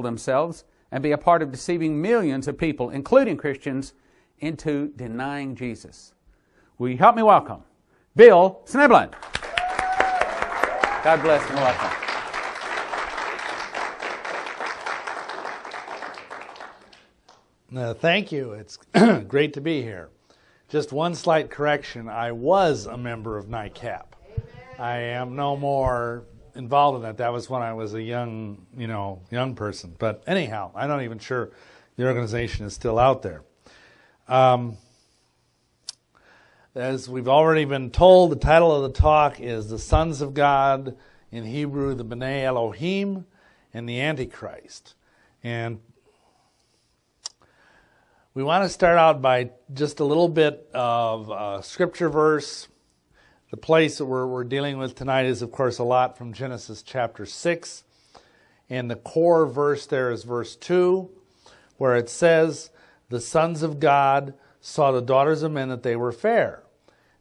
themselves and be a part of deceiving millions of people, including Christians, into denying Jesus. Will you help me welcome Bill Schnoebelen? God bless and welcome. Thank you. It's great to be here. Just one slight correction. I was a member of NICAP. I am no more involved in that. That was when I was a young person. But anyhow, I'm not even sure the organization is still out there. As we've already been told, the title of the talk is The Sons of God, in Hebrew, the B'nai Elohim, and the Antichrist. And we want to start out by just a little bit of a scripture verse. The place that we're dealing with tonight is, of course, a lot from Genesis chapter 6. And the core verse there is verse 2, where it says, "The sons of God saw the daughters of men that they were fair,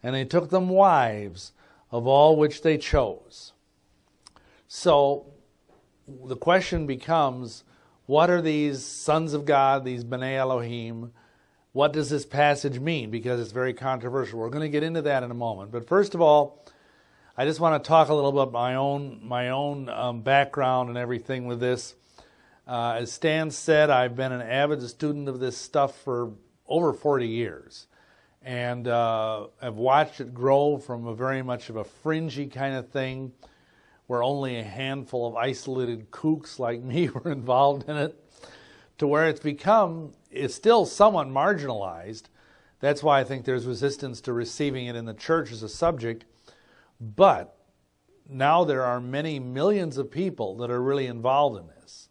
and they took them wives of all which they chose." So the question becomes, what are these sons of God, these B'nai Elohim? What does this passage mean? Because it's very controversial. We're going to get into that in a moment. But first of all, I just want to talk a little bit about my own background and everything with this. As Stan said, I've been an avid student of this stuff for over 40 years. And I've watched it grow from a very much of a fringy kind of thing where only a handful of isolated kooks like me were involved in it, to where it's still somewhat marginalized. That's why I think there's resistance to receiving it in the church as a subject. But now there are many millions of people that are really involved in this.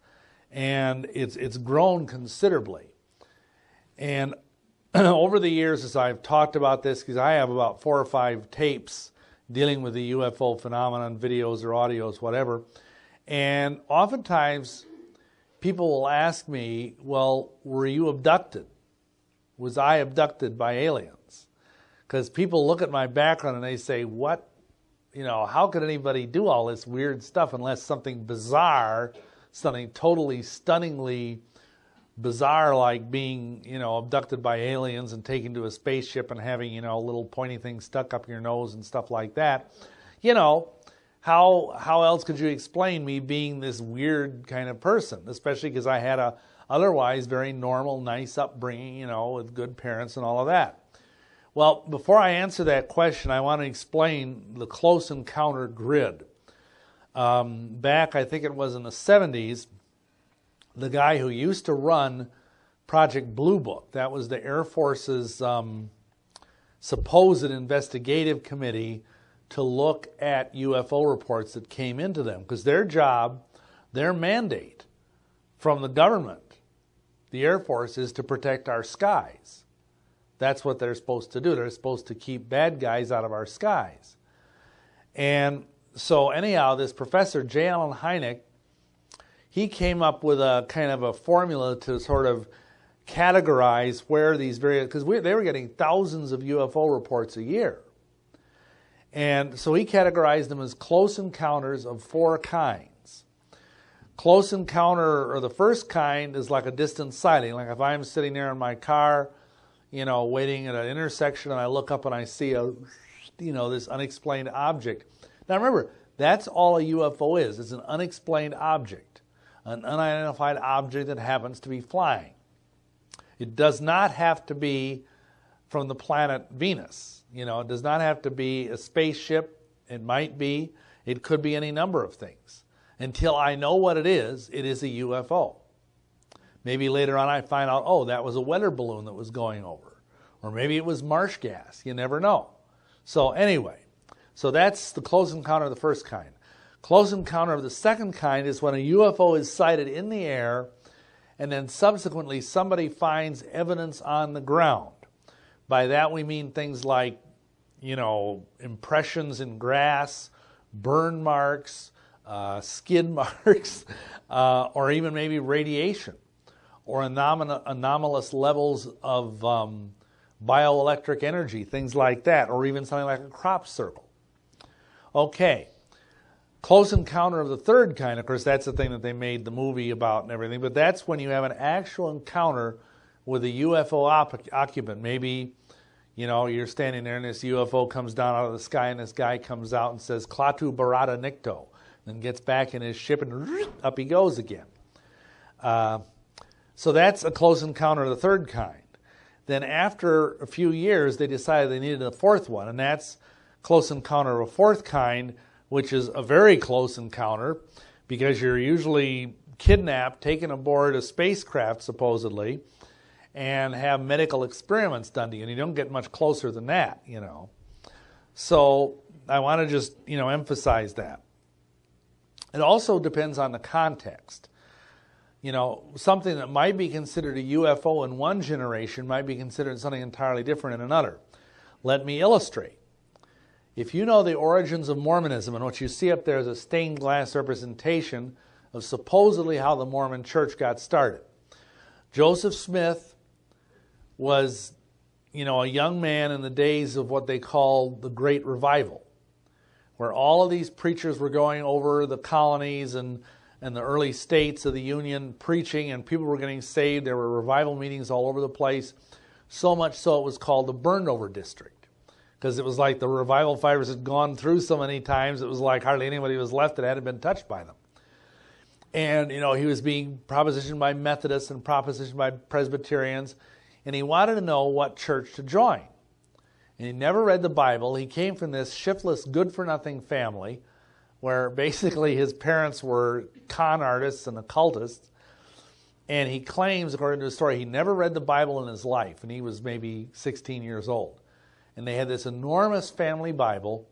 And it's grown considerably. And over the years, as I've talked about this, because I have about 4 or 5 tapes dealing with the UFO phenomenon, videos or audios, whatever, and oftentimes people will ask me, well, were you abducted? Was I abducted by aliens? Because people look at my background and they say, what, how could anybody do all this weird stuff unless something bizarre, something totally stunningly bizarre, like being, abducted by aliens and taken to a spaceship and having, little pointy things stuck up your nose and stuff like that. How else could you explain me being this weird kind of person, especially because I had a otherwise very normal, nice upbringing, with good parents and all of that. Well, before I answer that question, I want to explain the close encounter grid. Back, I think it was in the 70s, the guy who used to run Project Blue Book, that was the Air Force's supposed investigative committee to look at UFO reports that came into them. Because their job, their mandate from the government, the Air Force, is to protect our skies. That's what they're supposed to do. They're supposed to keep bad guys out of our skies. And so anyhow, this Professor J. Allen Hynek, he came up with a kind of a formula to sort of categorize where these various, because they were getting thousands of UFO reports a year. And so he categorized them as close encounters of 4 kinds. Close encounter, or the first kind, is like a distant sighting. Like if I'm sitting there in my car, waiting at an intersection, and I look up and I see this unexplained object. Now remember, that's all a UFO is. It's an unexplained object, an unidentified object that happens to be flying. It does not have to be from the planet Venus. It does not have to be a spaceship. It might be. It could be any number of things. Until I know what it is a UFO. Maybe later on I find out, oh, that was a weather balloon that was going over. Or maybe it was marsh gas. You never know. So anyway, so that's the close encounter of the first kind. Close encounter of the second kind is when a UFO is sighted in the air and then subsequently somebody finds evidence on the ground. By that we mean things like, impressions in grass, burn marks, skid marks, or even maybe radiation, or anomalous levels of bioelectric energy, things like that, or even something like a crop circle. Okay, Close encounter of the third kind, of course, that's the thing that they made the movie about and everything, but that's when you have an actual encounter with a UFO occupant. Maybe, you're standing there and this UFO comes down out of the sky and this guy comes out and says, Klaatu Barada Nikto, and gets back in his ship and up he goes again. So that's a close encounter of the third kind. Then after a few years, they decided they needed a fourth one, and that's close encounter of a fourth kind, which is a very close encounter because you're usually kidnapped, taken aboard a spacecraft, supposedly, and have medical experiments done to you. And you don't get much closer than that, So I want to just, emphasize that. It also depends on the context. Something that might be considered a UFO in one generation might be considered something entirely different in another. Let me illustrate. If you know the origins of Mormonism, and what you see up there is a stained glass representation of supposedly how the Mormon church got started. Joseph Smith was, a young man in the days of what they called the Great Revival, where all of these preachers were going over the colonies and the early states of the Union preaching, and people were getting saved. There were revival meetings all over the place, so much so it was called the Burned Over District. Because it was like the revival fires had gone through so many times, it was like hardly anybody was left that hadn't been touched by them. And, he was being propositioned by Methodists and propositioned by Presbyterians, and he wanted to know what church to join. And he never read the Bible. He came from this shiftless, good-for-nothing family, where basically his parents were con artists and occultists. And he claims, according to the story, he never read the Bible in his life, and he was maybe 16 years old. And they had this enormous family Bible,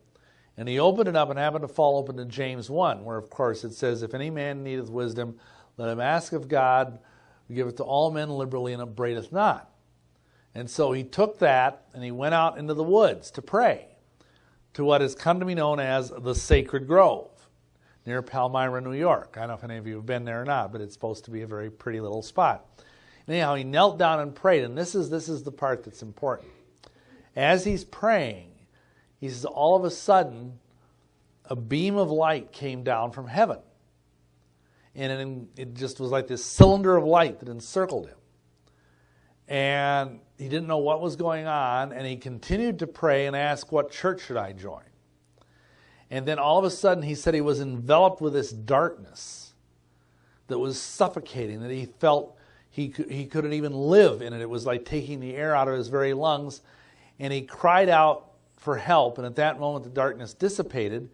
and he opened it up and happened to fall open to James 1, where, of course, it says, if any man needeth wisdom, let him ask of God, who giveth to all men liberally and upbraideth not. And so he took that, and he went out into the woods to pray to what has come to be known as the Sacred Grove, near Palmyra, New York. I don't know if any of you have been there or not, but it's supposed to be a very pretty little spot. Anyhow, he knelt down and prayed, and this is the part that's important. As he's praying, he says, all of a sudden, a beam of light came down from heaven. And it just was like this cylinder of light that encircled him. And he didn't know what was going on, and he continued to pray and ask, what church should I join? And then all of a sudden, he said he was enveloped with this darkness that was suffocating, that he felt he couldn't even live in it. It was like taking the air out of his very lungs. And he cried out for help, and at that moment the darkness dissipated,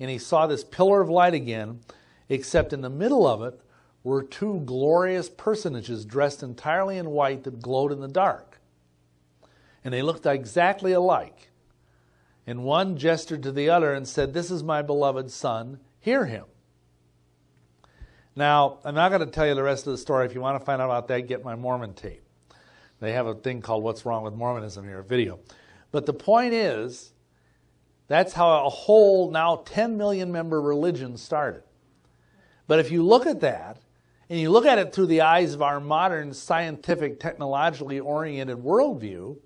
and he saw this pillar of light again, except in the middle of it were two glorious personages dressed entirely in white that glowed in the dark. And they looked exactly alike. And one gestured to the other and said, this is my beloved son, hear him. Now, I'm not going to tell you the rest of the story. If you want to find out about that, get my Mormon tape. They have a thing called What's Wrong with Mormonism here, a video. But the point is, that's how a whole now 10 million member religion started. But if you look at that, and you look at it through the eyes of our modern scientific, technologically oriented worldview,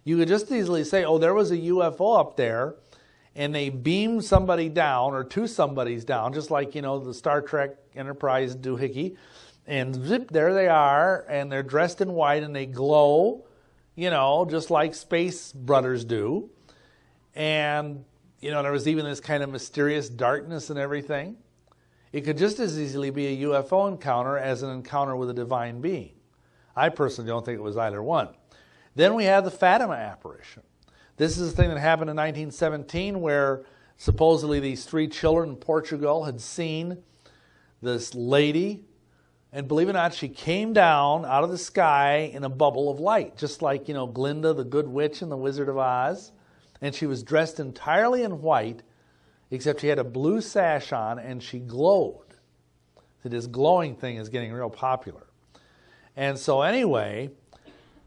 you could just easily say, oh, there was a UFO up there, and they beamed somebody down, or two somebodies down, just like, the Star Trek Enterprise doohickey. And zip, there they are, and they're dressed in white, and they glow, just like space brothers do. And, there was even this kind of mysterious darkness and everything. It could just as easily be a UFO encounter as an encounter with a divine being. I personally don't think it was either one. Then we have the Fatima apparition. This is the thing that happened in 1917, where supposedly these three children in Portugal had seen this lady. And believe it or not, she came down out of the sky in a bubble of light, just like, Glinda, the Good Witch in The Wizard of Oz. And she was dressed entirely in white, except she had a blue sash on, and she glowed. So this glowing thing is getting real popular. And so anyway,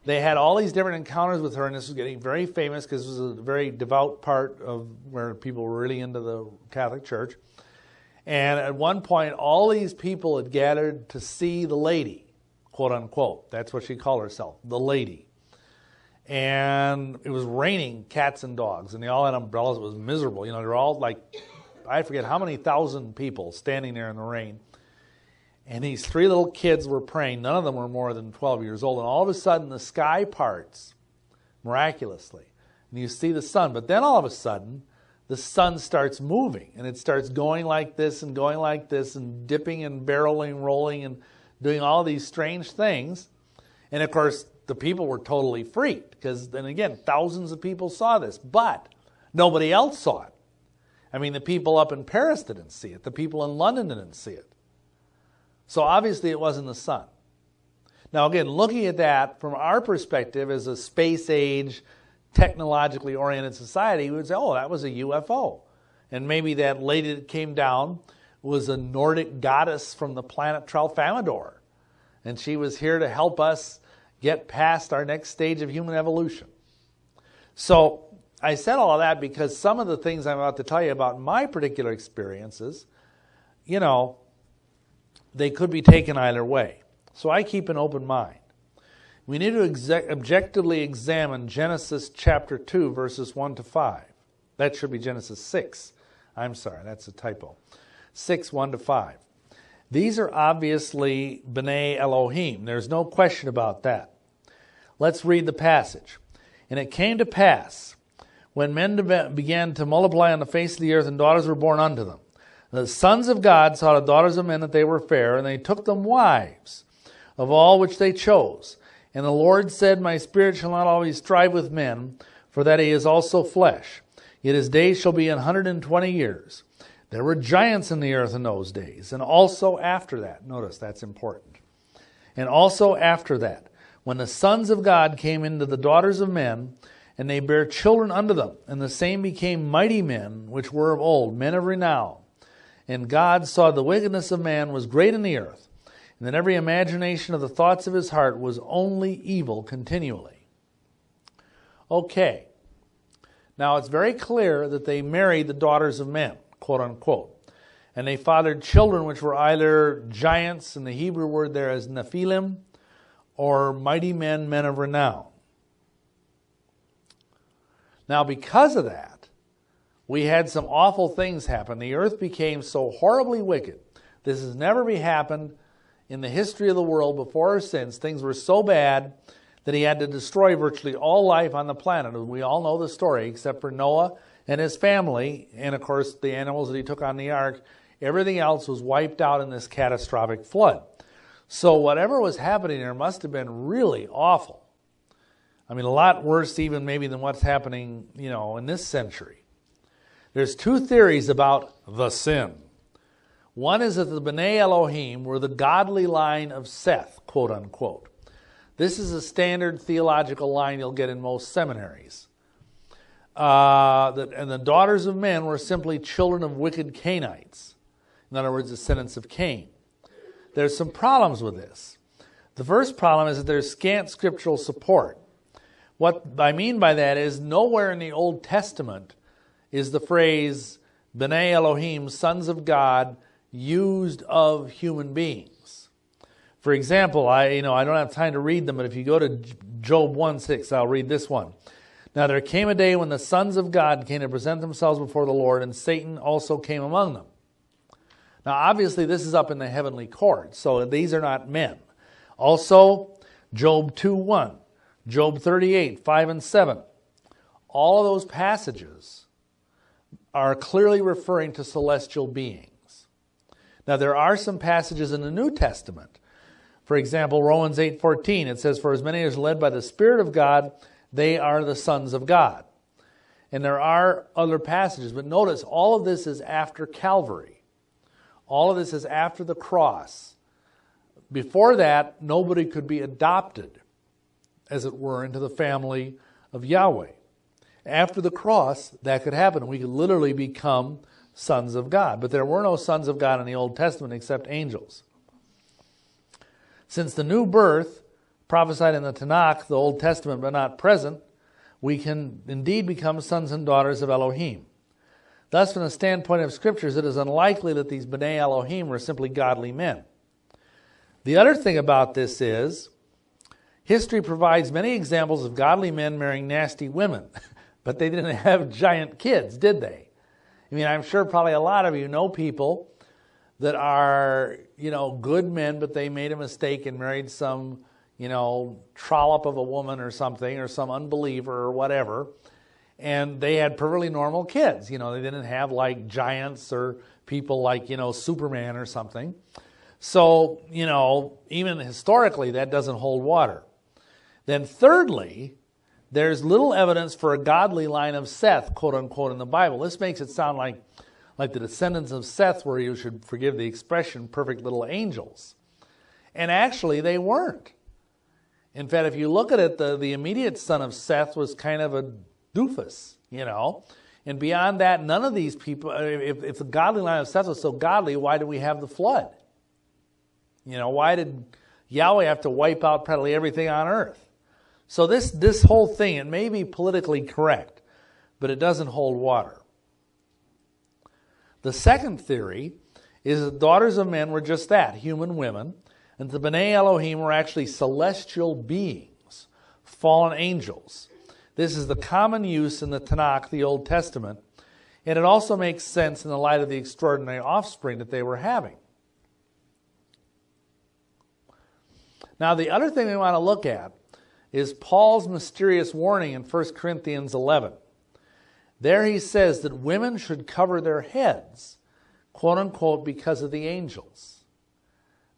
they had all these different encounters with her, and this was getting very famous because this was a very devout part of where people were really into the Catholic Church. And at one point, all these people had gathered to see the lady, quote unquote. That's what she called herself, the lady. And it was raining cats and dogs, and they all had umbrellas. It was miserable. They're all like I forget how many thousand people standing there in the rain. And these 3 little kids were praying. None of them were more than 12 years old. And all of a sudden, the sky parts miraculously. And you see the sun. But then all of a sudden, the sun starts moving. And it starts going like this and going like this and dipping and barreling, rolling and doing all these strange things. And of course, the people were totally freaked. Because then again, thousands of people saw this. But nobody else saw it. I mean, the people up in Paris didn't see it. The people in London didn't see it. So obviously it wasn't the sun. Now again, looking at that from our perspective as a space age, technologically oriented society, we would say, oh, that was a UFO. And maybe that lady that came down was a Nordic goddess from the planet Tralfamador. And she was here to help us get past our next stage of human evolution. So I said all of that because some of the things I'm about to tell you about my particular experiences, they could be taken either way. So I keep an open mind. We need to objectively examine Genesis chapter 2, verses 1 to 5. That should be Genesis 6. I'm sorry, that's a typo. 6, 1 to 5. These are obviously B'nai Elohim. There's no question about that. Let's read the passage. And it came to pass, when men began to multiply on the face of the earth, and daughters were born unto them. The sons of God saw the daughters of men that they were fair, and they took them wives of all which they chose. And the Lord said, My spirit shall not always strive with men, for that he is also flesh. Yet his days shall be 120 years. There were giants in the earth in those days, and also after that. Notice, that's important. And also after that, when the sons of God came into the daughters of men, and they bare children unto them, and the same became mighty men, which were of old, men of renown. And God saw the wickedness of man was great in the earth, and that every imagination of the thoughts of his heart was only evil continually. Okay. Now it's very clear that they married the daughters of men, quote unquote. And they fathered children which were either giants, and the Hebrew word there is Nephilim, or mighty men, men of renown. Now because of that, we had some awful things happen. The earth became so horribly wicked. This has never happened in the history of the world before or since. Things were so bad that he had to destroy virtually all life on the planet. We all know the story, except for Noah and his family, and of course the animals that he took on the ark. Everything else was wiped out in this catastrophic flood. So whatever was happening there must have been really awful. I mean, a lot worse even maybe than what's happening, in this century. There's 2 theories about the sin. One is that the B'nai Elohim were the godly line of Seth, quote unquote. This is a standard theological line you'll get in most seminaries. And the daughters of men were simply children of wicked Cainites. In other words, descendants of Cain. There's some problems with this. The first problem is that there's scant scriptural support. What I mean by that is nowhere in the Old Testament is the phrase B'nai Elohim, sons of God, used of human beings. For example, I don't have time to read them, but if you go to Job 1:6, I'll read this one. Now there came a day when the sons of God came to present themselves before the Lord, and Satan also came among them. Now obviously this is up in the heavenly court, so these are not men. Also, Job 2:1, Job 38, 5 and 7. All of those passages are clearly referring to celestial beings. Now there are some passages in the New Testament. For example, Romans 8:14, it says, For as many as are led by the Spirit of God, they are the sons of God. And there are other passages, but notice all of this is after Calvary. All of this is after the cross. Before that, nobody could be adopted, as it were, into the family of Yahweh. After the cross, that could happen. We could literally become sons of God. But there were no sons of God in the Old Testament except angels. Since the new birth, prophesied in the Tanakh, the Old Testament, but not present, we can indeed become sons and daughters of Elohim. Thus, from the standpoint of Scriptures, it is unlikely that these B'nai Elohim were simply godly men. The other thing about this is, history provides many examples of godly men marrying nasty women. But they didn't have giant kids, did they? I mean, I'm sure probably a lot of you know people that are, good men, but they made a mistake and married some, trollop of a woman or something, or some unbeliever or whatever. And they had perfectly normal kids. They didn't have like giants or people like, Superman or something. So, even historically, that doesn't hold water. Then thirdly, there's little evidence for a godly line of Seth, quote unquote, in the Bible. This makes it sound like the descendants of Seth were, you should forgive the expression, perfect little angels. And actually, they weren't. In fact, if you look at it, the immediate son of Seth was kind of a doofus, And beyond that, none of these people, if the godly line of Seth was so godly, why do we have the flood? Why did Yahweh have to wipe out practically everything on earth? So this whole thing, it may be politically correct, but it doesn't hold water. The second theory is that daughters of men were just that, human women, and the B'nai Elohim were actually celestial beings, fallen angels. This is the common use in the Tanakh, the Old Testament, and it also makes sense in the light of the extraordinary offspring that they were having. Now, the other thing we want to look at is Paul's mysterious warning in 1 Corinthians 11. There he says that women should cover their heads, quote unquote, because of the angels.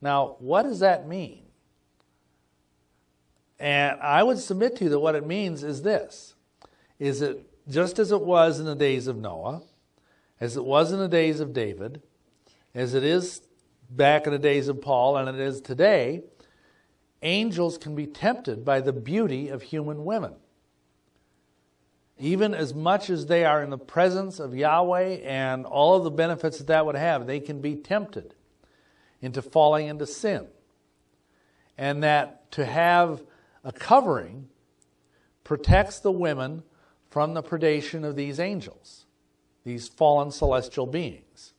Now, what does that mean? And I would submit to you that what it means is this, is that just as it was in the days of Noah, as it was in the days of David, as it is back in the days of Paul, and it is today, angels can be tempted by the beauty of human women. Even as much as they are in the presence of Yahweh and all of the benefits that would have, they can be tempted into falling into sin. And that to have a covering protects the women from the predation of these angels, these fallen celestial beings.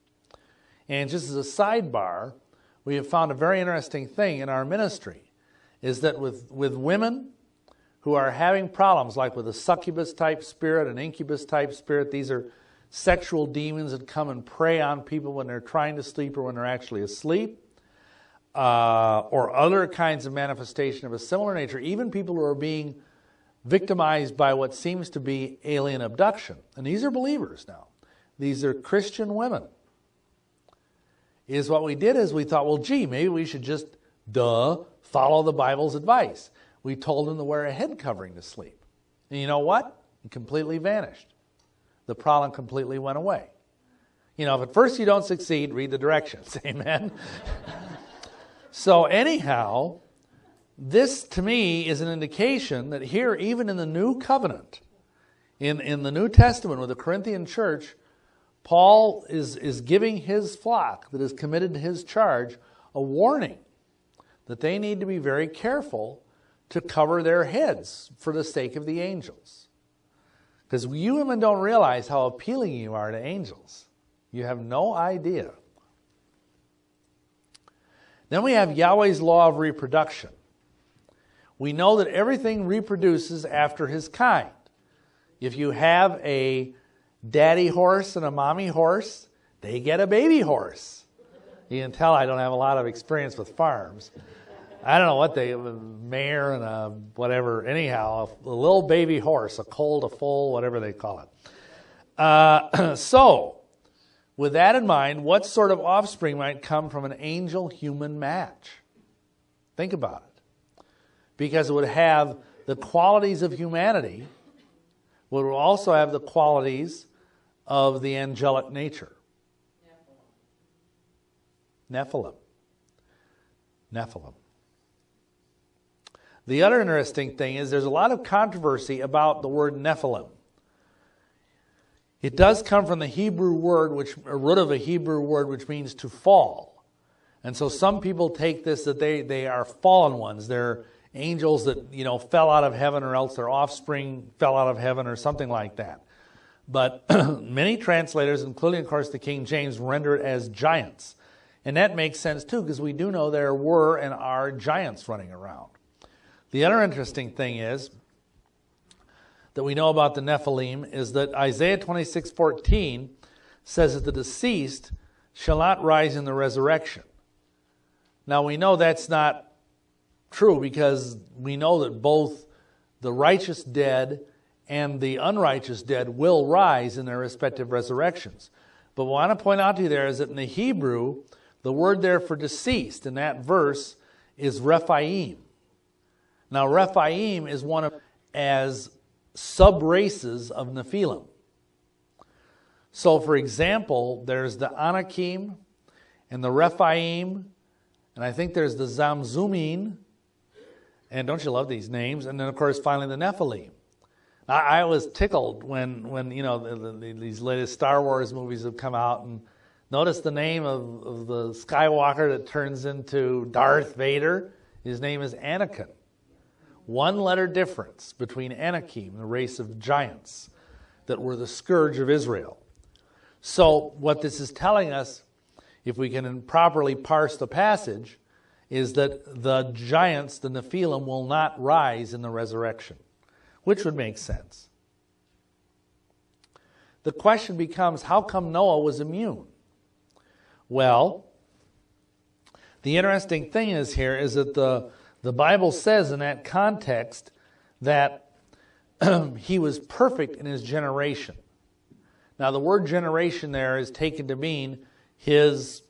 And just as a sidebar, we have found a very interesting thing in our ministry, is that with women who are having problems, like with a succubus-type spirit, an incubus-type spirit, these are sexual demons that come and prey on people when they're trying to sleep or when they're actually asleep, or other kinds of manifestation of a similar nature, even people who are being victimized by what seems to be alien abduction. And these are believers now. These are Christian women. Is what we did is we thought, well, gee, maybe we should just, follow the Bible's advice. We told them to wear a head covering to sleep. And you know what? It completely vanished. The problem completely went away. If at first you don't succeed, read the directions. Amen? So anyhow, this to me is an indication that here, even in the New Covenant, in the New Testament with the Corinthian church, Paul is giving his flock that is committed to his charge a warning that they need to be very careful to cover their heads for the sake of the angels. Because you women don't realize how appealing you are to angels. You have no idea. Then we have Yahweh's law of reproduction. We know that everything reproduces after his kind. If you have a daddy horse and a mommy horse, they get a baby horse. You can tell I don't have a lot of experience with farms. I don't know what a mare and a whatever, anyhow, a little baby horse, a colt, a foal, whatever they call it. So, with that in mind, what sort of offspring might come from an angel-human match? Think about it. Because it would have the qualities of humanity, but it would also have the qualities of the angelic nature. Nephilim. The other interesting thing is there's a lot of controversy about the word Nephilim. It does come from the Hebrew word, a root of a Hebrew word, which means to fall. And so some people take this that they are fallen ones. They're angels that, fell out of heaven, or else their offspring fell out of heaven, or something like that. But many translators, including, of course, the King James, render it as giants. And that makes sense, too, because we do know there were and are giants running around. The other interesting thing is that we know about the Nephilim is that Isaiah 26:14 says that the deceased shall not rise in the resurrection. Now we know that's not true because we know that both the righteous dead and the unrighteous dead will rise in their respective resurrections. But what I want to point out to you there is that in the Hebrew, the word there for deceased in that verse is Rephaim. Now Rephaim is one of as sub-races of Nephilim. So for example, there's the Anakim and the Rephaim, and I think there's the Zamzumin, and don't you love these names? And then of course finally the Nephilim. I was tickled when you know these latest Star Wars movies have come out, and notice the name of the Skywalker that turns into Darth Vader. His name is Anakin. One letter difference between Anakim, the race of giants that were the scourge of Israel. So what this is telling us, if we can properly parse the passage, is that the giants, the Nephilim, will not rise in the resurrection, which would make sense. The question becomes, how come Noah was immune? Well, the interesting thing is here is that the Bible says in that context that he was perfect in his generation. Now the word generation there is taken to mean his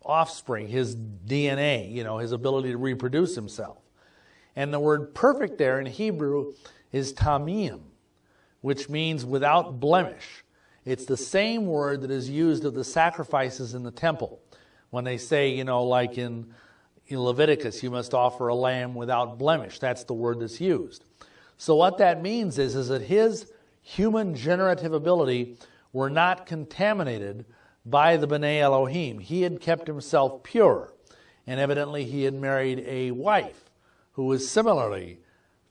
offspring, his DNA, his ability to reproduce himself. And the word perfect there in Hebrew is tamim, which means without blemish. It's the same word that is used of the sacrifices in the temple. When they say, like in Leviticus, you must offer a lamb without blemish. That's the word that's used. So what that means is that his human generative ability were not contaminated by the B'nai Elohim. He had kept himself pure. And evidently he had married a wife who was similarly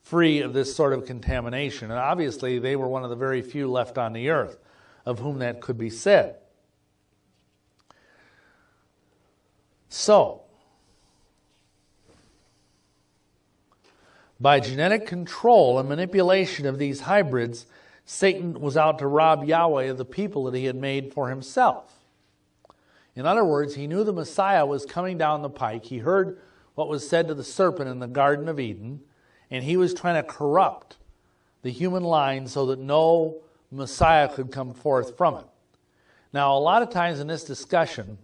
free of this sort of contamination. And obviously they were one of the very few left on the earth of whom that could be said. So, by genetic control and manipulation of these hybrids, Satan was out to rob Yahweh of the people that he had made for himself. In other words, he knew the Messiah was coming down the pike. He heard what was said to the serpent in the Garden of Eden, and he was trying to corrupt the human line so that no Messiah could come forth from it. Now, a lot of times in this discussion,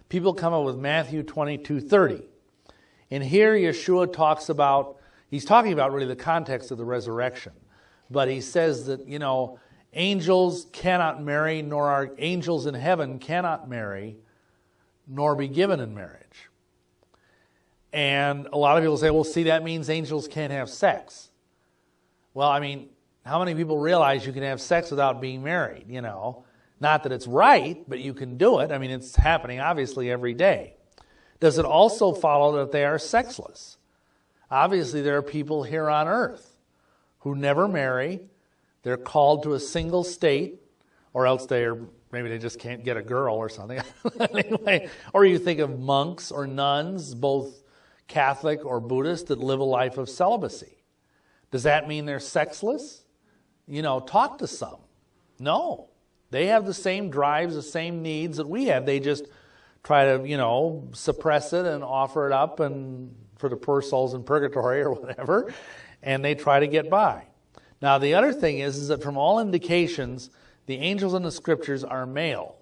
people come up with Matthew 22:30. And here Yeshua talks about, he's talking about really the context of the resurrection. But he says that, angels cannot marry, nor are angels in heaven cannot marry, nor be given in marriage. And a lot of people say, well, see, that means angels can't have sex. Well, how many people realize you can have sex without being married, Not that it's right, but you can do it. It's happening obviously every day. Does it also follow that they are sexless? Obviously, there are people here on earth who never marry. They're called to a single state, or else maybe they just can't get a girl or something. Anyway, or you think of monks or nuns, both Catholic or Buddhist, that live a life of celibacy. Does that mean they're sexless? Talk to some. No. They have the same drives, the same needs that we have. They just try to, suppress it and offer it up and for the poor souls in purgatory or whatever, and they try to get by. Now, the other thing is that from all indications, the angels in the scriptures are male.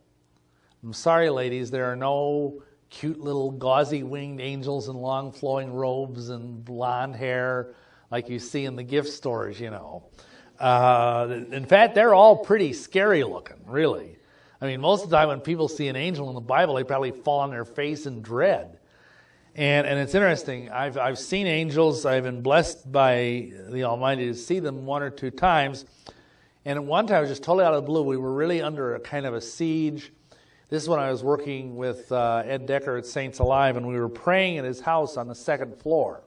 I'm sorry, ladies, there are no cute little gauzy-winged angels in long flowing robes and blonde hair like you see in the gift stores, In fact, they're all pretty scary looking, really. Most of the time when people see an angel in the Bible, they probably fall on their face in dread. And it's interesting. I've seen angels. I've been blessed by the Almighty to see them one or two times. And at one time, I was just totally out of the blue. We were really under a kind of a siege. This is when I was working with Ed Decker at Saints Alive, and we were praying at his house on the second floor.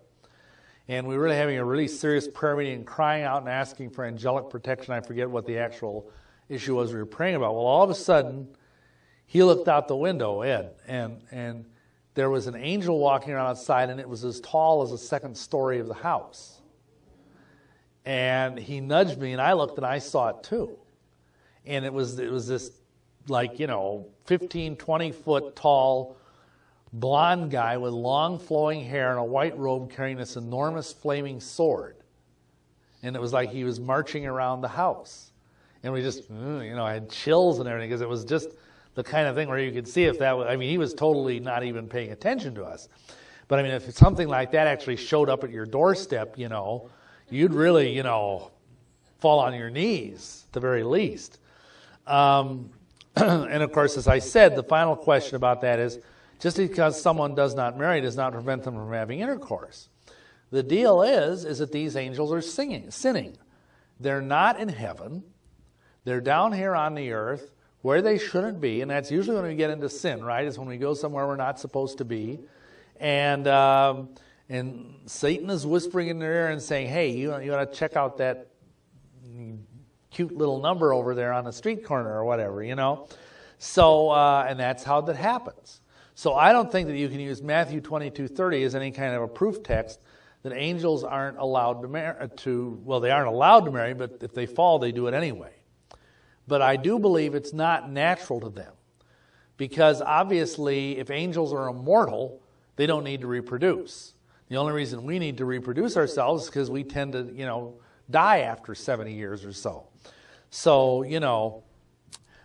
And we were really having a really serious prayer meeting and crying out and asking for angelic protection. I forget what the actual issue was we were praying about. Well, all of a sudden, he looked out the window, Ed, and there was an angel walking around outside, and it was as tall as the second story of the house. And he nudged me, and I looked, and I saw it too. And it was this like, 15, 20-foot tall blonde guy with long flowing hair and a white robe carrying this enormous flaming sword. And it was like he was marching around the house. And we just, I had chills and everything, because it was just the kind of thing where you could see if that was, he was totally not even paying attention to us. But if something like that actually showed up at your doorstep, you'd really, fall on your knees at the very least. And of course, as I said, the final question about that is, just because someone does not marry does not prevent them from having intercourse. The deal is that these angels are sinning. They're not in heaven. They're down here on the earth where they shouldn't be, and that's usually when we get into sin, right? Is when we go somewhere we're not supposed to be. And Satan is whispering in their ear and saying, hey, you ought to check out that cute little number over there on the street corner or whatever, So, and that's how that happens. So I don't think that you can use Matthew 22:30 as any kind of a proof text that angels aren't allowed to marry. They aren't allowed to marry, but if they fall, they do it anyway. But I do believe it's not natural to them, because obviously, if angels are immortal, they don't need to reproduce. The only reason we need to reproduce ourselves is because we tend to, die after 70 years or so. So,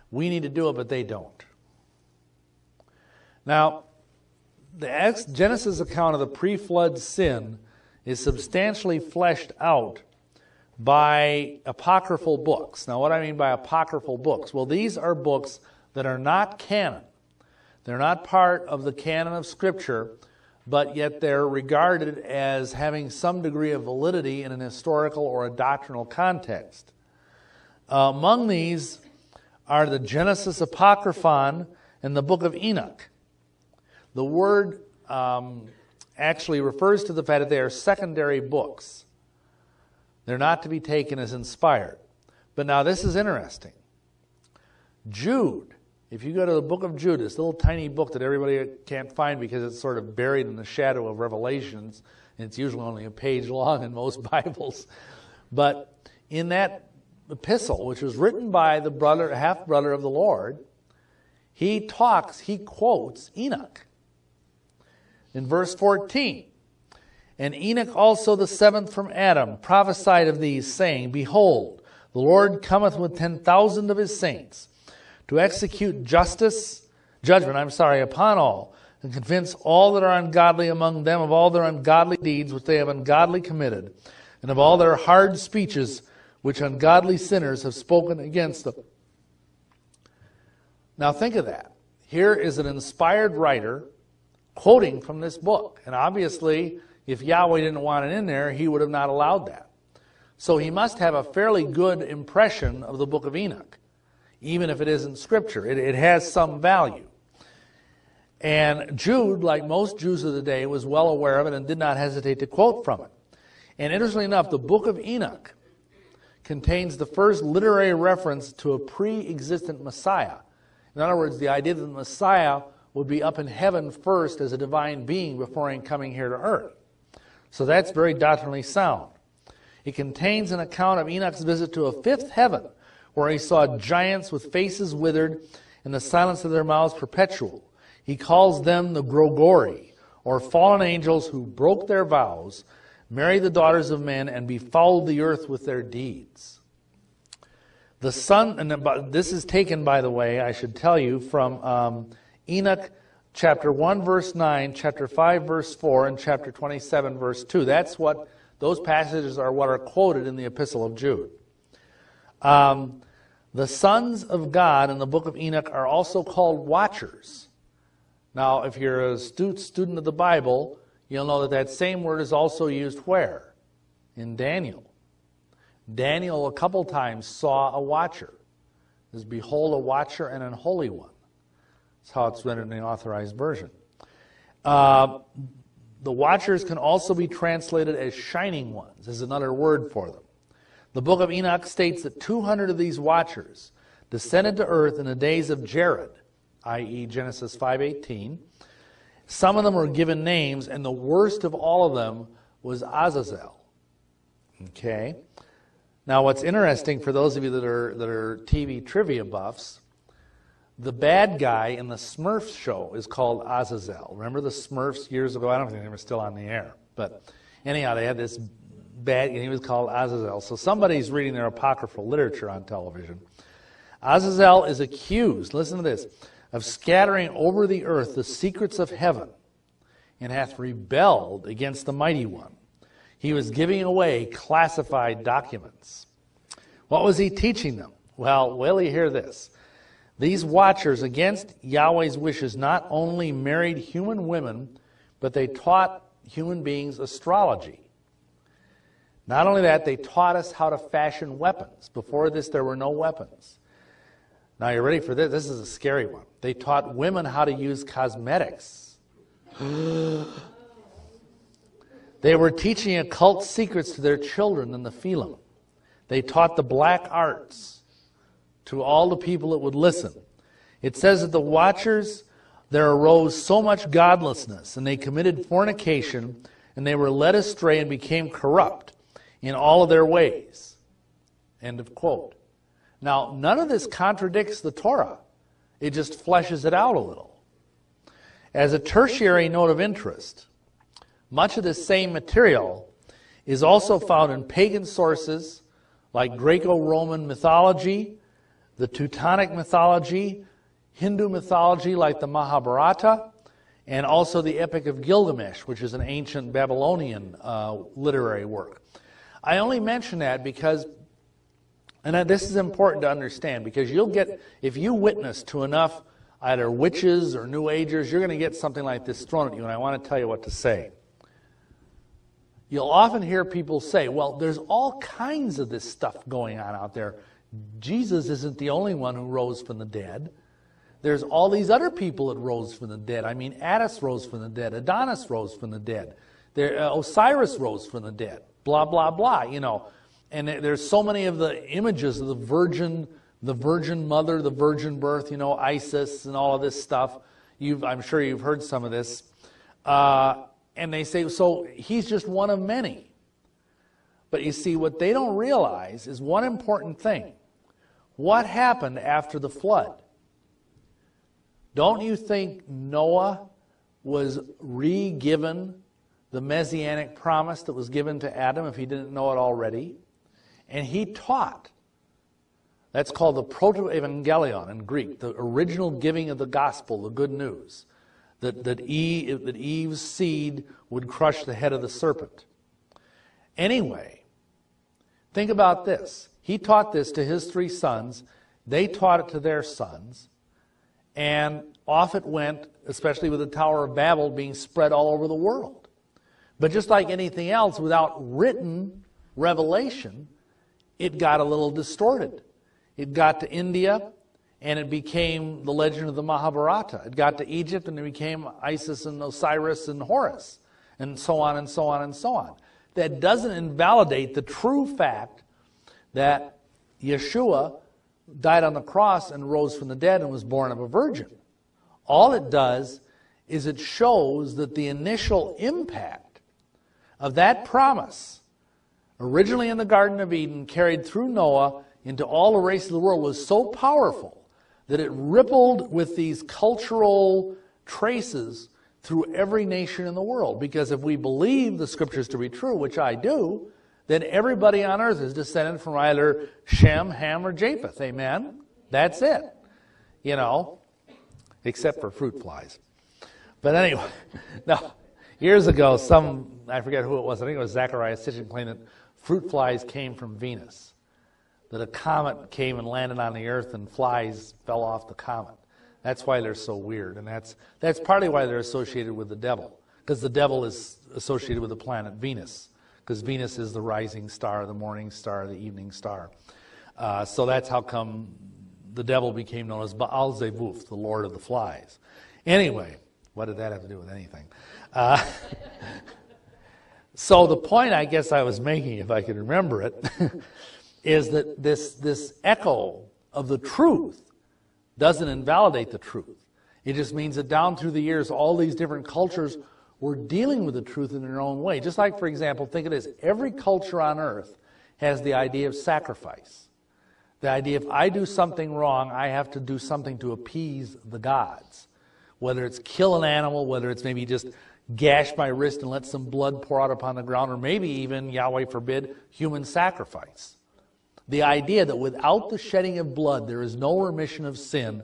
we need to do it, but they don't. Now, the Genesis account of the pre-flood sin is substantially fleshed out by apocryphal books. Now, what I mean by apocryphal books? Well, these are books that are not canon. They're not part of the canon of Scripture, but yet they're regarded as having some degree of validity in an historical or a doctrinal context. Among these are the Genesis Apocryphon and the Book of Enoch. The word actually refers to the fact that they are secondary books. They're not to be taken as inspired. But now this is interesting. Jude, if you go to the book of Jude, this little tiny book that everybody can't find because it's sort of buried in the shadow of Revelations, and it's usually only a page long in most Bibles. But in that epistle, which was written by the half-brother of the Lord, he quotes Enoch. In verse 14, and Enoch also the seventh from Adam prophesied of these, saying, Behold, the Lord cometh with 10,000 of his saints, to execute judgment upon all, and convince all that are ungodly among them of all their ungodly deeds which they have ungodly committed, and of all their hard speeches which ungodly sinners have spoken against them. Now think of that. Here is an inspired writer quoting from this book. And obviously, if Yahweh didn't want it in there, he would have not allowed that. So he must have a fairly good impression of the book of Enoch, even if it isn't Scripture. It has some value. And Jude, like most Jews of the day, was well aware of it and did not hesitate to quote from it. And interestingly enough, the book of Enoch contains the first literary reference to a pre-existent Messiah. In other words, the idea that the Messiah would be up in heaven first as a divine being before coming here to earth. So that's very doctrinally sound. It contains an account of Enoch's visit to a fifth heaven, where he saw giants with faces withered and the silence of their mouths perpetual. He calls them the Grogori, or fallen angels who broke their vows, married the daughters of men, and befouled the earth with their deeds. The sun, and this is taken, by the way, I should tell you, from Enoch chapter 1, verse 9, chapter 5, verse 4, and chapter 27, verse 2. Those passages are what are quoted in the Epistle of Jude. The sons of God in the book of Enoch are also called watchers. Now, if you're a student of the Bible, you'll know that same word is also used where? In Daniel. Daniel a couple times saw a watcher. It says, Behold, a watcher and an holy one. That's how it's rendered in the Authorized Version. The watchers can also be translated as shining ones, is another word for them. The book of Enoch states that 200 of these watchers descended to earth in the days of Jared, i.e. Genesis 5:18. Some of them were given names, and the worst of all of them was Azazel. Okay. Now, what's interesting for those of you that are TV trivia buffs, The bad guy in the Smurfs show is called Azazel. Remember the Smurfs years ago? I don't think they were still on the air. But anyhow, they had this bad, and he was called Azazel. So somebody's reading their apocryphal literature on television. Azazel is accused, listen to this, of scattering over the earth the secrets of heaven, and hath rebelled against the Mighty One. He was giving away classified documents. What was he teaching them? Well, will you hear this? These watchers against Yahweh's wishes not only married human women, but they taught human beings astrology. Not only that, they taught us how to fashion weapons. Before this, there were no weapons. Now, you ready for this? This is a scary one. They taught women how to use cosmetics. They were teaching occult secrets to their children in the Nephilim. They taught the black arts to all the people that would listen. It says that the watchers, there arose so much godlessness, and they committed fornication, and they were led astray and became corrupt in all of their ways. End of quote. Now, none of this contradicts the Torah. It just fleshes it out a little. As a tertiary note of interest, much of this same material is also found in pagan sources like Greco-Roman mythology, the Teutonic mythology, Hindu mythology like the Mahabharata, and also the Epic of Gilgamesh, which is an ancient Babylonian literary work. I only mention that because, and this is important to understand, because you'll get, if you witness to enough either witches or New Agers, you're going to get something like this thrown at you, and I want to tell you what to say. You'll often hear people say, well, there's all kinds of this stuff going on out there. Jesus isn't the only one who rose from the dead. There's all these other people that rose from the dead. I mean, Attis rose from the dead. Adonis rose from the dead. Osiris rose from the dead. Blah, blah, blah, you know. And there's so many of the images of the Virgin Mother, the virgin birth, you know, Isis and all of this stuff. I'm sure you've heard some of this. And they say, so he's just one of many. But you see, what they don't realize is one important thing. What happened after the flood? Don't you think Noah was re-given the messianic promise that was given to Adam if he didn't know it already? And he taught. That's called the proto-evangelion in Greek, the original giving of the gospel, the good news, that Eve's seed would crush the head of the serpent. Anyway, think about this. He taught this to his 3 sons. They taught it to their sons. And off it went, especially with the Tower of Babel being spread all over the world. But just like anything else, without written revelation, it got a little distorted. It got to India, and it became the legend of the Mahabharata. It got to Egypt, and it became Isis and Osiris and Horus, and so on and so on and so on. That doesn't invalidate the true fact that Yeshua died on the cross and rose from the dead and was born of a virgin. All it does is it shows that the initial impact of that promise, originally in the Garden of Eden, carried through Noah into all the race of the world, was so powerful that it rippled with these cultural traces through every nation in the world. Because if we believe the scriptures to be true, which I do, then everybody on earth is descended from either Shem, Ham, or Japheth. Amen? That's it. You know, except for fruit flies. But anyway, now, years ago, I forget who it was, I think it was Zechariah Sitchin, claimed that fruit flies came from Venus. That a comet came and landed on the earth and flies fell off the comet. That's why they're so weird. And that's partly why they're associated with the devil. Because the devil is associated with the planet Venus. Because Venus is the rising star, the morning star, the evening star. So that's how come the devil became known as Baal Zevuf, the Lord of the Flies. Anyway, what did that have to do with anything? So the point I guess I was making, if I could remember it, is that this echo of the truth doesn't invalidate the truth. It just means that down through the years, all these different cultures were dealing with the truth in their own way. Just like, for example, think of this. Every culture on earth has the idea of sacrifice. The idea, if I do something wrong, I have to do something to appease the gods. Whether it's kill an animal, whether it's maybe just gash my wrist and let some blood pour out upon the ground, or maybe even, Yahweh forbid, human sacrifice. The idea that without the shedding of blood, there is no remission of sin,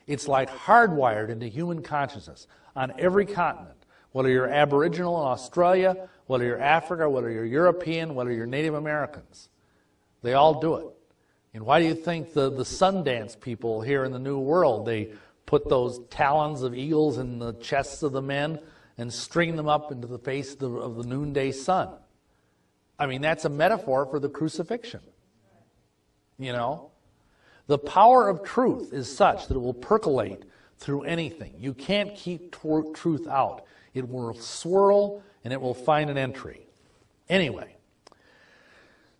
it's like hardwired into human consciousness on every continent. Whether you're Aboriginal in Australia, whether you're Africa, whether you're European, whether you're Native Americans. They all do it. And why do you think the Sundance people here in the New World, they put those talons of eagles in the chests of the men and string them up into the face of the noonday sun? I mean, that's a metaphor for the crucifixion. You know? The power of truth is such that it will percolate through anything. You can't keep truth out. It will swirl and it will find an entry. Anyway,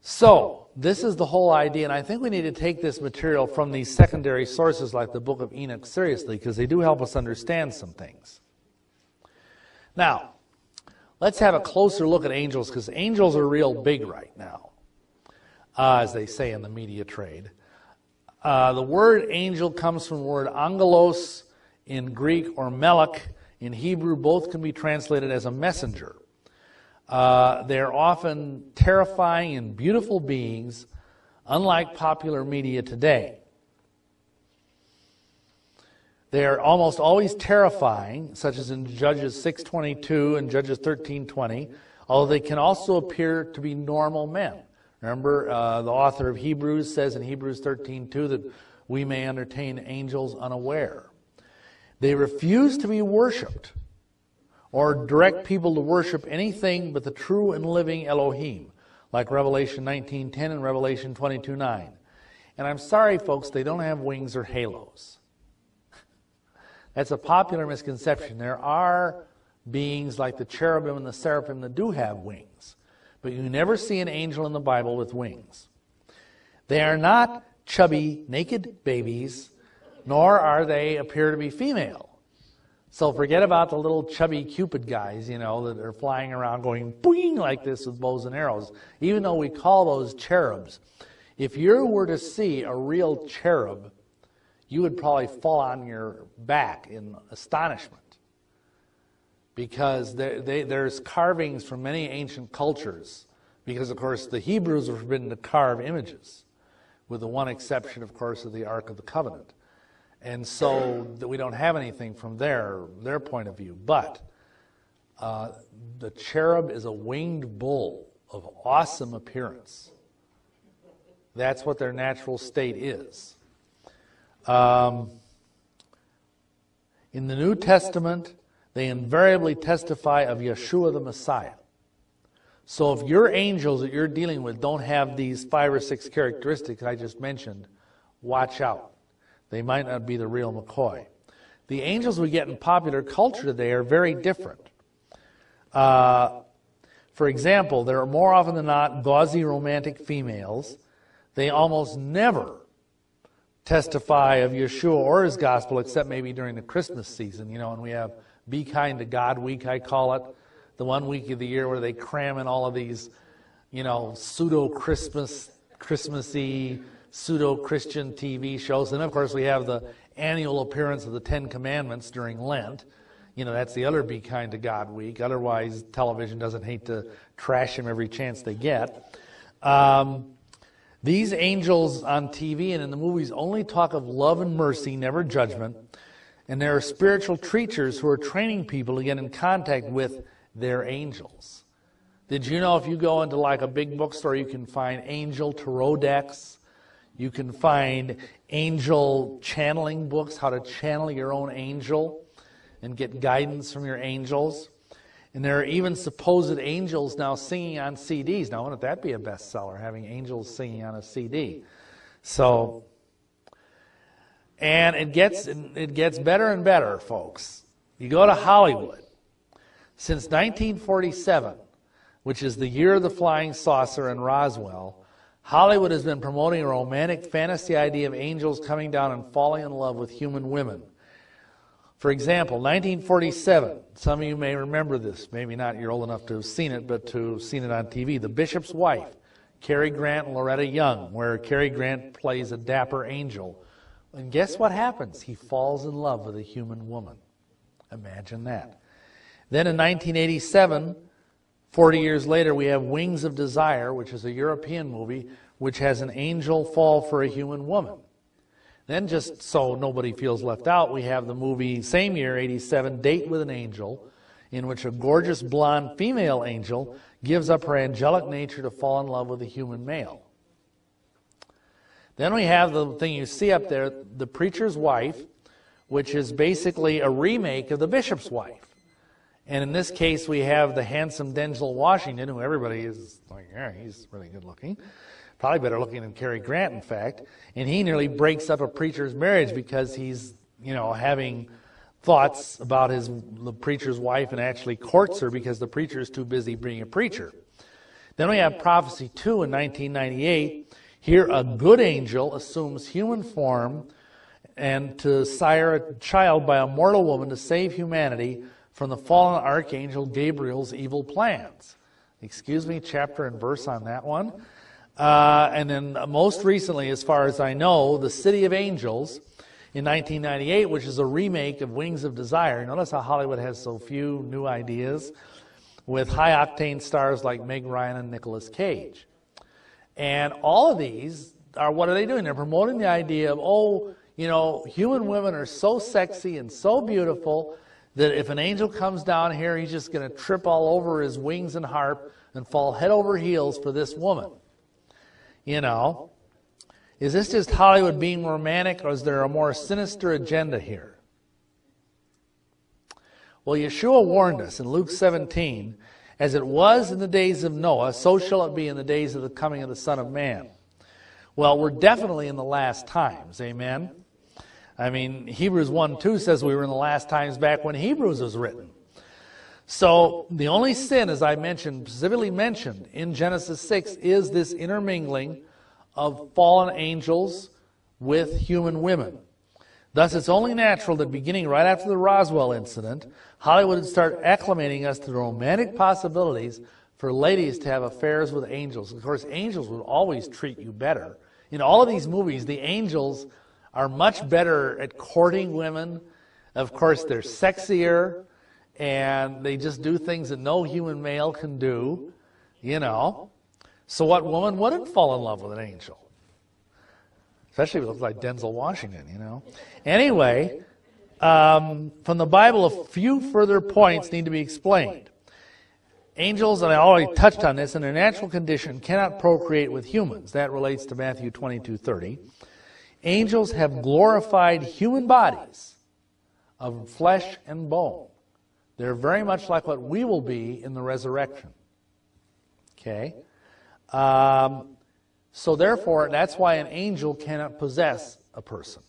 so this is the whole idea, and I think we need to take this material from these secondary sources like the Book of Enoch seriously, because they do help us understand some things. Now, let's have a closer look at angels, because angels are real big right now, as they say in the media trade. The word angel comes from the word angelos in Greek or melech in Hebrew. Both can be translated as a messenger. They're often terrifying and beautiful beings, unlike popular media today. They're almost always terrifying, such as in Judges 6:22 and Judges 13:20, although they can also appear to be normal men. Remember, the author of Hebrews says in Hebrews 13:2 that we may entertain angels unaware. They refuse to be worshipped or direct people to worship anything but the true and living Elohim, like Revelation 19:10 and Revelation 22:9. And I'm sorry, folks, they don't have wings or halos. That's a popular misconception. There are beings like the cherubim and the seraphim that do have wings, but you never see an angel in the Bible with wings. They are not chubby, naked babies, nor are they appear to be female. So forget about the little chubby Cupid guys, that are flying around going boing like this with bows and arrows, even though we call those cherubs. If you were to see a real cherub, you would probably fall on your back in astonishment, because there's carvings from many ancient cultures, because, of course, the Hebrews were forbidden to carve images, with the one exception, of course, of the Ark of the Covenant. And so we don't have anything from their point of view. But the cherub is a winged bull of awesome appearance. That's what their natural state is. In the New Testament, they invariably testify of Yeshua the Messiah. So if your angels that you're dealing with don't have these 5 or 6 characteristics I just mentioned, watch out. They might not be the real McCoy. The angels we get in popular culture today are very different. For example, there are more often than not gauzy romantic females. They almost never testify of Yeshua or his gospel, except maybe during the Christmas season, and we have Be Kind to God Week, I call it, the one week of the year where they cram in all of these, Christmassy, pseudo-Christian TV shows. And of course we have the annual appearance of the 10 Commandments during Lent. That's the other Be Kind to God Week. Otherwise, television doesn't hate to trash him every chance they get. These angels on TV and in the movies only talk of love and mercy, never judgment. And there are spiritual teachers who are training people to get in contact with their angels. Did you know if you go into like a big bookstore, you can find angel tarot decks? You can find angel channeling books, how to channel your own angel and get guidance from your angels. And there are even supposed angels now singing on CDs. Now, wouldn't that be a bestseller, having angels singing on a CD? So, and it gets better and better, folks. You go to Hollywood. Since 1947, which is the year of the flying saucer in Roswell, Hollywood has been promoting a romantic fantasy idea of angels coming down and falling in love with human women. For example, 1947, some of you may remember this, maybe not, you're old enough to have seen it, but to have seen it on TV. The Bishop's Wife Cary Grant and Loretta Young, where Cary Grant plays a dapper angel. And guess what happens? He falls in love with a human woman. Imagine that. Then in 1987, 40 years later, we have Wings of Desire, which is a European movie, which has an angel fall for a human woman. Then, just so nobody feels left out, we have the movie, same year, 87, Date with an Angel, in which a gorgeous blonde female angel gives up her angelic nature to fall in love with a human male. Then we have the thing you see up there, The Preacher's Wife, which is basically a remake of The Bishop's Wife. And in this case, we have the handsome Denzel Washington, who everybody is like, yeah, he's really good looking. Probably better looking than Cary Grant, in fact. And he nearly breaks up a preacher's marriage because he's, having thoughts about the preacher's wife and actually courts her because the preacher is too busy being a preacher. Then we have Prophecy 2 in 1998. Here, a good angel assumes human form and to sire a child by a mortal woman to save humanity from the fallen archangel Gabriel's evil plans. Excuse me, chapter and verse on that one. And then most recently, as far as I know, The City of Angels in 1998, which is a remake of Wings of Desire. Notice how Hollywood has so few new ideas, with high-octane stars like Meg Ryan and Nicolas Cage. And all of these are, what are they doing? They're promoting the idea of, human women are so sexy and so beautiful that if an angel comes down here, he's just going to trip all over his wings and harp and fall head over heels for this woman. Is this just Hollywood being romantic, or is there a more sinister agenda here? Well, Yeshua warned us in Luke 17, as it was in the days of Noah, so shall it be in the days of the coming of the Son of Man. Well, we're definitely in the last times, amen? Hebrews 1:2 says we were in the last times back when Hebrews was written. So the only sin, as I specifically mentioned in Genesis 6, is this intermingling of fallen angels with human women. Thus, it's only natural that beginning right after the Roswell incident, Hollywood would start acclimating us to the romantic possibilities for ladies to have affairs with angels. Of course, angels would always treat you better. In all of these movies, the angels are much better at courting women. Of course, they're sexier, and they just do things that no human male can do, So what woman wouldn't fall in love with an angel? Especially if it looks like Denzel Washington, Anyway, from the Bible, a few further points need to be explained. Angels, and I already touched on this, in their natural condition cannot procreate with humans. That relates to Matthew 22:30. Angels have glorified human bodies of flesh and bone. They're very much like what we will be in the resurrection. Okay? So therefore, that's why an angel cannot possess a person.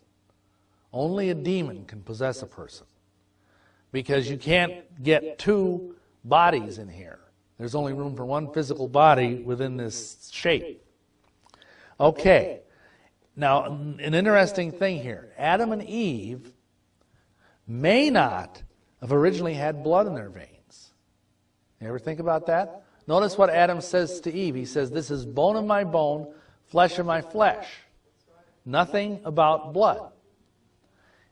Only a demon can possess a person. Because you can't get two bodies in here. There's only room for one physical body within this shape. Okay. Now, an interesting thing here. Adam and Eve may not have originally had blood in their veins. You ever think about that? Notice what Adam says to Eve. He says, this is bone of my bone, flesh of my flesh. Nothing about blood.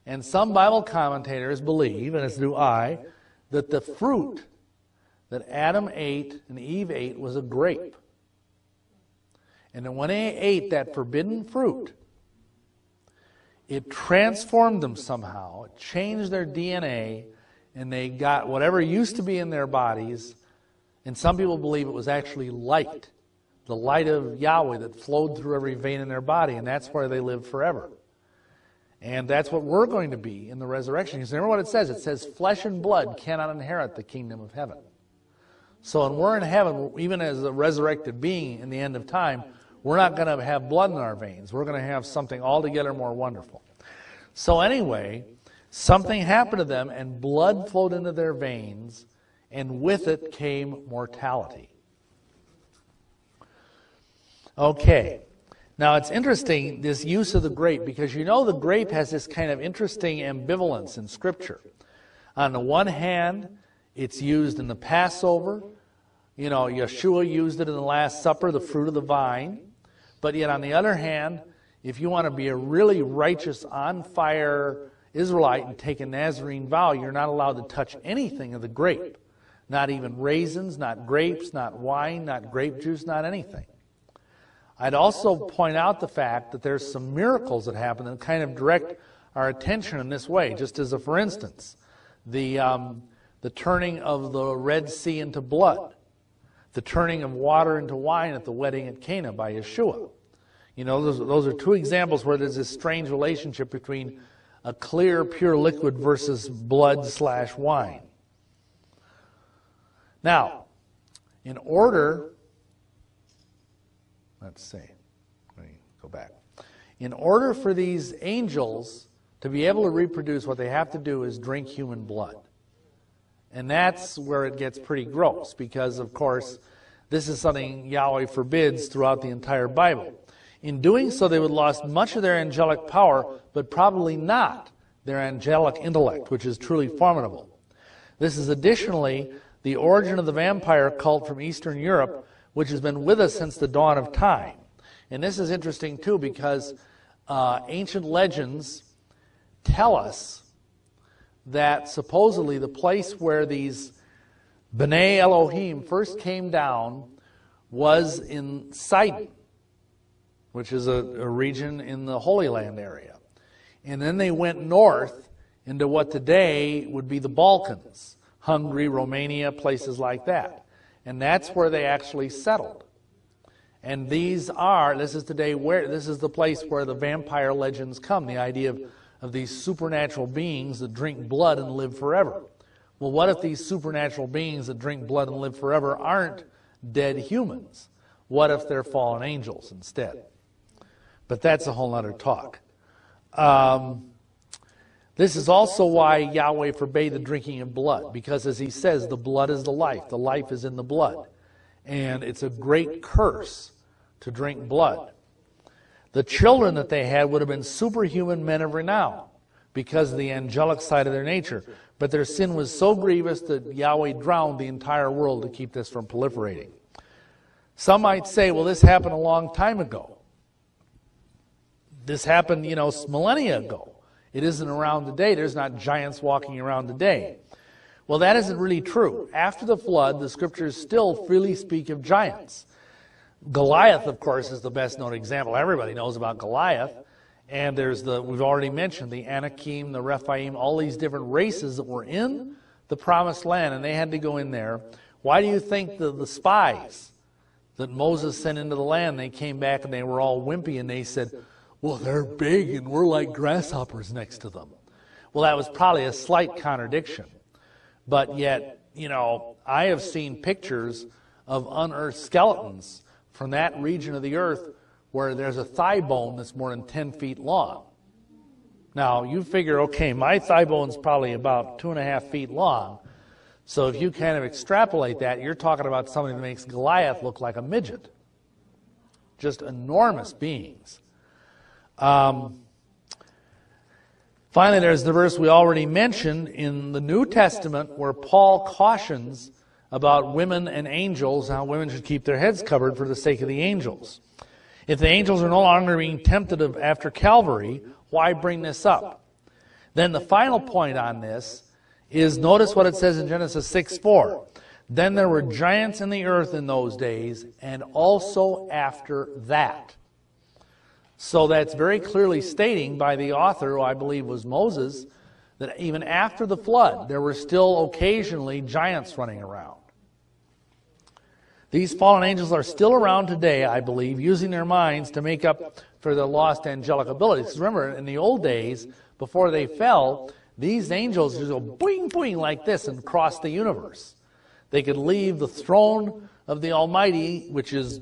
And some Bible commentators believe, and as do I, that the fruit that Adam ate and Eve ate was a grape. And then when they ate that forbidden fruit, it transformed them somehow. It changed their DNA, and they got whatever used to be in their bodies. And some people believe it was actually light, the light of Yahweh that flowed through every vein in their body, and that's where they lived forever. And that's what we're going to be in the resurrection. Because remember what it says? It says flesh and blood cannot inherit the kingdom of heaven. So when we're in heaven, even as a resurrected being in the end of time, we're not going to have blood in our veins. We're going to have something altogether more wonderful. So anyway, something happened to them, and blood flowed into their veins, and with it came mortality. Okay. Now it's interesting, this use of the grape, because the grape has this kind of interesting ambivalence in Scripture. On the one hand, it's used in the Passover, You know, Yeshua used it in the Last Supper, the fruit of the vine. But yet on the other hand, if you want to be a really righteous, on-fire Israelite and take a Nazarene vow, you're not allowed to touch anything of the grape. Not even raisins, not grapes, not wine, not grape juice, not anything. I'd also point out the fact that there's some miracles that happen that kind of direct our attention in this way. Just as a for instance, the turning of the Red Sea into blood, the turning of water into wine at the wedding at Cana by Yeshua. You know, those are two examples where there's this strange relationship between a clear, pure liquid versus blood/wine. Now, in order, let's see, let me go back. In order for these angels to be able to reproduce, what they have to do is drink human blood. And that's where it gets pretty gross, because, of course, this is something Yahweh forbids throughout the entire Bible. In doing so, they would lose much of their angelic power, but probably not their angelic intellect, which is truly formidable. This is additionally the origin of the vampire cult from Eastern Europe, which has been with us since the dawn of time. And this is interesting, too, because ancient legends tell us that supposedly the place where these B'nai Elohim first came down was in Sidon, which is a region in the Holy Land area. And then they went north into what today would be the Balkans, Hungary, Romania, places like that. And that's where they actually settled. And this is the place where the vampire legends come, the idea of these supernatural beings that drink blood and live forever. Well, what if these supernatural beings that drink blood and live forever aren't dead humans? What if they're fallen angels instead? But that's a whole other talk. This is also why Yahweh forbade the drinking of blood, because as he says, the blood is the life is in the blood. And it's a great curse to drink blood. The children that they had would have been superhuman men of renown because of the angelic side of their nature. But their sin was so grievous that Yahweh drowned the entire world to keep this from proliferating. Some might say, well, this happened a long time ago. This happened, millennia ago. It isn't around today. There's not giants walking around today. Well, that isn't really true. After the flood, the scriptures still freely speak of giants. Goliath, of course, is the best known example. Everybody knows about Goliath. And we've already mentioned the Anakim, the Rephaim, all these different races that were in the promised land, and they had to go in there. Why do you think the spies that Moses sent into the land, they came back and they were all wimpy and they said, well, they're big and we're like grasshoppers next to them. Well, that was probably a slight contradiction. But yet, I have seen pictures of unearthed skeletons from that region of the earth where there's a thigh bone that's more than 10 feet long. Now, you figure, okay, my thigh bone's probably about 2.5 feet long. So if you kind of extrapolate that, you're talking about somebody that makes Goliath look like a midget. Just enormous beings. Finally, there's the verse we already mentioned in the New Testament where Paul cautions about women and angels, how women should keep their heads covered for the sake of the angels. If the angels are no longer being tempted after Calvary, why bring this up? Then the final point on this is, notice what it says in Genesis 6:4. Then there were giants in the earth in those days, and also after that. So that's very clearly stating by the author, who I believe was Moses, that even after the flood, there were still occasionally giants running around. These fallen angels are still around today, I believe, using their minds to make up for their lost angelic abilities. Remember, in the old days, before they fell, these angels just go boing, boing like this and cross the universe. They could leave the throne of the Almighty, which is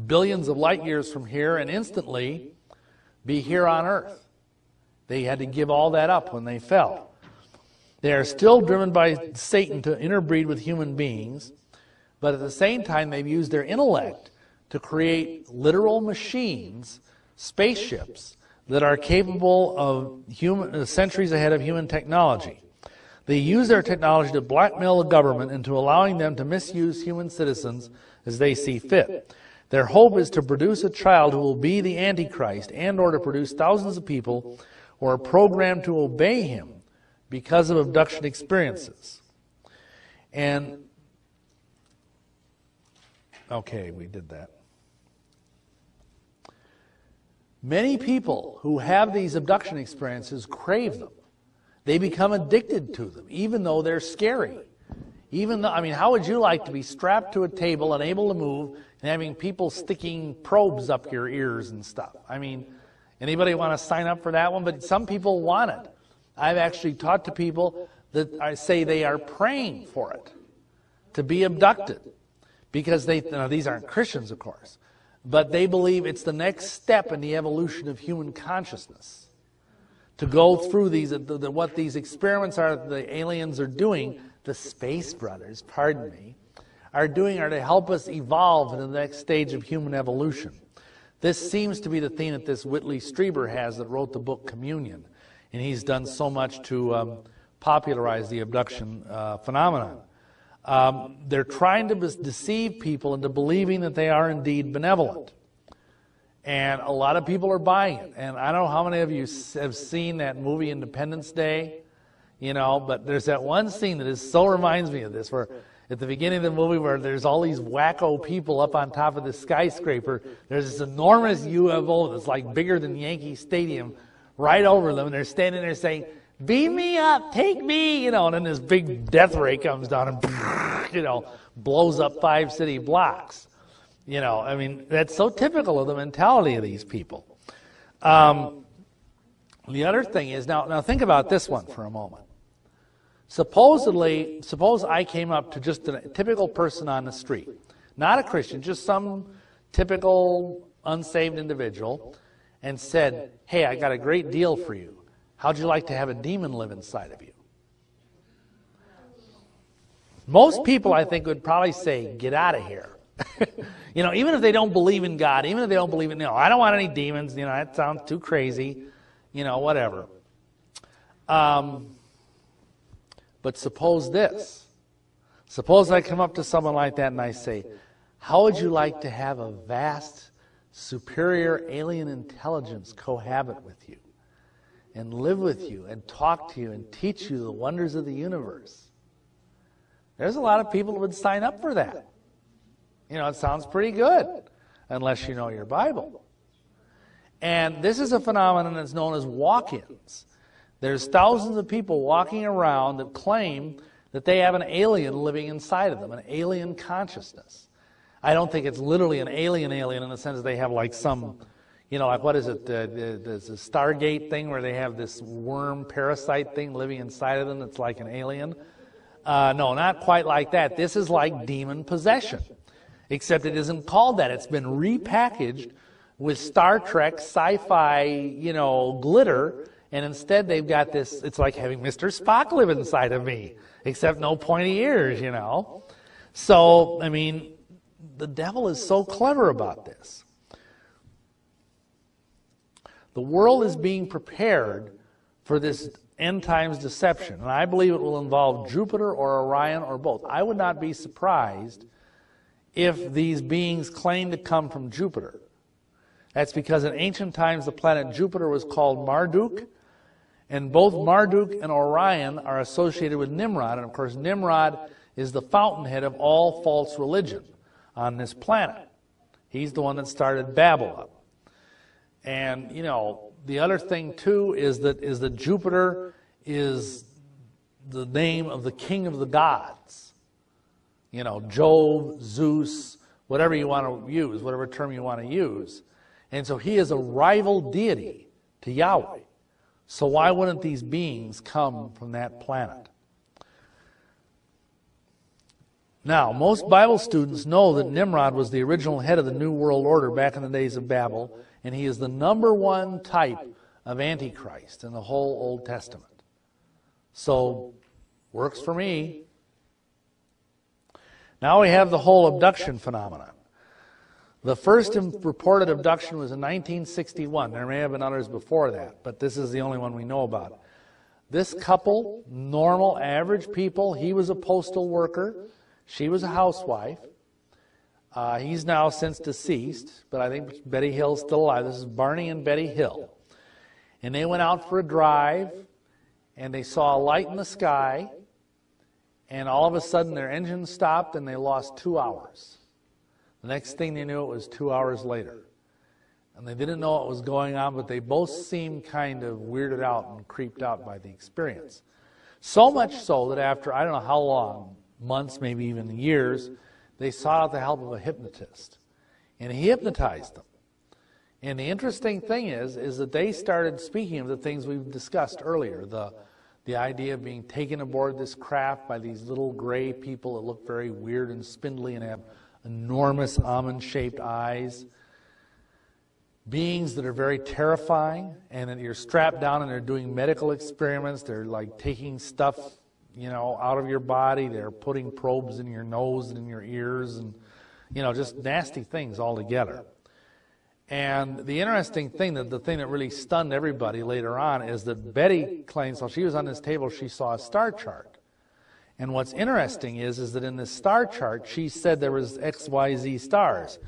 billions of light years from here, and instantly be here on earth. They had to give all that up when they fell. They are still driven by Satan to interbreed with human beings, but at the same time they've used their intellect to create literal machines, spaceships, that are capable of centuries ahead of human technology. They use their technology to blackmail the government into allowing them to misuse human citizens as they see fit. Their hope is to produce a child who will be the Antichrist and or to produce thousands of people who are programmed to obey him because of abduction experiences. And, okay, we did that. Many people who have these abduction experiences crave them. They become addicted to them, even though they're scary. Even though, I mean, how would you like to be strapped to a table, unable to move, and having people sticking probes up your ears and stuff? I mean, anybody want to sign up for that one? But some people want it. I've actually talked to people that I say they are praying for it, to be abducted, because these aren't Christians, of course, but they believe it's the next step in the evolution of human consciousness. To go through these, what these experiments are, the aliens are doing, the space brothers, pardon me, are to help us evolve into the next stage of human evolution. This seems to be the theme that this Whitley Strieber has that wrote the book Communion. And he's done so much to popularize the abduction phenomenon. They're trying to deceive people into believing that they are indeed benevolent. And a lot of people are buying it. And I don't know how many of you have seen that movie Independence Day, but there's that one scene that so reminds me of this, where at the beginning of the movie where there's all these wacko people up on top of this skyscraper, there's this enormous UFO that's like bigger than Yankee Stadium right over them, and they're standing there saying, "Beam me up, take me," and then this big death ray comes down and, blows up 5 city blocks. I mean, that's so typical of the mentality of these people. The other thing is, now think about this one for a moment. Suppose I came up to just a typical person on the street, not a Christian, just some typical unsaved individual, and said, "Hey, I got a great deal for you. How'd you like to have a demon live inside of you?" Most people, I think, would probably say, "Get out of here." Even if they don't believe in God, even if they don't believe in, I don't want any demons, that sounds too crazy, whatever. But suppose this. Suppose I come up to someone like that and I say, "How would you like to have a vast, superior alien intelligence cohabit with you and live with you and talk to you and teach you the wonders of the universe?" There's a lot of people who would sign up for that. It sounds pretty good, unless you know your Bible. And this is a phenomenon that's known as walk-ins. There's thousands of people walking around that claim that they have an alien living inside of them, an alien consciousness. I don't think it's literally an alien in the sense that they have like some, like what is it, there's a Stargate thing where they have this worm parasite thing living inside of them that's like an alien. No, not quite like that. This is like demon possession. Except it isn't called that. It's been repackaged with Star Trek sci-fi, glitter, and instead they've got this, it's like having Mr. Spock live inside of me, except no pointy ears, So, I mean, the devil is so clever about this. The world is being prepared for this end times deception, and I believe it will involve Jupiter or Orion or both. I would not be surprised if these beings claim to come from Jupiter. That's because in ancient times the planet Jupiter was called Marduk, and both Marduk and Orion are associated with Nimrod, and of course Nimrod is the fountainhead of all false religion on this planet. He's the one that started Babylon. And, the other thing too is that Jupiter is the name of the king of the gods. Jove, Zeus, whatever you want to use, whatever term you want to use. And so he is a rival deity to Yahweh. So why wouldn't these beings come from that planet? Now, most Bible students know that Nimrod was the original head of the New World Order back in the days of Babel, and he is the number one type of Antichrist in the whole Old Testament. So, works for me. Now we have the whole abduction phenomenon. The first reported abduction was in 1961. There may have been others before that, but this is the only one we know about. This couple, normal, average people, he was a postal worker, she was a housewife. He's now since deceased, but I think Betty Hill's still alive. This is Barney and Betty Hill. And they went out for a drive, and they saw a light in the sky, and all of a sudden their engine stopped and they lost 2 hours. The next thing they knew, it was 2 hours later. And they didn't know what was going on, but they both seemed kind of weirded out and creeped out by the experience. So much so that after, I don't know how long, months, maybe even years, they sought out the help of a hypnotist. And he hypnotized them. And the interesting thing is that they started speaking of the things we've discussed earlier, the idea of being taken aboard this craft by these little gray people that look very weird and spindly and have enormous almond-shaped eyes. Beings that are very terrifying, and that you're strapped down and they're doing medical experiments. They're like taking stuff, out of your body. They're putting probes in your nose and in your ears and, just nasty things altogether. And the interesting thing, the thing that really stunned everybody later on, is that Betty claims while she was on this table, she saw a star chart. And what's interesting is that in this star chart, she said there was XYZ stars.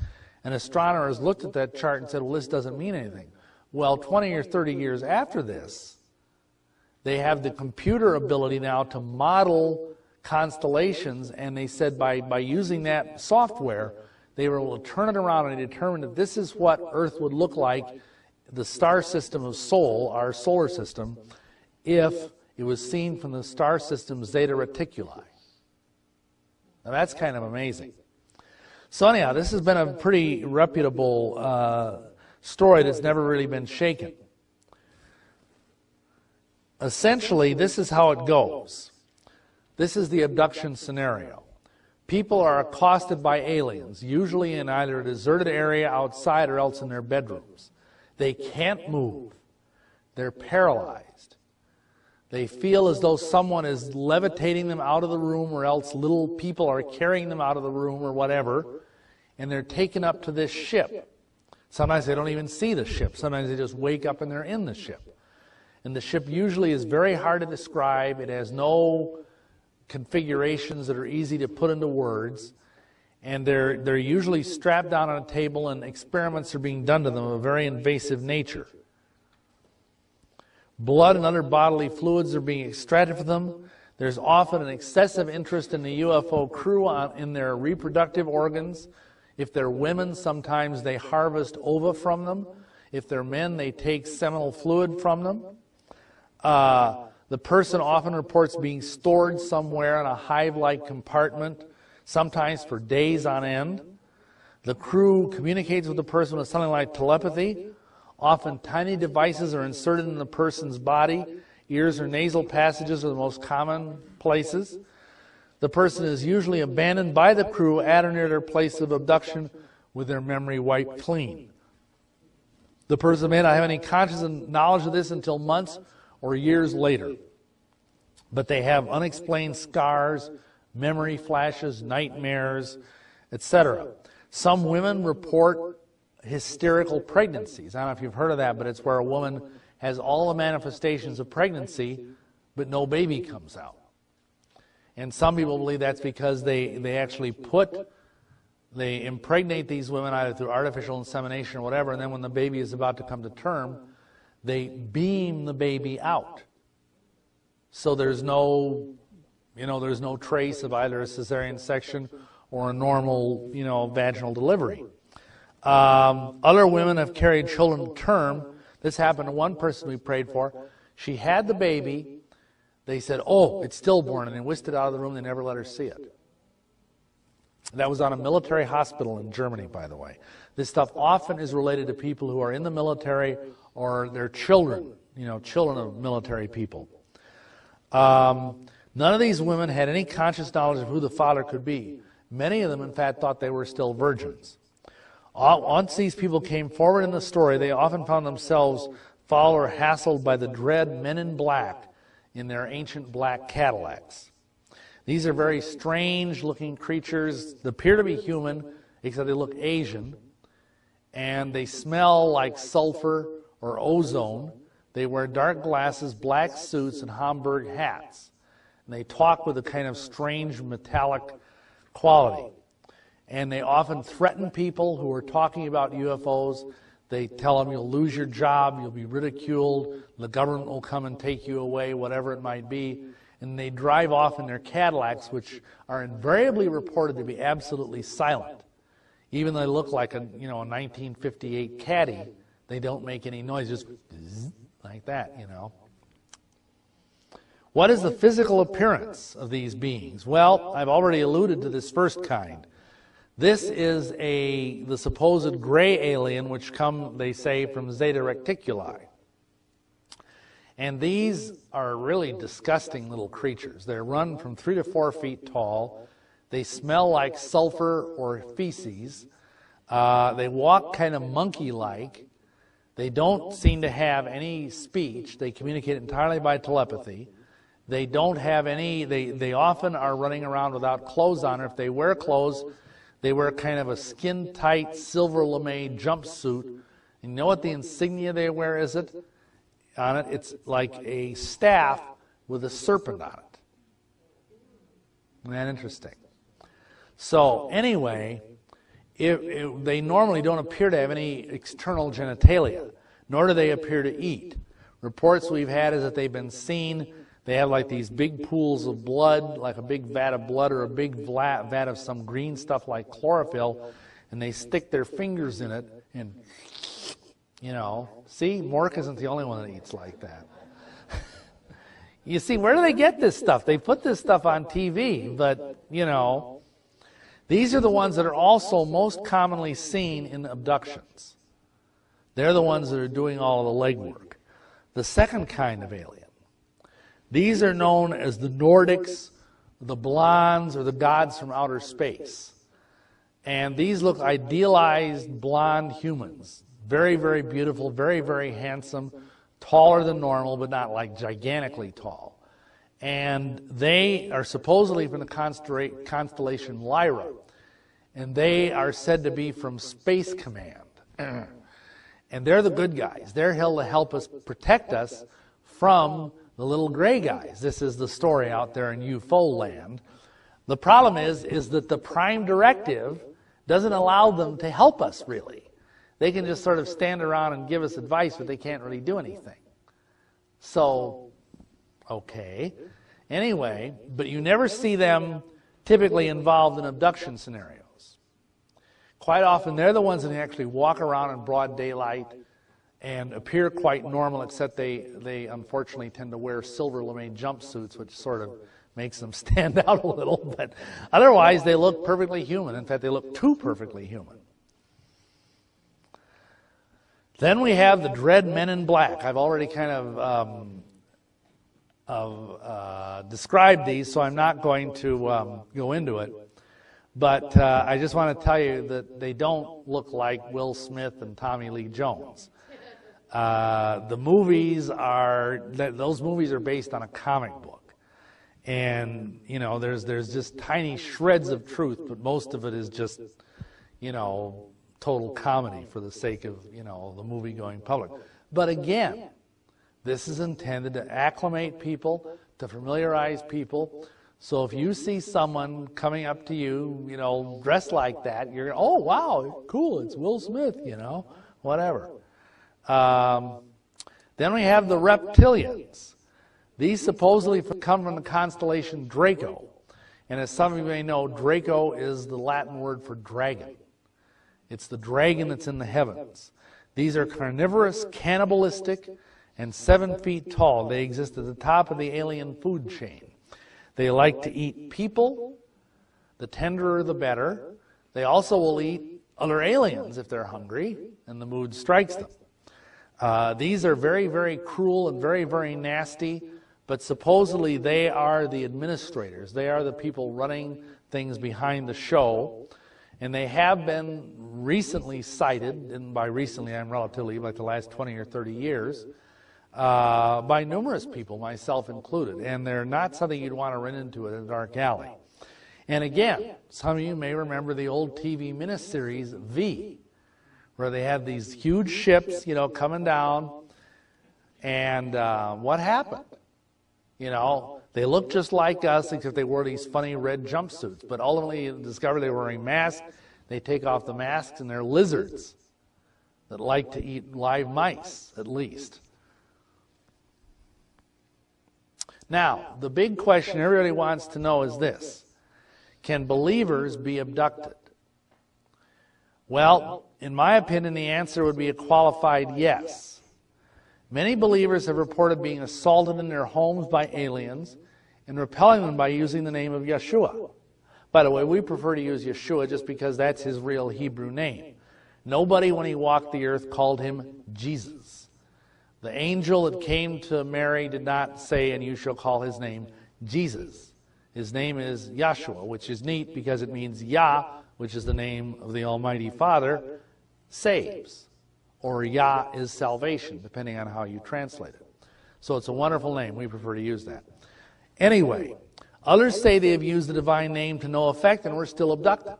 And astronomers looked at that chart and said, well, this doesn't mean anything. Well, 20 or 30 years after this, they have the computer ability now to model constellations, and they said by using that software, they were able to turn it around and determine that this is what Earth would look like, the star system of Sol, our solar system, if it was seen from the star system Zeta Reticuli. Now that's kind of amazing. So anyhow, this has been a pretty reputable story that's never really been shaken. Essentially, this is how it goes. This is the abduction scenario. People are accosted by aliens, usually in either a deserted area outside or else in their bedrooms. They can't move. They're paralyzed. They feel as though someone is levitating them out of the room, or else little people are carrying them out of the room or whatever, and they're taken up to this ship. Sometimes they don't even see the ship. Sometimes they just wake up and they're in the ship. And the ship usually is very hard to describe. It has no configurations that are easy to put into words. And they're usually strapped down on a table, and experiments are being done to them of a very invasive nature. Blood and other bodily fluids are being extracted from them. There's often an excessive interest in the UFO crew in their reproductive organs. If they're women, sometimes they harvest ova from them. If they're men, they take seminal fluid from them. The person often reports being stored somewhere in a hive-like compartment, sometimes for days on end. The crew communicates with the person with something like telepathy. Often tiny devices are inserted in the person's body. Ears or nasal passages are the most common places. The person is usually abandoned by the crew at or near their place of abduction with their memory wiped clean. The person may not have any conscious knowledge of this until months or years later. But they have unexplained scars, memory flashes, nightmares, etc. Some women report hysterical pregnancies. I don't know if you've heard of that, but it's where a woman has all the manifestations of pregnancy, but no baby comes out. And some people believe that's because they actually they impregnate these women either through artificial insemination or whatever, and then when the baby is about to come to term, they beam the baby out. So there's no trace of either a cesarean section or a normal, vaginal delivery. Other women have carried children to term. This happened to one person we prayed for. She had the baby. They said, oh, it's stillborn, and they whisked it out of the room. They never let her see it. That was on a military hospital in Germany, by the way. This stuff often is related to people who are in the military or their children, children of military people. None of these women had any conscious knowledge of who the father could be. Many of them, in fact, thought they were still virgins. Once these people came forward in the story, they often found themselves followed or hassled by the dread men in black in their ancient black Cadillacs. These are very strange-looking creatures. They appear to be human, except they look Asian. And they smell like sulfur or ozone. They wear dark glasses, black suits, and Homburg hats. And they talk with a kind of strange metallic quality. And they often threaten people who are talking about UFOs. They tell them you'll lose your job, you'll be ridiculed, the government will come and take you away, whatever it might be. And they drive off in their Cadillacs, which are invariably reported to be absolutely silent. Even though they look like a 1958 Caddy, they don't make any noise, just like that, What is the physical appearance of these beings? Well, I've already alluded to this first kind. This is the supposed gray alien, which come, they say, from Zeta Reticuli. And these are really disgusting little creatures. They run from 3 to 4 feet tall. They smell like sulfur or feces. They walk kind of monkey-like. They don't seem to have any speech. They communicate entirely by telepathy. They don't have any, they often are running around without clothes on. Or if they wear clothes, they wear kind of a skin-tight silver lame jumpsuit. And you know what the insignia they wear is on it? It's like a staff with a serpent on it. Isn't that interesting? So anyway, they normally don't appear to have any external genitalia, nor do they appear to eat. Reports we've had is that they've been seen, they have like these big pools of blood, like a big vat of blood or a big vat of some green stuff like chlorophyll, and they stick their fingers in it and, see, Mork isn't the only one that eats like that. You see, where do they get this stuff? They put this stuff on TV, but, these are the ones that are also most commonly seen in abductions. They're the ones that are doing all of the legwork. The second kind of alien. These are known as the Nordics, the blondes, or the gods from outer space. And these look idealized blonde humans. Very, very beautiful, very, very handsome, taller than normal, but not like gigantically tall. And they are supposedly from the constellation Lyra. And they are said to be from Space Command. And they're the good guys. They're here to help us, protect us from the little gray guys. This is the story out there in UFO land. The problem is that the prime directive doesn't allow them to help us, really. They can just sort of stand around and give us advice, but they can't really do anything. So, okay. Anyway, but you never see them typically involved in abduction scenarios. Quite often, they're the ones that actually walk around in broad daylight and appear quite normal, except they unfortunately tend to wear silver lame jumpsuits, which sort of makes them stand out a little. But otherwise, they look perfectly human. In fact, they look too perfectly human. Then we have the dread men in black. I've already kind of described these, so I'm not going to go into it. But I just want to tell you that they don't look like Will Smith and Tommy Lee Jones. The movies those movies are based on a comic book. And, there's just tiny shreds of truth, but most of it is just, total comedy for the sake of, the movie going public. But again, this is intended to acclimate people, to familiarize people. So if you see someone coming up to you, dressed like that, you're, oh, wow, cool, it's Will Smith, whatever. Then we have the reptilians. These supposedly come from the constellation Draco. And as some of you may know, Draco is the Latin word for dragon. It's the dragon that's in the heavens. These are carnivorous, cannibalistic, and 7 feet tall. They exist at the top of the alien food chain. They like to eat people. The tenderer, the better. They also will eat other aliens if they're hungry and the mood strikes them. These are very, very cruel and very, very nasty, but supposedly they are the administrators. They are the people running things behind the show. And they have been recently cited, and by recently I'm relatively like the last 20 or 30 years, by numerous people, myself included. And they're not something you'd want to run into in a dark alley. And again, some of you may remember the old TV miniseries V, where they had these huge ships, coming down, And what happened? You know, they looked just like us, except they wore these funny red jumpsuits. But ultimately, discovered they were wearing masks. They take off the masks, and they're lizards that like to eat live mice, at least. Now, the big question everybody wants to know is this: can believers be abducted? Well, in my opinion, the answer would be a qualified yes. Many believers have reported being assaulted in their homes by aliens and repelling them by using the name of Yeshua. By the way, we prefer to use Yeshua just because that's his real Hebrew name. Nobody, when he walked the earth, called him Jesus. The angel that came to Mary did not say, and you shall call his name Jesus. His name is Yeshua, which is neat because it means Yah, which is the name of the Almighty Father, saves. Or Yah is salvation, depending on how you translate it. So it's a wonderful name. We prefer to use that. Anyway, others say they have used the divine name to no effect and were still abducted.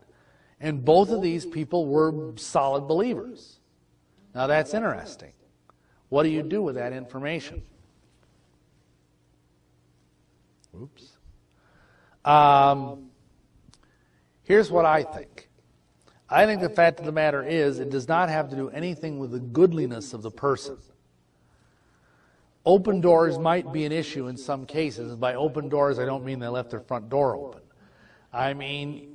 And both of these people were solid believers. Now that's interesting. What do you do with that information? Oops. Here's what I think. I think the fact of the matter is it does not have to do anything with the goodliness of the person. Open doors might be an issue in some cases. And by open doors, I don't mean they left their front door open. I mean,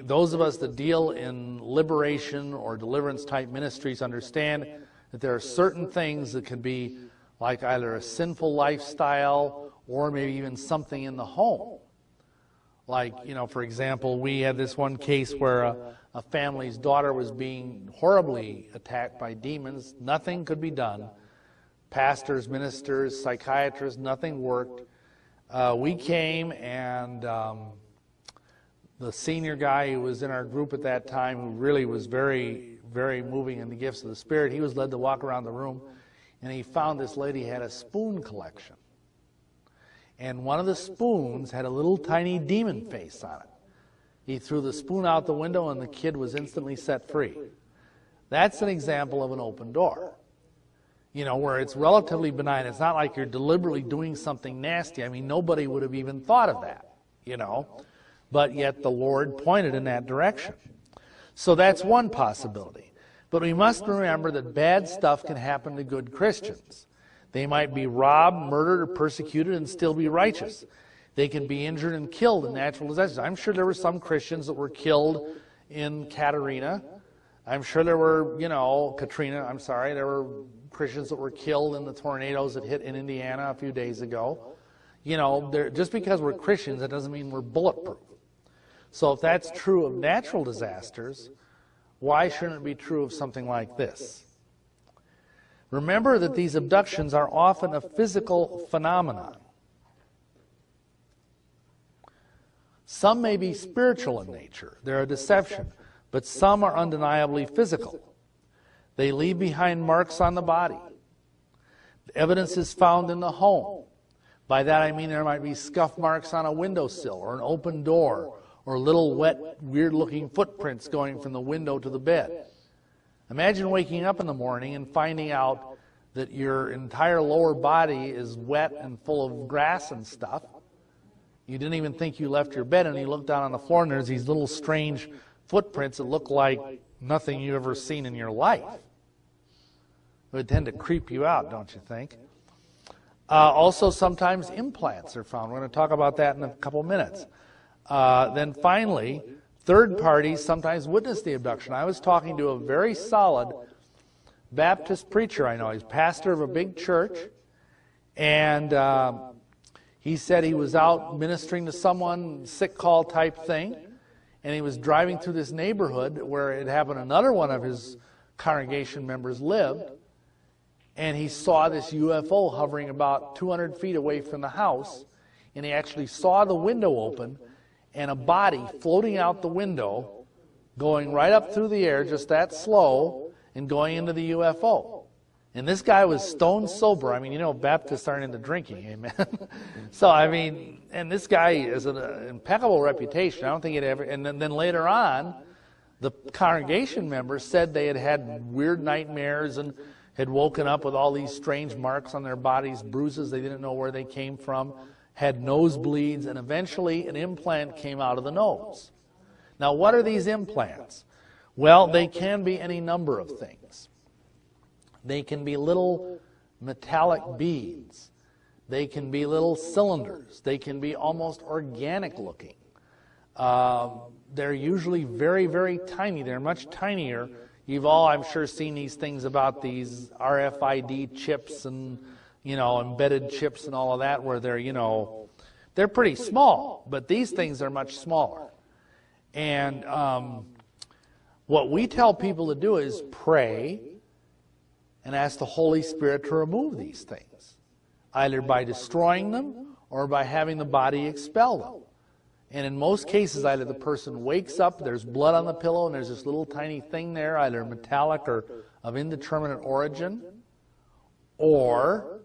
those of us that deal in liberation or deliverance type ministries understand that there are certain things that can be like either a sinful lifestyle or maybe even something in the home. Like, you know, for example, we had this one case where a family's daughter was being horribly attacked by demons. Nothing could be done. Pastors, ministers, psychiatrists, nothing worked. We came and the senior guy who was in our group at that time, who really was very, very moving in the gifts of the Spirit, he was led to walk around the room, and he found this lady had a spoon collection. And one of the spoons had a little tiny demon face on it. He threw the spoon out the window, and the kid was instantly set free. That's an example of an open door. You know, where it's relatively benign. It's not like you're deliberately doing something nasty. I mean, nobody would have even thought of that, you know. But yet the Lord pointed in that direction. So that's one possibility. But we must remember that bad stuff can happen to good Christians. They might be robbed, murdered, or persecuted and still be righteous. They can be injured and killed in natural disasters. I'm sure there were some Christians that were killed in Katrina. I'm sure there were, there were Christians that were killed in the tornadoes that hit in Indiana a few days ago. You know, just because we're Christians, that doesn't mean we're bulletproof. So if that's true of natural disasters, why shouldn't it be true of something like this? Remember that these abductions are often a physical phenomenon. Some may be spiritual in nature. They're a deception. But some are undeniably physical. They leave behind marks on the body. The evidence is found in the home. By that I mean there might be scuff marks on a windowsill or an open door or little wet, weird-looking footprints going from the window to the bed. Imagine waking up in the morning and finding out that your entire lower body is wet and full of grass and stuff. You didn't even think you left your bed, and you look down on the floor, and there's these little strange footprints that look like nothing you've ever seen in your life. It would tend to creep you out, don't you think? Also, sometimes implants are found. We're going to talk about that in a couple minutes. Then finally, third parties sometimes witness the abduction. I was talking to a very solid Baptist preacher I know. He's pastor of a big church, and he said he was out ministering to someone, sick call type thing, and he was driving through this neighborhood where it happened another one of his congregation members lived, and he saw this UFO hovering about 200 feet away from the house, and he actually saw the window open and a body floating out the window, going right up through the air, just that slow, and going into the UFO. And this guy was stone sober. I mean, you know, Baptists aren't into drinking, amen? So, I mean, and this guy has an impeccable reputation. I don't think it ever, and then later on, the congregation members said they had had weird nightmares and had woken up with all these strange marks on their bodies, bruises they didn't know where they came from, had nosebleeds, and eventually an implant came out of the nose. Now, what are these implants? Well, they can be any number of things. They can be little metallic beads. They can be little cylinders. They can be almost organic looking. They're usually very, very tiny. They're much tinier. You've all, I'm sure, seen these things about these RFID chips and, embedded chips and all of that where they're, they're pretty small, but these things are much smaller. And what we tell people to do is pray and ask the Holy Spirit to remove these things, either by destroying them or by having the body expel them. And in most cases, either the person wakes up, there's blood on the pillow, and there's this little tiny thing there, either metallic or of indeterminate origin, or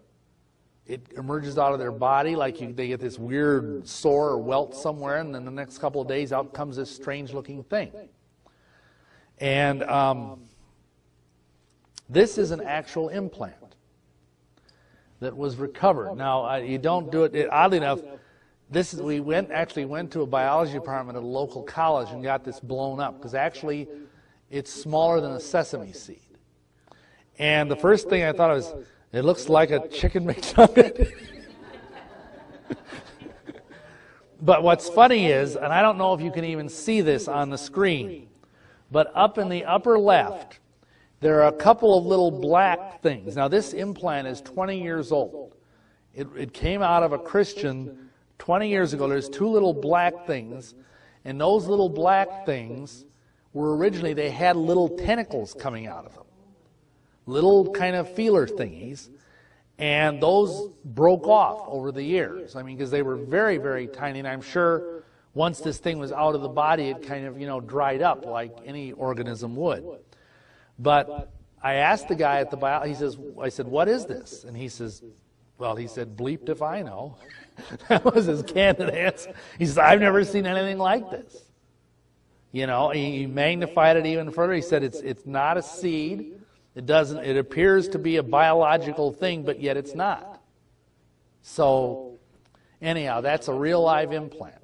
it emerges out of their body, like they get this weird sore or welt somewhere, and then the next couple of days out comes this strange-looking thing. And this is an actual implant that was recovered. Now, you don't do it, oddly enough, we actually went to a biology department at a local college and got this blown up, because actually it's smaller than a sesame seed. And the first thing I thought was, it looks like a chicken McNugget. But what's funny is, and I don't know if you can even see this on the screen, but up in the upper left, there are a couple of little black things. Now, this implant is 20 years old. It came out of a Christian 20 years ago. There's two little black things, and those little black things were originally, they had little tentacles coming out of them. Little kind of feeler thingies, and those broke off over the years. I mean, because they were very, very tiny, and I'm sure once this thing was out of the body, it kind of, dried up like any organism would. But I asked the guy at the I said, what is this? And he said, bleeped if I know. That was his candid answer. He says, I've never seen anything like this. He magnified it even further. He said, it's not a seed. It appears to be a biological thing, but yet it's not. So, anyhow, that's a real live implant.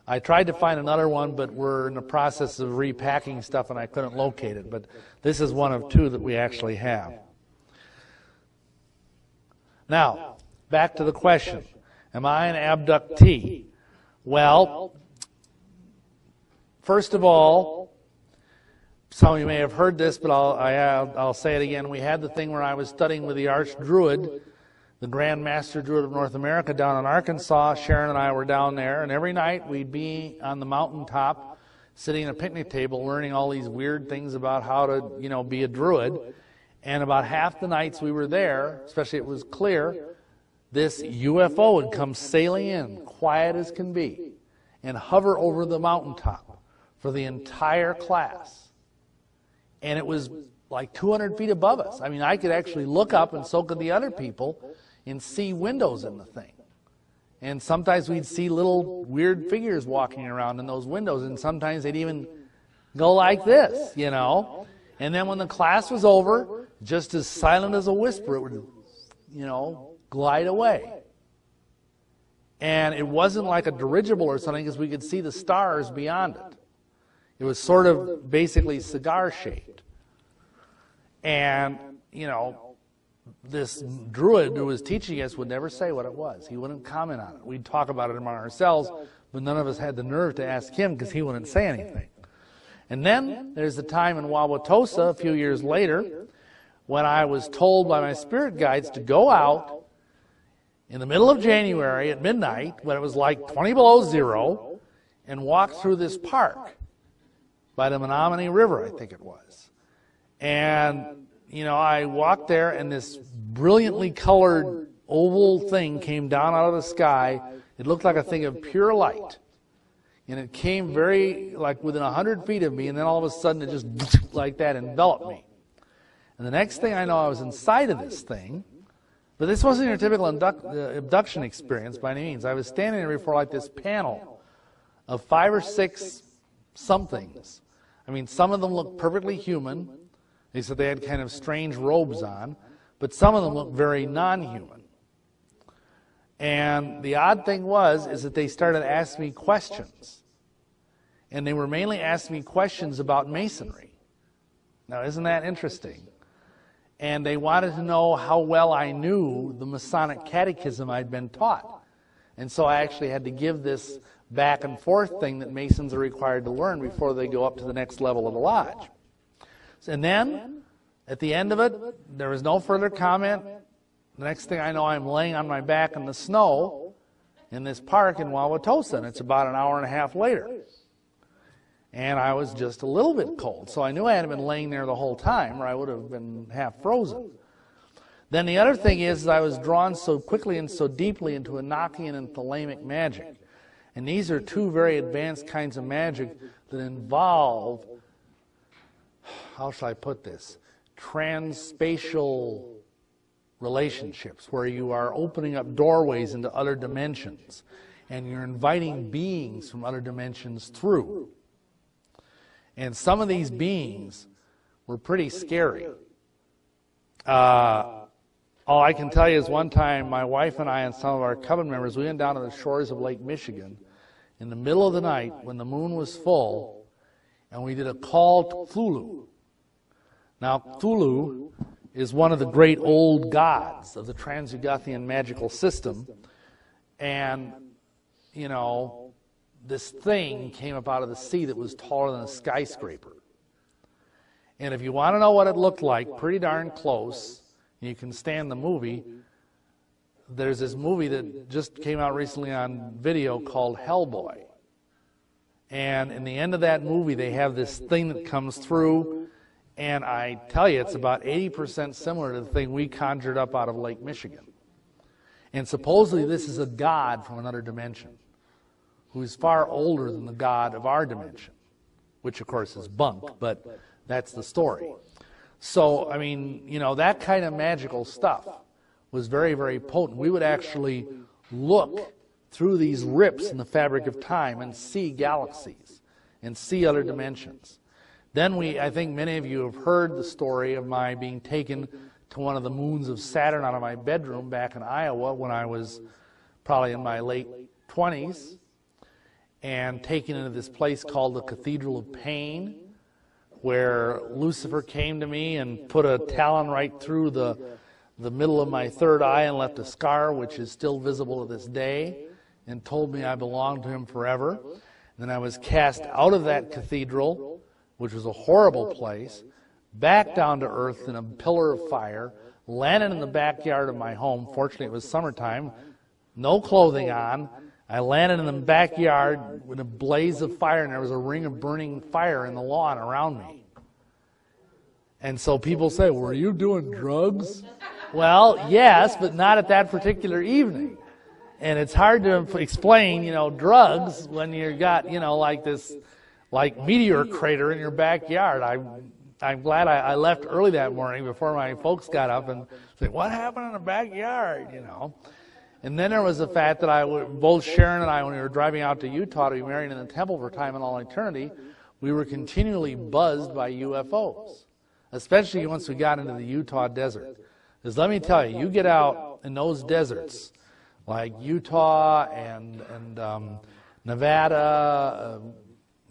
I tried to find another one, but we're in the process of repacking stuff and I couldn't locate it. But this is one of two that we actually have. Now, back to the question. Am I an abductee? Well, first of all, some of you may have heard this, but I'll say it again. We had the thing where I was studying with the Archdruid, the Grand Master Druid of North America, down in Arkansas. Sharon and I were down there, and every night we'd be on the mountaintop, sitting at a picnic table, learning all these weird things about how to, be a druid. And about half the nights we were there, especially it was clear, this UFO would come sailing in, quiet as can be, and hover over the mountaintop for the entire class. And it was like 200 feet above us. I mean, I could actually look up, and so could the other people, and see windows in the thing. And sometimes we'd see little weird figures walking around in those windows, and sometimes they'd even go like this, And then when the class was over, just as silent as a whisper, it would, glide away. And it wasn't like a dirigible or something, because we could see the stars beyond it. It was sort of basically cigar-shaped. And, this druid who was teaching us would never say what it was. He wouldn't comment on it. We'd talk about it among ourselves, but none of us had the nerve to ask him because he wouldn't say anything. And then there's the time in Wauwatosa a few years later when I was told by my spirit guides to go out in the middle of January at midnight when it was like 20 below zero and walk through this park by the Menominee River, I think it was. And, I walked there, and this brilliantly colored oval thing came down out of the sky. It looked like a thing of pure light. And it came within 100 feet of me, and then all of a sudden it just like that enveloped me. And the next thing I know, I was inside of this thing. But this wasn't your typical abduction experience by any means. I was standing there before like this panel of 5 or 6 somethings. I mean, some of them looked perfectly human. They said they had kind of strange robes on, but some of them looked very non-human. And the odd thing is that they started asking me questions. And they were mainly asking me questions about Masonry. Now, isn't that interesting? And they wanted to know how well I knew the Masonic catechism I'd been taught. And so I actually had to give this back and forth thing that Masons are required to learn before they go up to the next level of the lodge. And then, at the end of it, there was no further comment. The next thing I know, I'm laying on my back in the snow in this park in Wauwatosa, and it's about an hour and a half later. And I was just a little bit cold, so I knew I hadn't been laying there the whole time, or I would have been half frozen. Then the other thing is I was drawn so quickly and so deeply into Enochian and Thelemic magic. And these are two very advanced kinds of magic that involve, how shall I put this, transspatial relationships, where you are opening up doorways into other dimensions, and you're inviting beings from other dimensions through. And some of these beings were pretty scary. All I can tell you is one time my wife and I and some of our coven members, we went down to the shores of Lake Michigan in the middle of the night when the moon was full, and we did a call to Cthulhu. Now, Cthulhu is one of the great old gods of the Trans-Yugathian magical system. And, you know, this thing came up out of the sea that was taller than a skyscraper. And if you want to know what it looked like, pretty darn close, you can stand the movie. There's this movie that just came out recently on video called Hellboy. And in the end of that movie, they have this thing that comes through, and I tell you, it's about 80% similar to the thing we conjured up out of Lake Michigan. And supposedly this is a god from another dimension, who's far older than the god of our dimension, which of course is bunk, but that's the story. So, I mean, you know, that kind of magical stuff was very, very potent. We would actually look through these rips in the fabric of time and see galaxies and see other dimensions. Then I think many of you have heard the story of my being taken to one of the moons of Saturn out of my bedroom back in Iowa when I was probably in my late 20s, and taken into this place called the Cathedral of Pain, where Lucifer came to me and put a talon right through the middle of my third eye and left a scar which is still visible to this day, and told me I belonged to him forever. And then I was cast out of that cathedral, which was a horrible place, back down to earth in a pillar of fire, landed in the backyard of my home. Fortunately, it was summertime, no clothing on. I landed in the backyard with a blaze of fire, and there was a ring of burning fire in the lawn around me. And so people say, were you doing drugs? Well, yes, but not at that particular evening. And it's hard to explain, you know, drugs when you got, you know, like this, like meteor crater in your backyard. I'm glad I left early that morning before my folks got up and said, what happened in the backyard, you know? And then there was the fact that both Sharon and I, when we were driving out to Utah to be married in the temple for time and all eternity, we were continually buzzed by UFOs, especially once we got into the Utah desert. Because let me tell you, you get out in those deserts, like Utah and Nevada,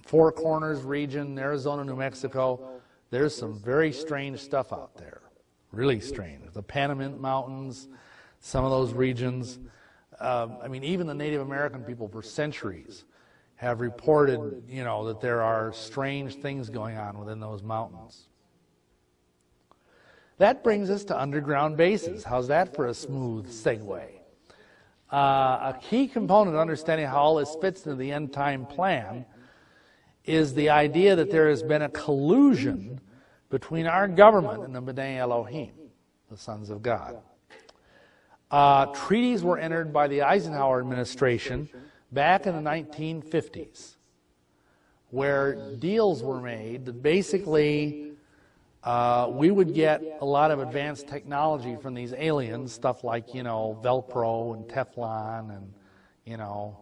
Four Corners region, Arizona, New Mexico, there's some very strange stuff out there. Really strange. The Panamint Mountains, some of those regions. I mean, even the Native American people for centuries have reported, you know, that there are strange things going on within those mountains. That brings us to underground bases. How's that for a smooth segue? A key component of understanding how all this fits into the end time plan is the idea that there has been a collusion between our government and the B'nai Elohim, the sons of God. Treaties were entered by the Eisenhower administration back in the 1950s, where deals were made that basically we would get a lot of advanced technology from these aliens, stuff like, you know, Velcro and Teflon and, you know,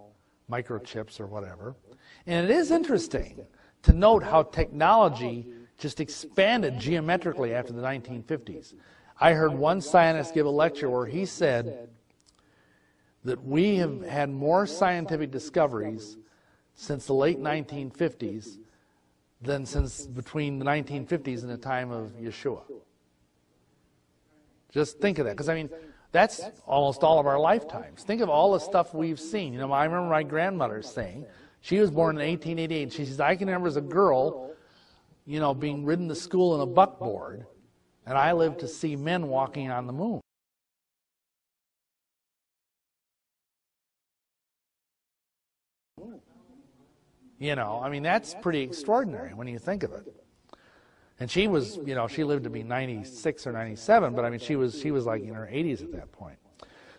microchips or whatever. And it is interesting to note how technology just expanded geometrically after the 1950s. I heard one scientist give a lecture where he said that we have had more scientific discoveries since the late 1950s than since between the 1950s and the time of Yeshua. Just think of that, because I mean, that's almost all of our lifetimes. Think of all the stuff we've seen. You know, I remember my grandmother saying, she was born in 1888, she says, I can remember as a girl, you know, being ridden to school in a buckboard, and I lived to see men walking on the moon. You know, I mean, that's pretty extraordinary when you think of it. And she was, you know, she lived to be 96 or 97, but I mean, she was like in her 80s at that point.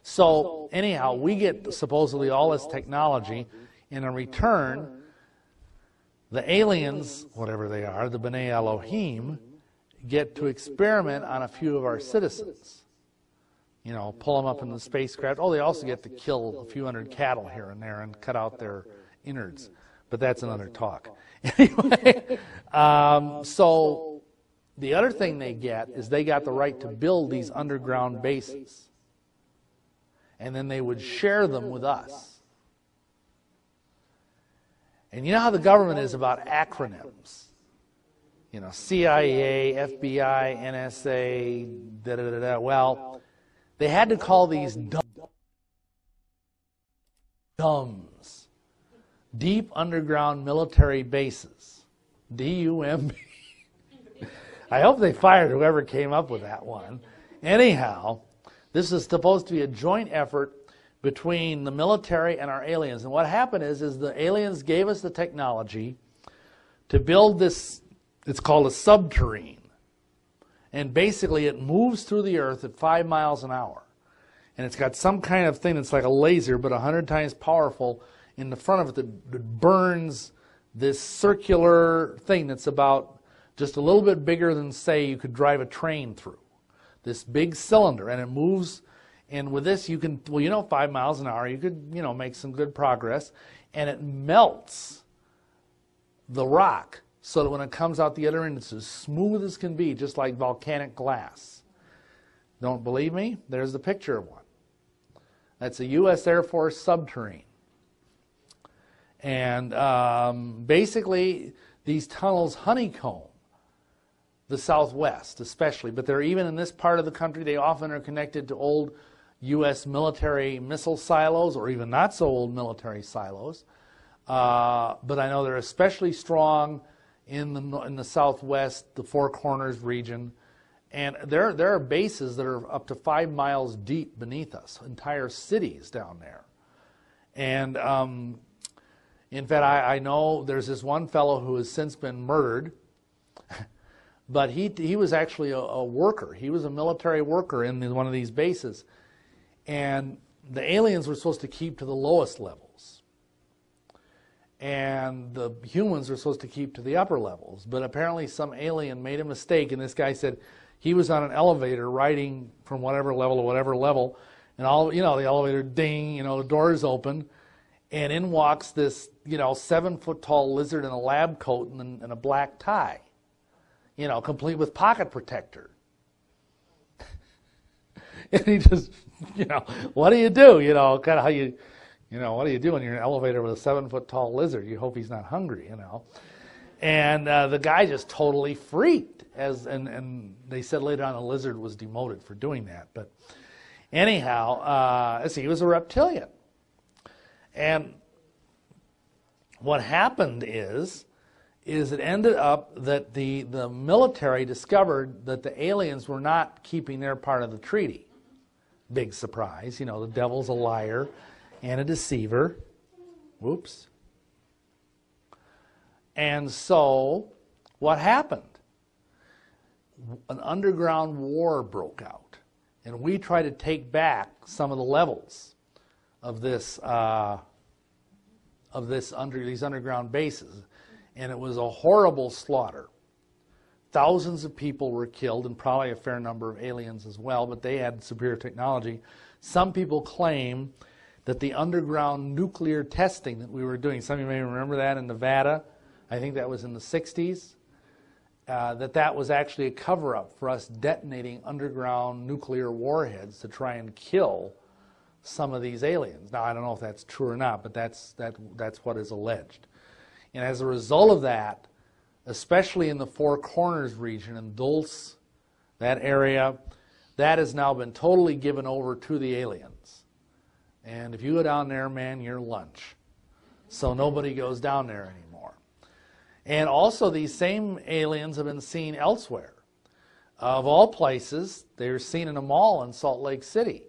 So anyhow, we get supposedly all this technology, and in return, the aliens, whatever they are, the B'nai Elohim, get to experiment on a few of our citizens. You know, pull them up in the spacecraft. Oh, they also get to kill a few hundred cattle here and there and cut out their innards. But that's another talk. Anyway, so the other thing they get is they got the right to build these underground bases. And then they would share them with us. And you know how the government is about acronyms. You know, CIA, FBI, NSA, da-da-da-da. Well, they had to call these DUMBs. Deep Underground Military Bases. D-U-M-B. I hope they fired whoever came up with that one. Anyhow, this is supposed to be a joint effort between the military and our aliens. And what happened is the aliens gave us the technology to build this, it's called a subterrane. And basically it moves through the earth at 5 miles an hour. And it's got some kind of thing that's like a laser, but 100 times powerful in the front of it that burns this circular thing that's about just a little bit bigger than, say, you could drive a train through. This big cylinder, and it moves, and with this you can, well, you know, 5 miles an hour, you could, you know, make some good progress, and it melts the rock so that when it comes out the other end, it's as smooth as can be, just like volcanic glass. Don't believe me? There's the picture of one. That's a U.S. Air Force subterrane. And basically, these tunnels honeycomb the Southwest, especially. But they're even in this part of the country, they often are connected to old U.S. military missile silos, or even not so old military silos. But I know they're especially strong in the Southwest, the Four Corners region. And there are bases that are up to 5 miles deep beneath us, entire cities down there. And in fact, I know there's this one fellow who has since been murdered, but he was actually a worker. He was a military worker in one of these bases. And the aliens were supposed to keep to the lowest levels. And the humans were supposed to keep to the upper levels. But apparently some alien made a mistake, and this guy said he was on an elevator riding from whatever level to whatever level, and all, you know, the elevator ding, you know, the doors open, and in walks this, you know, 7-foot-tall lizard in a lab coat and a black tie, you know, complete with pocket protector. And he just, you know, what do? You know, kind of how you know, what do you do when you're in an elevator with a 7-foot-tall lizard? You hope he's not hungry, you know. And the guy just totally freaked, and they said later on the lizard was demoted for doing that. But anyhow, he was a reptilian. And what happened is it ended up that the military discovered that the aliens were not keeping their part of the treaty. Big surprise. You know, the devil's a liar and a deceiver. Whoops. And so what happened? An underground war broke out. And we tried to take back some of the levels of these underground bases, and it was a horrible slaughter. Thousands of people were killed, and probably a fair number of aliens as well, but they had superior technology. Some people claim that the underground nuclear testing that we were doing, some of you may remember that in Nevada, I think that was in the 60s, that was actually a cover-up for us detonating underground nuclear warheads to try and kill some of these aliens. Now, I don't know if that's true or not, but that's what is alleged. And as a result of that, especially in the Four Corners region, in Dulce, that area, that has now been totally given over to the aliens. And if you go down there, man, you're lunch. So nobody goes down there anymore. And also, these same aliens have been seen elsewhere. Of all places, they're seen in a mall in Salt Lake City.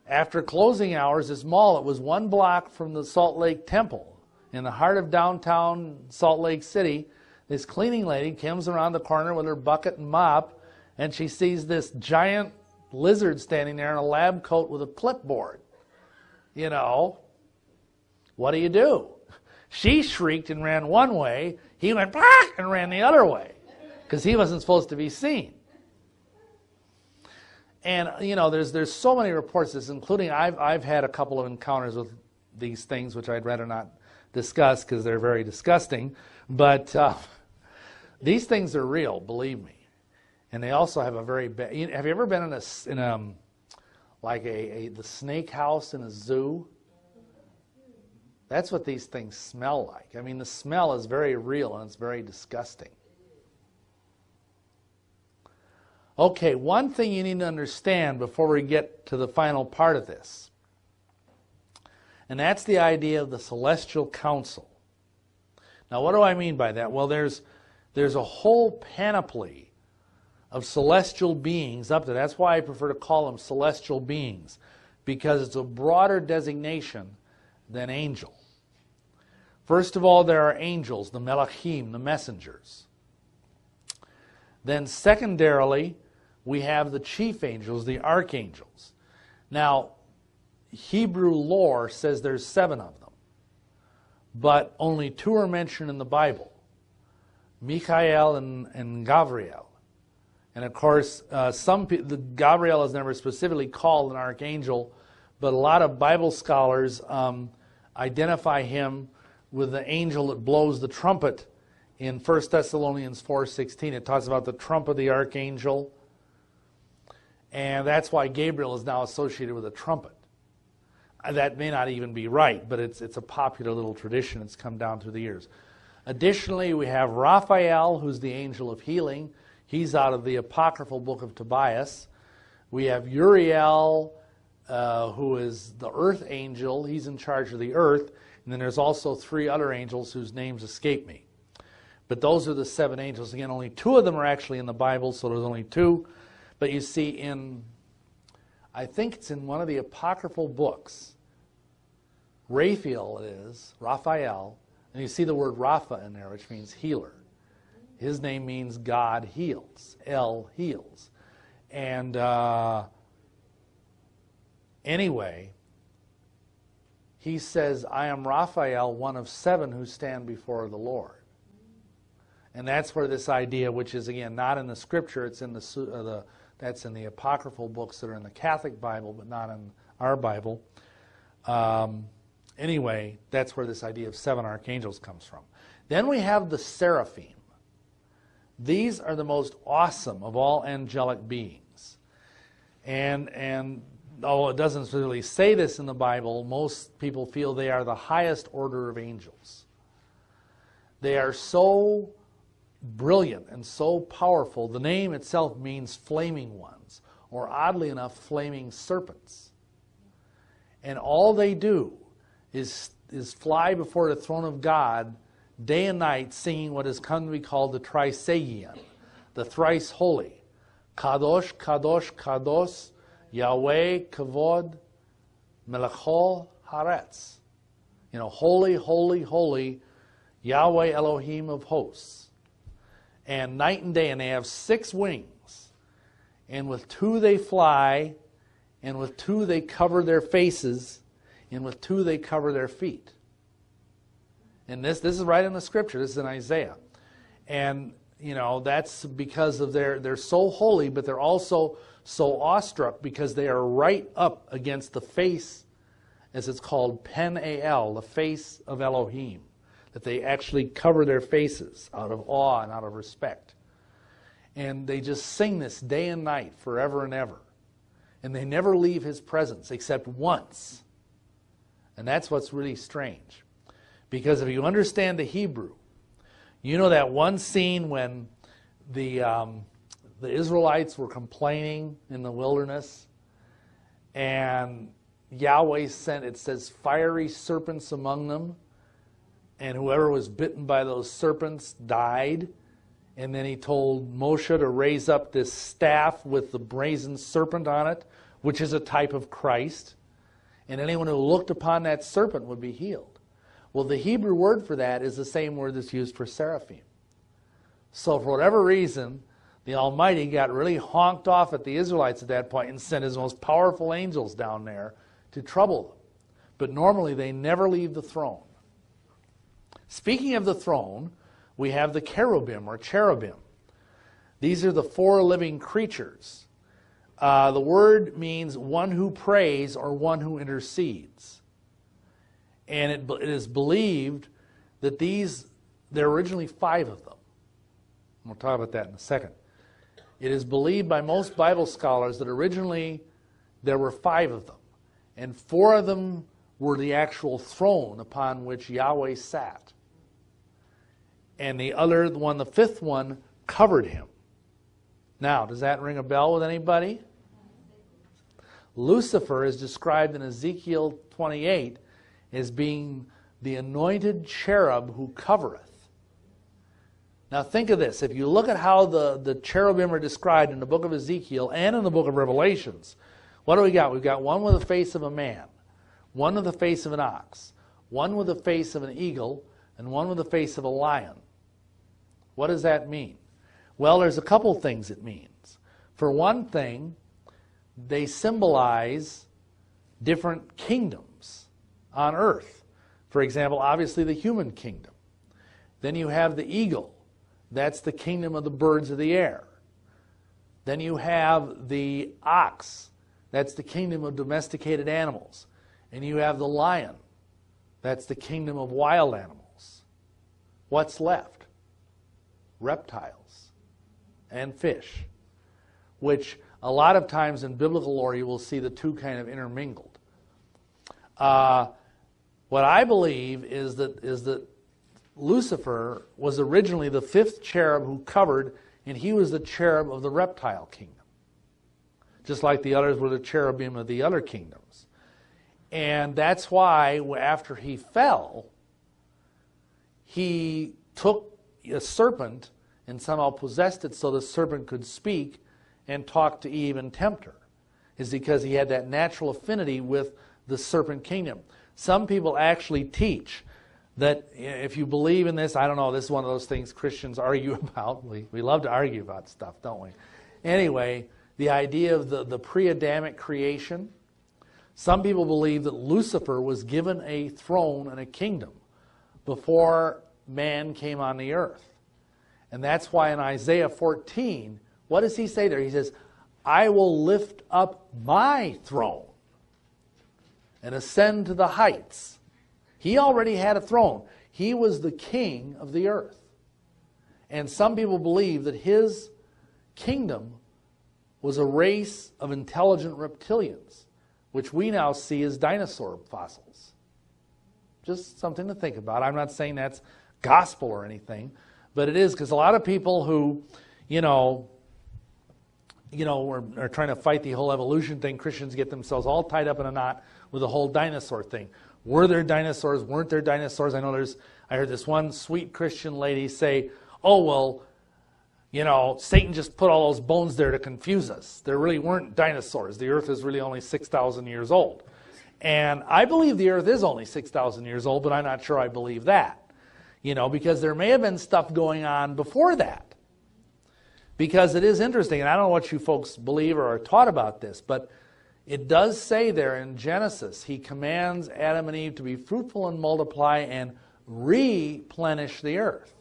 After closing hours, this mall, it was 1 block from the Salt Lake Temple, in the heart of downtown Salt Lake City. This cleaning lady comes around the corner with her bucket and mop, and she sees this giant lizard standing there in a lab coat with a clipboard. You know, what do you do? She shrieked and ran one way. He went "Bah!" and ran the other way because he wasn't supposed to be seen. And, you know, there's so many reports, including I've had a couple of encounters with these things, which I'd rather not discuss because they're very disgusting. But these things are real, believe me. And they also have a very bad... Have you ever been in the snake house in a zoo? That's what these things smell like. I mean, the smell is very real and it's very disgusting. Okay, one thing you need to understand before we get to the final part of this, and that's the idea of the celestial council. Now, what do I mean by that? Well, there's a whole panoply of celestial beings up there. That's why I prefer to call them celestial beings, because it's a broader designation than angel. First of all, there are angels, the melachim, the messengers. Then secondarily, we have the chief angels, the archangels. Now, Hebrew lore says there's 7 of them, but only 2 are mentioned in the Bible, Michael and Gabriel. And of course, Gabriel is never specifically called an archangel, but a lot of Bible scholars identify him with the angel that blows the trumpet in 1 Thessalonians 4:16. It talks about the trump of the archangel. And that's why Gabriel is now associated with a trumpet. That may not even be right, but it's a popular little tradition. It's come down through the years. Additionally, we have Raphael, who's the angel of healing. He's out of the apocryphal book of Tobias. We have Uriel, who is the earth angel. He's in charge of the earth. And then there's also 3 other angels whose names escape me. But those are the 7 angels. Again, only 2 of them are actually in the Bible, so there's only 2. But you see I think it's in one of the apocryphal books, Raphael and you see the word Rapha in there, which means healer. His name means God heals. El heals. And anyway, he says, I am Raphael, one of 7 who stand before the Lord. And that's where this idea, which is again not in the Scripture, it's in that's in the apocryphal books that are in the Catholic Bible, but not in our Bible. Anyway, that's where this idea of 7 archangels comes from. Then we have the seraphim. These are the most awesome of all angelic beings. And although it doesn't really say this in the Bible, most people feel they are the highest order of angels. They are so brilliant and so powerful. The name itself means flaming ones, or oddly enough, flaming serpents. And all they do is fly before the throne of God day and night, singing what has come to be called the Trisagion, the thrice holy. Kadosh, Kadosh, Kadosh, Yahweh, Kavod, Melechol, Haaretz. You know, holy, holy, holy, Yahweh Elohim of hosts. And night and day, and they have 6 wings. And with 2 they fly, and with 2 they cover their faces, and with 2 they cover their feet. And this is right in the Scripture. This is in Isaiah. And, you know, that's because of they're so holy, but they're also so awestruck because they are right up against the face, as it's called, Pen-El, the face of Elohim. that they actually cover their faces out of awe and out of respect. And they just sing this day and night, forever and ever. And they never leave his presence except once. And that's what's really strange. Because if you understand the Hebrew, you know that one scene when the Israelites were complaining in the wilderness, and Yahweh sent, it says, fiery serpents among them, and whoever was bitten by those serpents died. And then he told Moshe to raise up this staff with the brazen serpent on it, which is a type of Christ. And anyone who looked upon that serpent would be healed. Well, the Hebrew word for that is the same word that's used for seraphim. So for whatever reason, the Almighty got really honked off at the Israelites at that point and sent his most powerful angels down there to trouble them. But normally they never leave the throne. Speaking of the throne, we have the cherubim or cherubim. These are the four living creatures. The word means one who prays or one who intercedes. And it is believed that there are originally 5 of them. We'll talk about that in a second. It is believed by most Bible scholars that originally there were 5 of them. And 4 of them were the actual throne upon which Yahweh sat. And the other one, the 5th one, covered him. Now, does that ring a bell with anybody? Lucifer is described in Ezekiel 28 as being the anointed cherub who covereth. Now think of this. If you look at how the cherubim are described in the book of Ezekiel and in the book of Revelations, what do we got? We've got one with the face of a man, one with the face of an ox, one with the face of an eagle, and one with the face of a lion. What does that mean? Well, there's a couple things it means. For one thing, they symbolize different kingdoms on earth. For example, obviously the human kingdom. Then you have the eagle. That's the kingdom of the birds of the air. Then you have the ox. That's the kingdom of domesticated animals. And you have the lion. That's the kingdom of wild animals. What's left? Reptiles and fish, which a lot of times in biblical lore you will see the two kind of intermingled. What I believe is that Lucifer was originally the 5th cherub who covered, and he was the cherub of the reptile kingdom, just like the others were the cherubim of the other kingdoms. And that's why after he fell, he took a serpent and somehow possessed it so the serpent could speak and talk to Eve and tempt her, is because he had that natural affinity with the serpent kingdom. Some people actually teach that if you believe in this, I don't know, this is one of those things Christians argue about. We love to argue about stuff, don't we? Anyway, the idea of the pre-Adamic creation, some people believe that Lucifer was given a throne and a kingdom before man came on the earth. And that's why in Isaiah 14, what does he say there? He says, I will lift up my throne and ascend to the heights. He already had a throne. He was the king of the earth. And some people believe that his kingdom was a race of intelligent reptilians, which we now see as dinosaur fossils. Just something to think about. I'm not saying that's gospel or anything, but it is, because a lot of people who, are trying to fight the whole evolution thing, Christians get themselves all tied up in a knot with the whole dinosaur thing. Were there dinosaurs? Weren't there dinosaurs? I heard this one sweet Christian lady say, oh, well, Satan just put all those bones there to confuse us. There really weren't dinosaurs. The earth is really only 6,000 years old. And I believe the earth is only 6,000 years old, but I'm not sure I believe that. Because there may have been stuff going on before that. Because it is interesting, and I don't know what you folks believe or are taught about this, but it does say there in Genesis, he commands Adam and Eve to be fruitful and multiply and replenish the earth.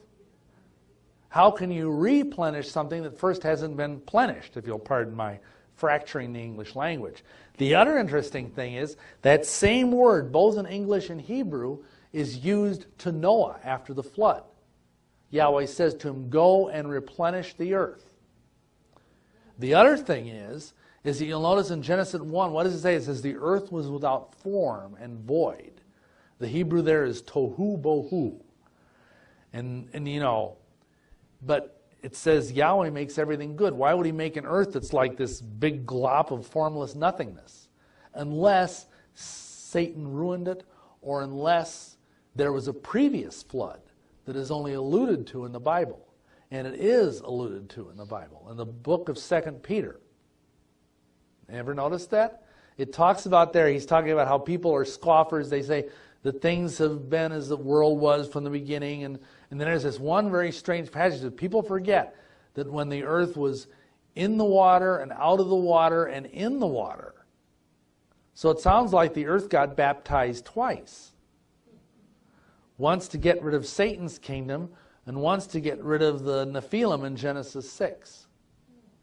How can you replenish something that first hasn't been plenished, if you'll pardon my fracturing the English language? The other interesting thing is that same word, both in English and Hebrew, is used to Noah after the flood. Yahweh says to him, go and replenish the earth. The other thing is that you'll notice in Genesis 1, what does it say? It says the earth was without form and void. The Hebrew there is tohu bohu. And you know, but it says Yahweh makes everything good. Why would he make an earth that's like this big glop of formless nothingness? Unless Satan ruined it, or unless there was a previous flood that is only alluded to in the Bible. And it is alluded to in the Bible, in the book of 2 Peter. Ever notice that? It talks about there, he's talking about how people are scoffers. They say that things have been as the world was from the beginning. And then there's this one very strange passage that people forget, that when the earth was in the water and out of the water and in the water. So it sounds like the earth got baptized twice. Once to get rid of Satan's kingdom, and once to get rid of the Nephilim in Genesis 6.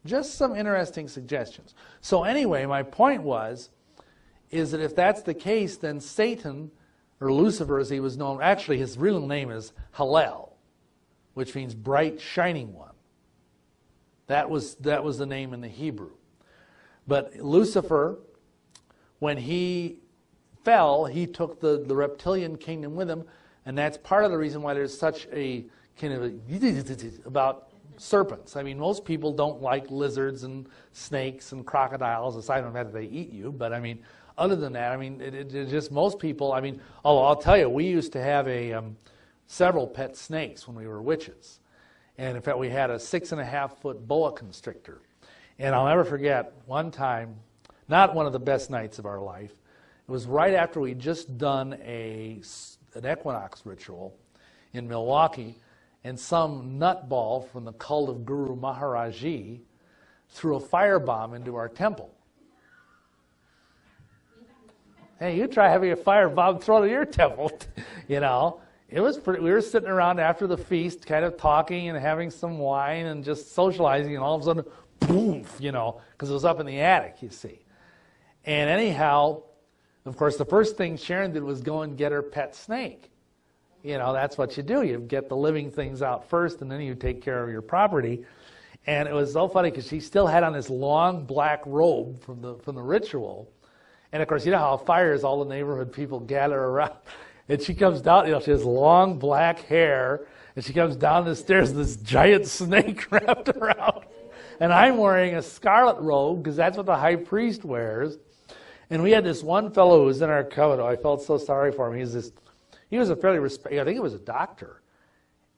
Just some interesting suggestions. So anyway, my point is that if that's the case, then Satan, or Lucifer as he was known, actually his real name is Hallel, which means bright shining one. That was the name in the Hebrew. But Lucifer, when he fell, he took the reptilian kingdom with him, and that's part of the reason why there's such a kind of about serpents. I mean, most people don't like lizards and snakes and crocodiles, aside from that they eat you. But I mean, other than that, I mean, it just most people. I mean, I'll tell you, we used to have several pet snakes when we were witches, and in fact, we had a 6.5-foot boa constrictor. And I'll never forget one time, not one of the best nights of our life. It was right after we'd just done an equinox ritual in Milwaukee. And some nutball from the cult of Guru Maharaji threw a firebomb into our temple. Hey, you try having a firebomb thrown at your temple. You know, it was pretty. We were sitting around after the feast, kind of talking and having some wine and just socializing, and all of a sudden, boom! You know, because it was up in the attic, you see. And anyhow, of course, the first thing Sharon did was go and get her pet snake. You know, that's what you do. You get the living things out first, and then you take care of your property. And it was so funny because she still had on this long black robe from the ritual. And of course, you know how fire is, all the neighborhood people gather around. And she comes down, you know, she has long black hair, and she comes down the stairs with this giant snake wrapped around. And I'm wearing a scarlet robe because that's what the high priest wears. And we had this one fellow who was in our covenant. I felt so sorry for him. He was a fairly I think he was a doctor.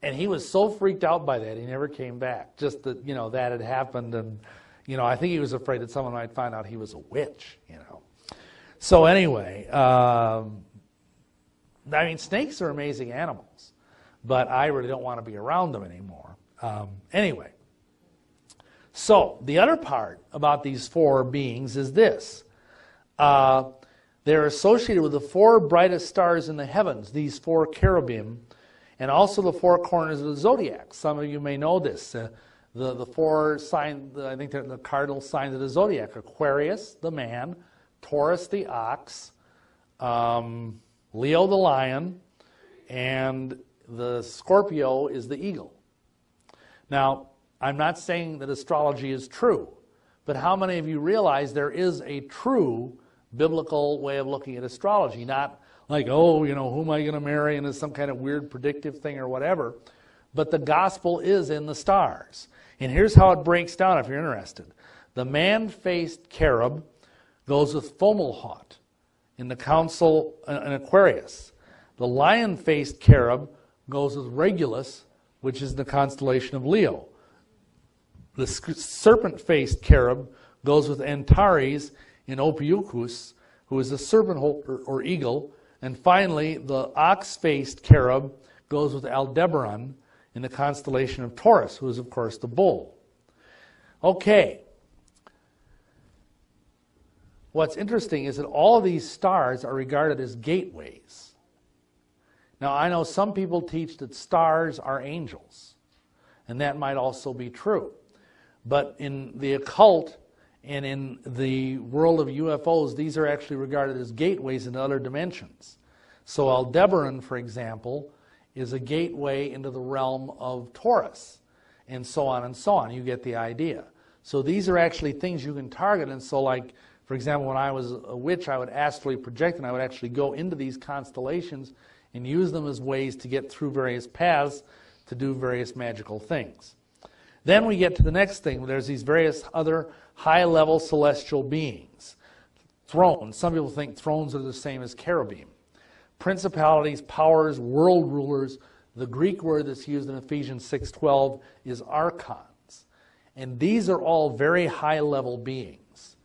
And he was so freaked out by that, he never came back. Just that, you know, that had happened. And, you know, I think he was afraid that someone might find out he was a witch, you know. So anyway, I mean, snakes are amazing animals. But I really don't want to be around them anymore. Anyway. So the other part about these four beings is this. They're associated with the four brightest stars in the heavens, these four cherubim, and also the four corners of the zodiac. Some of you may know this. The four signs, I think they're the cardinal signs of the zodiac: Aquarius, the man; Taurus, the ox; Leo, the lion; and the Scorpio is the eagle. Now, I'm not saying that astrology is true, but how many of you realize there is a true biblical way of looking at astrology? Not like, oh, you know, who am I going to marry, and it's some kind of weird predictive thing or whatever. But the gospel is in the stars. And here's how it breaks down if you're interested. The man-faced cherub goes with Fomalhaut in the council in Aquarius. The lion-faced cherub goes with Regulus, which is the constellation of Leo. The serpent-faced cherub goes with Antares in Ophiuchus, who is a serpent or eagle. And finally, the ox-faced cherub goes with Aldebaran in the constellation of Taurus, who is, of course, the bull. Okay. What's interesting is that all of these stars are regarded as gateways. Now, I know some people teach that stars are angels, and that might also be true. But in the occult and in the world of UFOs, these are actually regarded as gateways into other dimensions. So Aldebaran, for example, is a gateway into the realm of Taurus, and so on and so on. You get the idea. So these are actually things you can target. And so, like, for example, when I was a witch, I would astrally project, and I would actually go into these constellations and use them as ways to get through various paths to do various magical things. Then we get to the next thing. There's these various other high-level celestial beings. Thrones. Some people think thrones are the same as cherubim. Principalities, powers, world rulers. The Greek word that's used in Ephesians 6:12 is archons. And these are all very high-level beings.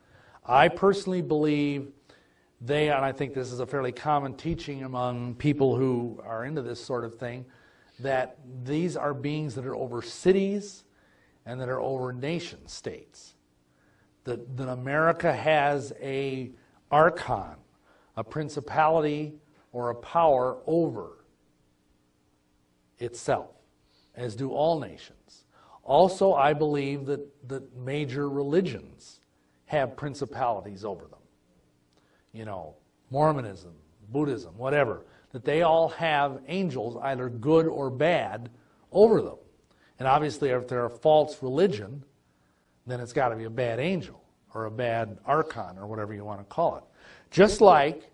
I personally believe they, and I think this is a fairly common teaching among people who are into this sort of thing, that these are beings that are over cities and that are over nation states. That America has a archon, a principality or a power over itself, as do all nations. Also, I believe that major religions have principalities over them. You know, Mormonism, Buddhism, whatever, that they all have angels, either good or bad, over them. And obviously, if they're a false religion, then it's got to be a bad angel or a bad archon or whatever you want to call it. Just like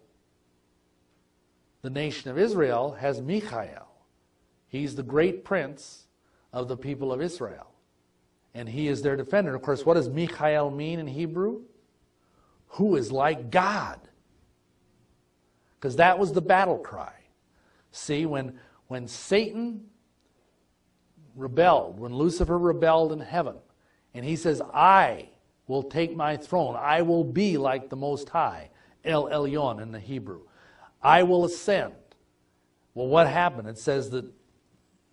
the nation of Israel has Michael. He's the great prince of the people of Israel. And he is their defender. Of course, what does Michael mean in Hebrew? Who is like God. Because that was the battle cry. See, when Satan rebelled, when Lucifer rebelled in heaven, and he says, I will take my throne, I will be like the Most High, El Elyon in the Hebrew. I will ascend. Well, what happened? It says that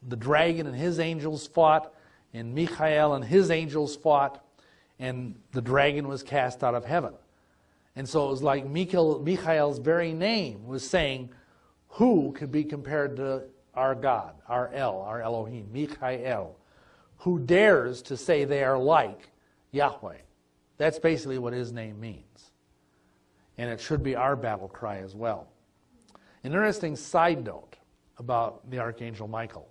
the dragon and his angels fought, and Michael and his angels fought, and the dragon was cast out of heaven. And so it was like Michael's very name was saying, who could be compared to our God, our Elohim, Michael, who dares to say they are like Yahweh. That's basically what his name means. And it should be our battle cry as well. An interesting side note about the Archangel Michael.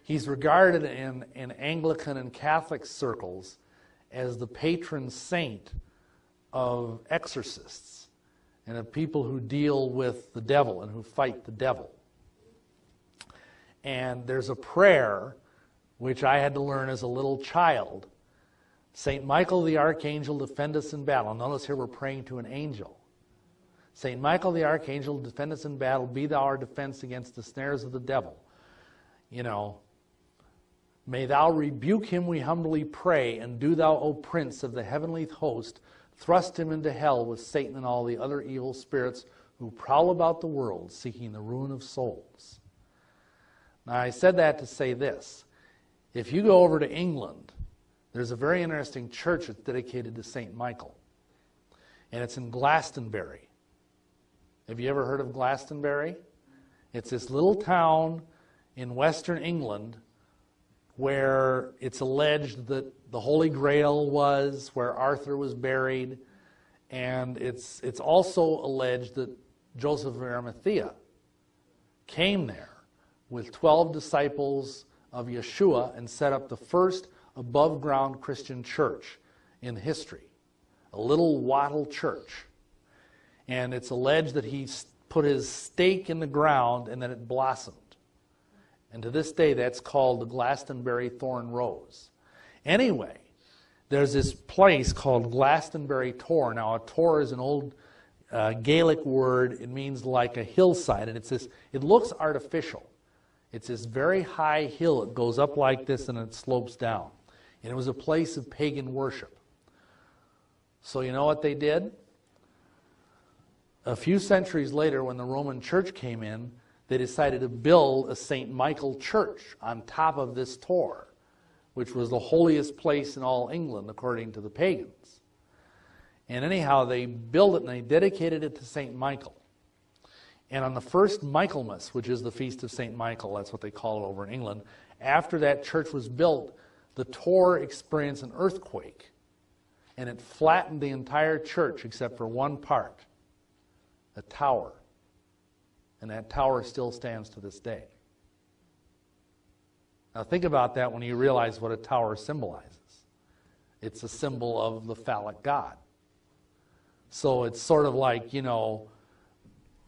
He's regarded in Anglican and Catholic circles as the patron saint of exorcists and of people who deal with the devil and who fight the devil. And there's a prayer which I had to learn as a little child. Saint Michael the Archangel, defend us in battle. Notice here we're praying to an angel. Saint Michael the Archangel, defend us in battle. Be thou our defense against the snares of the devil. You know, may thou rebuke him, we humbly pray, and do thou, O Prince of the heavenly host, thrust him into hell with Satan and all the other evil spirits who prowl about the world, seeking the ruin of souls. Now, I said that to say this. If you go over to England, there's a very interesting church that's dedicated to St. Michael. And it's in Glastonbury. Have you ever heard of Glastonbury? It's this little town in western England where it's alleged that the Holy Grail was, where Arthur was buried, and it's also alleged that Joseph of Arimathea came there with 12 disciples of Yeshua and set up the first above-ground Christian church in history, a little wattle church. And it's alleged that he put his stake in the ground and that it blossomed. And to this day, that's called the Glastonbury Thorn Rose. Anyway, there's this place called Glastonbury Tor. Now, a tor is an old Gaelic word. It means like a hillside, and it looks artificial. It's this very high hill. It goes up like this, and it slopes down. And it was a place of pagan worship. So you know what they did? A few centuries later, when the Roman Church came in, they decided to build a St. Michael church on top of this tor, which was the holiest place in all England, according to the pagans. And anyhow, they built it and they dedicated it to St. Michael. And on the first Michaelmas, which is the feast of St. Michael, that's what they call it over in England, after that church was built, the tor experienced an earthquake. And it flattened the entire church except for one part, a tower. And that tower still stands to this day. Now think about that when you realize what a tower symbolizes. It's a symbol of the phallic God. So it's sort of like, you know,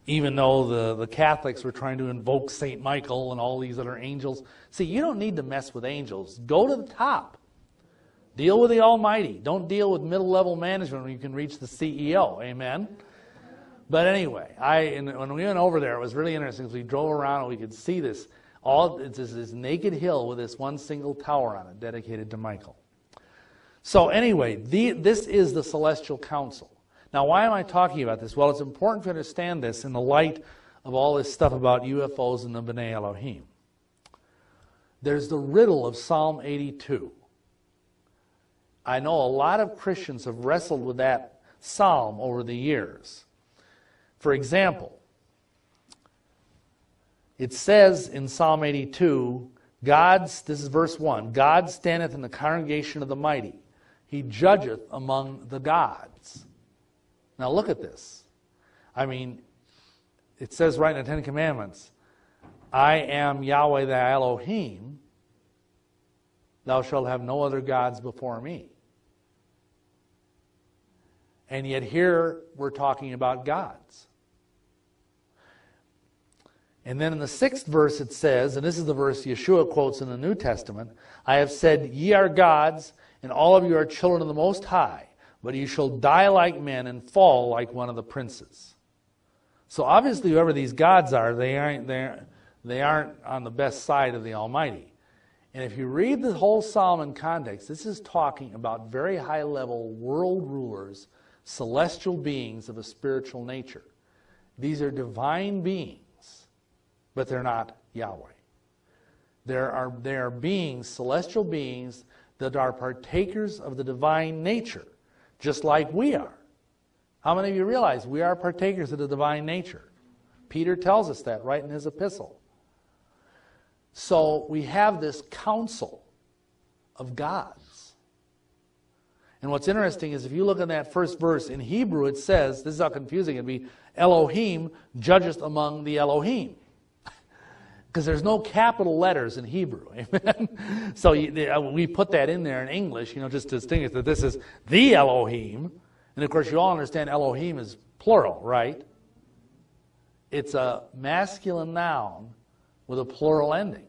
even though the Catholics were trying to invoke St. Michael and all these other angels. See, you don't need to mess with angels. Go to the top. Deal with the Almighty. Don't deal with middle-level management when you can reach the CEO. Amen? But anyway, when we went over there, it was really interesting because we drove around and we could see this. It's this naked hill with this one single tower on it dedicated to Michael. So anyway, this is the Celestial Council. Now, why am I talking about this? Well, it's important to understand this in the light of all this stuff about UFOs and the B'nai Elohim. There's the riddle of Psalm 82. I know a lot of Christians have wrestled with that psalm over the years. For example, it says in Psalm 82, this is verse 1, God standeth in the congregation of the mighty. He judgeth among the gods. Now look at this. I mean, it says right in the Ten Commandments, I am Yahweh thy Elohim, thou shalt have no other gods before me. And yet here we're talking about gods. And then in the 6th verse it says, and this is the verse Yeshua quotes in the New Testament, I have said, ye are gods, and all of you are children of the Most High, but you shall die like men and fall like one of the princes. So obviously whoever these gods are, they aren't on the best side of the Almighty. And if you read the whole psalm in context, this is talking about very high-level world rulers, celestial beings of a spiritual nature. These are divine beings, but they're not Yahweh. They are beings, celestial beings, that are partakers of the divine nature, just like we are. How many of you realize we are partakers of the divine nature? Peter tells us that right in his epistle. So we have this council of gods. And what's interesting is if you look at that first verse, in Hebrew it says, this is how confusing it would be, Elohim judgeth among the Elohim. Because there's no capital letters in Hebrew. Amen? So we put that in there in English, just to distinguish that this is the Elohim. And of course you all understand Elohim is plural, right? It's a masculine noun with a plural ending.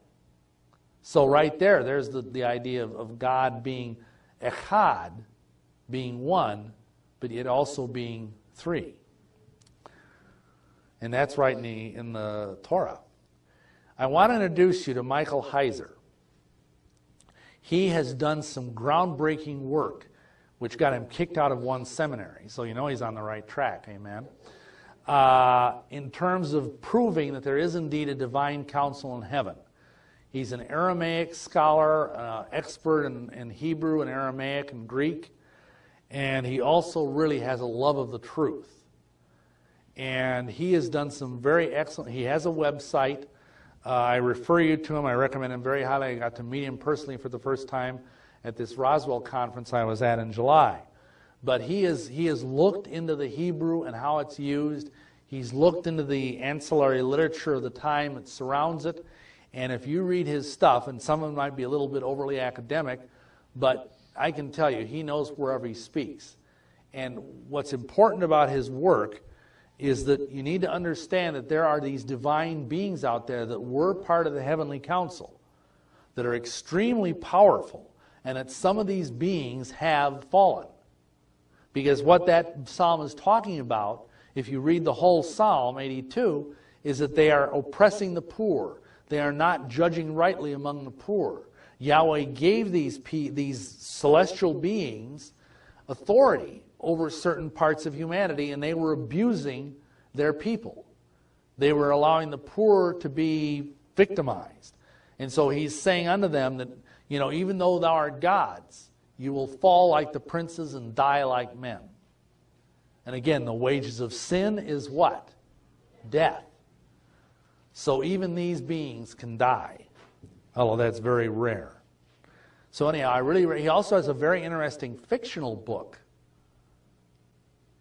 So right there's the idea of God being echad, being one, but yet also being three. And that's right in the Torah. I want to introduce you to Michael Heiser. He has done some groundbreaking work, which got him kicked out of one seminary. So you know he's on the right track, amen? In terms of proving that there is indeed a divine council in heaven. He's an Aramaic scholar, expert in Hebrew and Aramaic and Greek, and he also really has a love of the truth. And he has done some very excellent, he has a website. I refer you to him. I recommend him very highly. I got to meet him personally for the first time at this Roswell conference I was at in July. But he has looked into the Hebrew and how it's used. He's looked into the ancillary literature of the time that surrounds it. And if you read his stuff, and some of it might be a little bit overly academic, but I can tell you, he knows wherever he speaks. And what's important about his work is that you need to understand that there are these divine beings out there that were part of the heavenly council that are extremely powerful, and that some of these beings have fallen. Because what that psalm is talking about, if you read the whole Psalm 82, is that they are oppressing the poor. They are not judging rightly among the poor. Yahweh gave these celestial beings authority over certain parts of humanity, and they were abusing their people. They were allowing the poor to be victimized. And so he's saying unto them that, even though thou art gods, you will fall like the princes and die like men. And again, the wages of sin is what? Death. So even these beings can die, although that's very rare. So anyhow, he also has a very interesting fictional book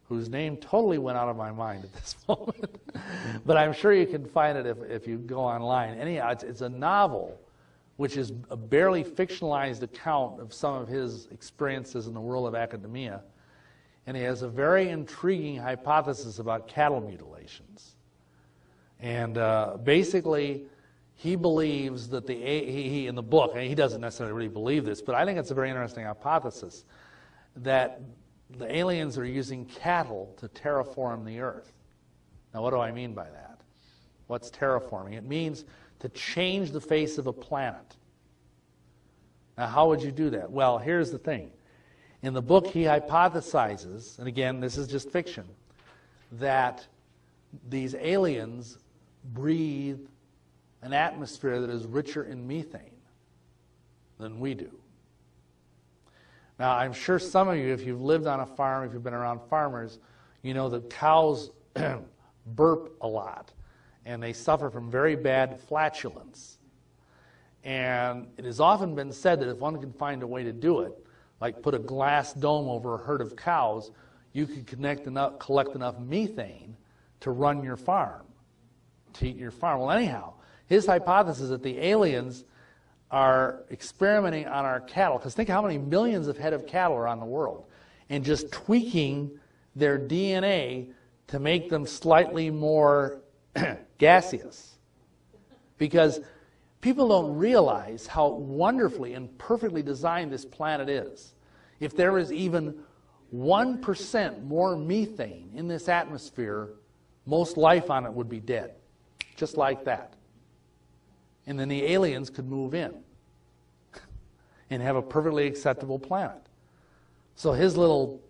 whose name totally went out of my mind at this moment. But I'm sure you can find it if you go online. Anyhow, it's a novel which is a barely fictionalized account of some of his experiences in the world of academia. And he has a very intriguing hypothesis about cattle mutilations. And basically, he believes that he in the book, and he doesn't necessarily really believe this, but I think it's a very interesting hypothesis, that the aliens are using cattle to terraform the earth. Now, what do I mean by that? What's terraforming? It means to change the face of a planet. Now, how would you do that? Well, here's the thing. In the book, he hypothesizes, and again, this is just fiction, that these aliens breathe an atmosphere that is richer in methane than we do. Now, I'm sure some of you, if you've lived on a farm, if you've been around farmers, you know that cows burp a lot, and they suffer from very bad flatulence. And it has often been said that if one can find a way to do it, like put a glass dome over a herd of cows, you could collect enough methane to run your farm, to eat your farm. Well, anyhow, his hypothesis is that the aliens are experimenting on our cattle, because think how many millions of head of cattle are on the world, and just tweaking their DNA to make them slightly more gaseous. Because people don't realize how wonderfully and perfectly designed this planet is. If there is even 1% more methane in this atmosphere, most life on it would be dead. Just like that. And then the aliens could move in and have a perfectly acceptable planet. So his little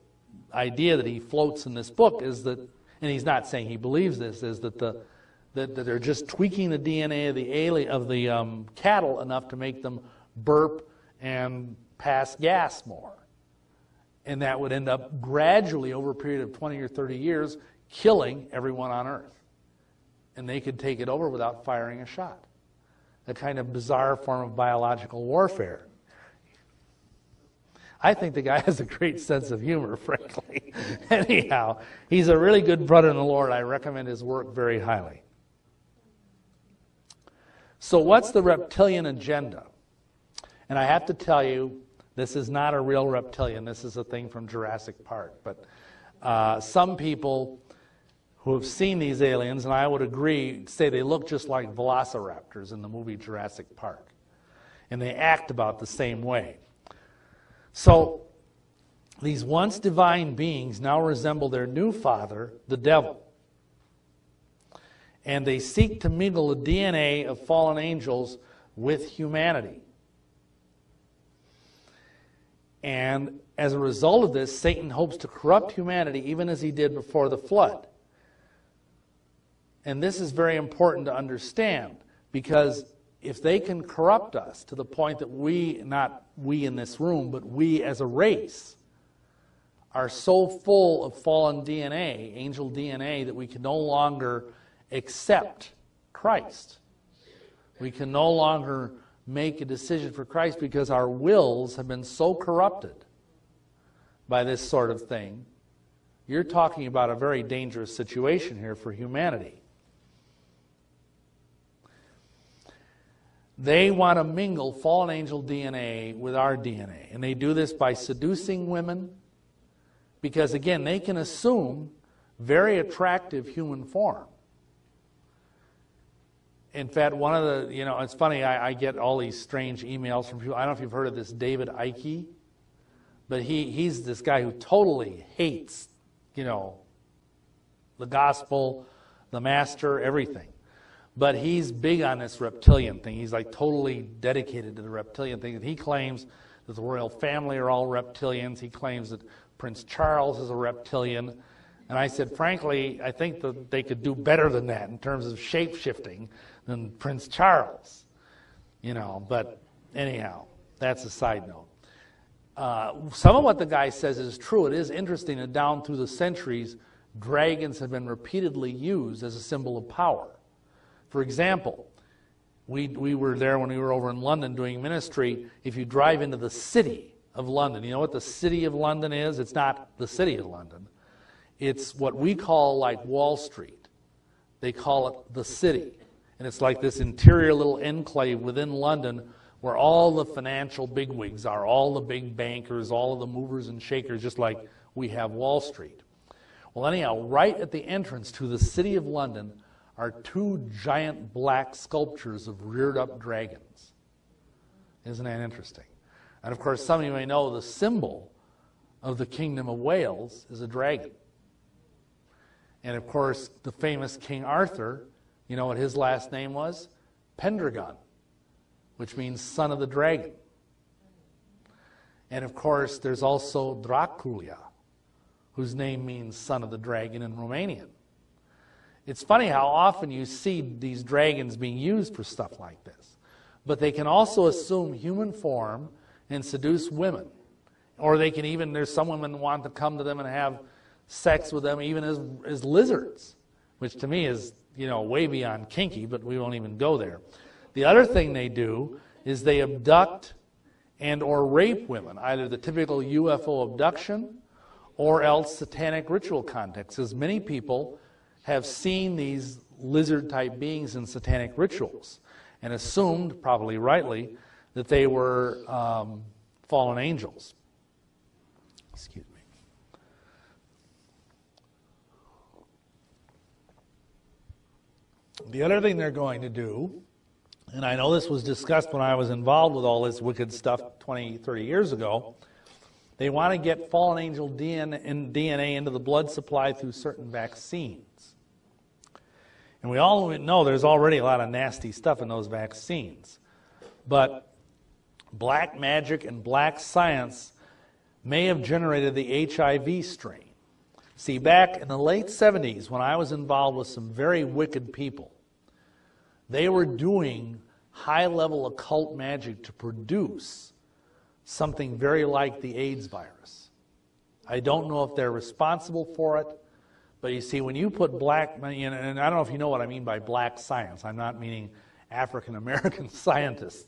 idea that he floats in this book is that, and he's not saying he believes this, is that that they're just tweaking the DNA of the cattle enough to make them burp and pass gas more. And that would end up gradually, over a period of 20 or 30 years, killing everyone on Earth. And they could take it over without firing a shot. A kind of bizarre form of biological warfare. I think the guy has a great sense of humor, frankly. Anyhow, he's a really good brother in the Lord. I recommend his work very highly. So what's the reptilian agenda? And I have to tell you, this is not a real reptilian. This is a thing from Jurassic Park. But some people who have seen these aliens, and I would agree, say they look just like velociraptors in the movie Jurassic Park. And they act about the same way. So these once divine beings now resemble their new father, the devil. And they seek to mingle the DNA of fallen angels with humanity. And as a result of this, Satan hopes to corrupt humanity even as he did before the flood. And this is very important to understand, because if they can corrupt us to the point that we, not we in this room, but we as a race, are so full of fallen DNA, angel DNA, that we can no longer accept Christ. We can no longer make a decision for Christ because our wills have been so corrupted by this sort of thing. You're talking about a very dangerous situation here for humanity. They want to mingle fallen angel DNA with our DNA. And they do this by seducing women, because, again, they can assume very attractive human form. In fact, one of the, it's funny, I get all these strange emails from people. I don't know if you've heard of this David Icke, but he's this guy who totally hates, the gospel, the master, everything. But he's big on this reptilian thing. He's like totally dedicated to the reptilian thing. And he claims that the royal family are all reptilians. He claims that Prince Charles is a reptilian. And I said, frankly, I think that they could do better than that in terms of shape-shifting than Prince Charles. But anyhow, that's a side note. Some of what the guy says is true. It is interesting that down through the centuries, dragons have been repeatedly used as a symbol of power. For example, we were there when we were over in London doing ministry. If you drive into the city of London, you know what the city of London is? It's not the city of London. It's what we call like Wall Street. They call it the city. And it's like this interior little enclave within London where all the financial bigwigs are, all the big bankers, all of the movers and shakers, just like we have Wall Street. Well, anyhow, right at the entrance to the city of London are two giant black sculptures of reared-up dragons. Isn't that interesting? And of course, some of you may know the symbol of the Kingdom of Wales is a dragon. And of course, the famous King Arthur, you know what his last name was? Pendragon, which means son of the dragon. And of course, there's also Dracula, whose name means son of the dragon in Romanian. It's funny how often you see these dragons being used for stuff like this. But they can also assume human form and seduce women. Or they can even, there's some women who want to come to them and have sex with them even as lizards, which to me is, you know, way beyond kinky, but we won't even go there. The other thing they do is they abduct and or rape women, either the typical UFO abduction or else satanic ritual context, as many people have seen these lizard-type beings in satanic rituals and assumed, probably rightly, that they were fallen angels. Excuse me. The other thing they're going to do, and I know this was discussed when I was involved with all this wicked stuff 20, 30 years ago, they want to get fallen angel DNA into the blood supply through certain vaccines. And we all know there's already a lot of nasty stuff in those vaccines. But black magic and black science may have generated the HIV strain. See, back in the late 70s, when I was involved with some very wicked people, they were doing high-level occult magic to produce something very like the AIDS virus. I don't know if they're responsible for it, but you see, when you put black, and I don't know if you know what I mean by black science. I'm not meaning African-American scientists.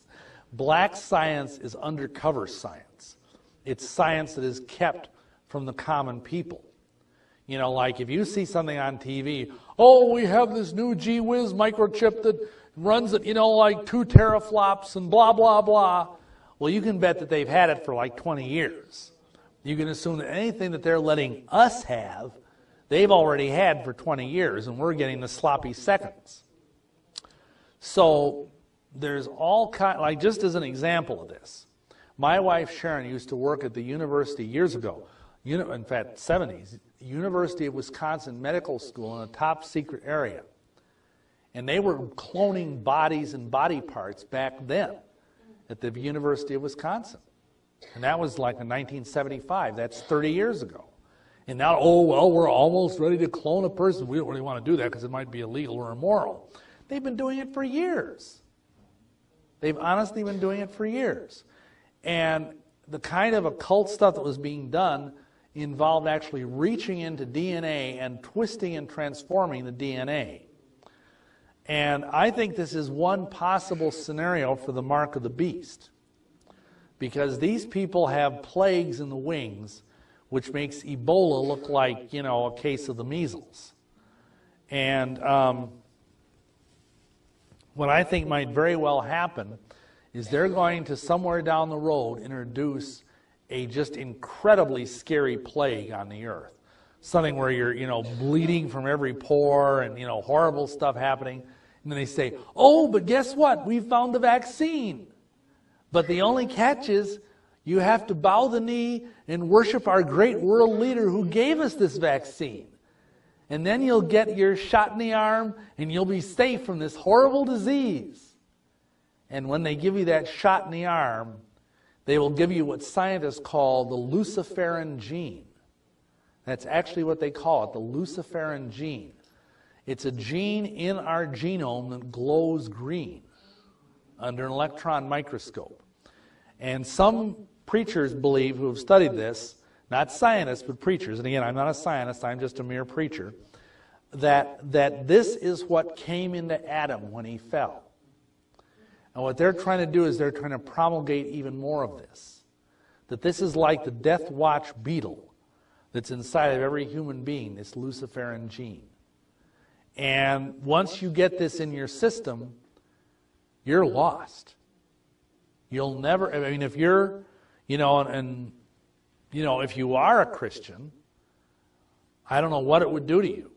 Black science is undercover science. It's science that is kept from the common people. You know, like if you see something on TV, oh, we have this new gee whiz microchip that runs at, you know, like 2 teraflops and blah, blah, blah. Well, you can bet that they've had it for like 20 years. You can assume that anything that they're letting us have, they've already had for 20 years, and we're getting the sloppy seconds. So there's all kind, like just as an example of this, my wife Sharon used to work at the university years ago, in fact, 70s, University of Wisconsin Medical School in a top secret area. And they were cloning bodies and body parts back then at the University of Wisconsin. And that was like in 1975. That's 30 years ago. And now, oh, well, we're almost ready to clone a person. We don't really want to do that because it might be illegal or immoral. They've been doing it for years. They've honestly been doing it for years. And the kind of occult stuff that was being done involved actually reaching into DNA and twisting and transforming the DNA. And I think this is one possible scenario for the mark of the beast. Because these people have plagues in the wings, which makes Ebola look like, you know, a case of the measles. And what I think might very well happen is they're going to, somewhere down the road, introduce a just incredibly scary plague on the earth. Something where you're, you know, bleeding from every pore and, you know, horrible stuff happening. And then they say, oh, but guess what? We found the vaccine. But the only catch is you have to bow the knee and worship our great world leader who gave us this vaccine. And then you'll get your shot in the arm and you'll be safe from this horrible disease. And when they give you that shot in the arm, they will give you what scientists call the luciferin gene. That's actually what they call it, the luciferin gene. It's a gene in our genome that glows green under an electron microscope. And some preachers believe, who have studied this, not scientists, but preachers, and again, I'm not a scientist, I'm just a mere preacher, that this is what came into Adam when he fell. And what they're trying to do is they're trying to promulgate even more of this. That this is like the death watch beetle that's inside of every human being, this Luciferian gene. And once you get this in your system, you're lost. You'll never, I mean, if you're, you know, if you are a Christian, I don't know what it would do to you.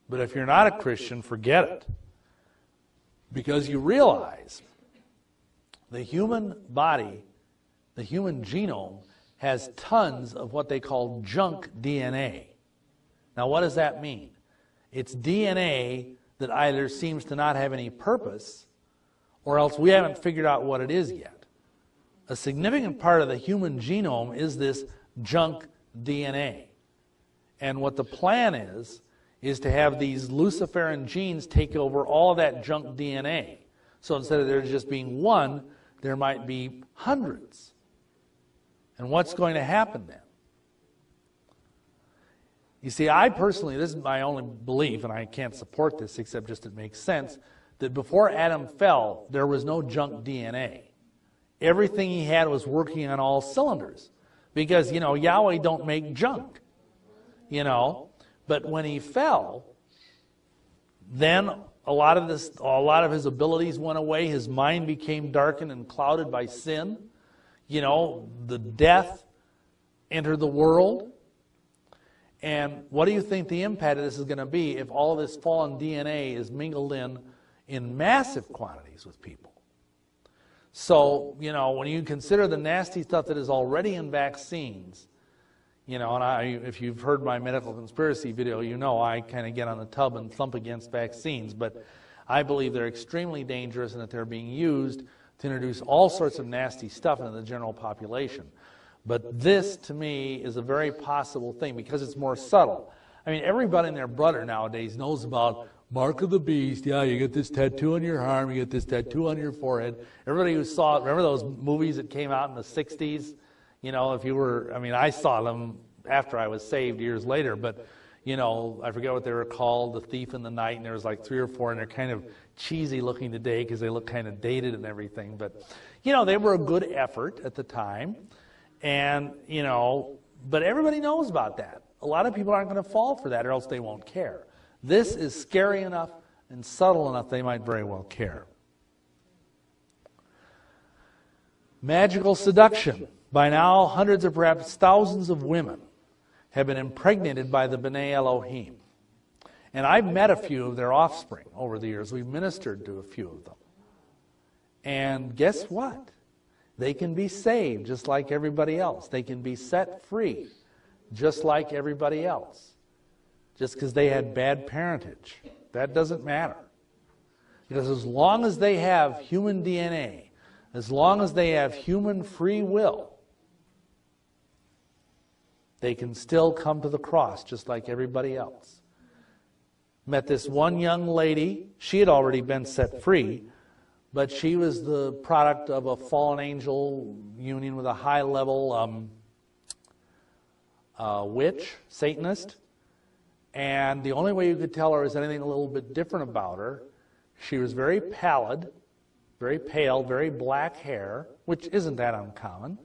But if you're not a Christian, forget it. Because you realize the human body, the human genome, has tons of what they call junk DNA. Now, what does that mean? It's DNA that either seems to not have any purpose, or else we haven't figured out what it is yet. A significant part of the human genome is this junk DNA. And what the plan is to have these Luciferian genes take over all of that junk DNA. So instead of there just being one, there might be hundreds. And what's going to happen then? You see, I personally, this is my only belief, and I can't support this except just it makes sense, that before Adam fell, there was no junk DNA. Everything he had was working on all cylinders. Because, you know, Yahweh don't make junk. You know, but when he fell, then a lot of his abilities went away. His mind became darkened and clouded by sin. You know, the death entered the world. And what do you think the impact of this is going to be if all of this fallen DNA is mingled in massive quantities with people? So, you know, when you consider the nasty stuff that is already in vaccines, you know, and if you've heard my medical conspiracy video, you know I kind of get on the tub and thump against vaccines. But I believe they're extremely dangerous and that they're being used to introduce all sorts of nasty stuff into the general population. But this, to me, is a very possible thing because it's more subtle. I mean, everybody and their brother nowadays knows about mark of the beast. Yeah, you get this tattoo on your arm, you get this tattoo on your forehead. Everybody who saw it, remember those movies that came out in the 60s? You know, if you were, I mean, I saw them after I was saved years later, but, you know, I forget what they were called, The Thief in the Night, and there was like 3 or 4, and they're kind of cheesy looking today because they look kind of dated and everything. But, you know, they were a good effort at the time. And, you know, but everybody knows about that. A lot of people aren't going to fall for that or else they won't care. This is scary enough and subtle enough they might very well care. Magical seduction. By now, hundreds or perhaps thousands of women have been impregnated by the B'nai Elohim. And I've met a few of their offspring over the years. We've ministered to a few of them. And guess what? They can be saved just like everybody else. They can be set free just like everybody else. Just because they had bad parentage. That doesn't matter. Because as long as they have human DNA, as long as they have human free will, they can still come to the cross just like everybody else. Met this one young lady. She had already been set free, but she was the product of a fallen angel union with a high-level witch, Satanist. And the only way you could tell her is anything a little bit different about her. She was very pallid, very pale, very black hair, which isn't that uncommon.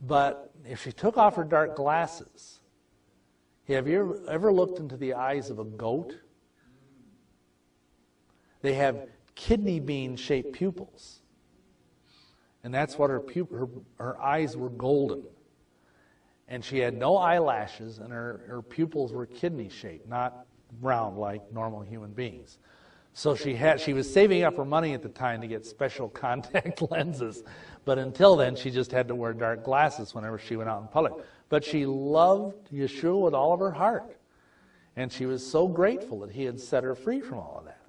But if she took off her dark glasses, have you ever looked into the eyes of a goat? They have kidney bean-shaped pupils. And that's what her eyes were golden. And she had no eyelashes, and her pupils were kidney-shaped, not round like normal human beings. So she was saving up her money at the time to get special contact lenses. But until then, she just had to wear dark glasses whenever she went out in public. But she loved Yeshua with all of her heart. And she was so grateful that he had set her free from all of that.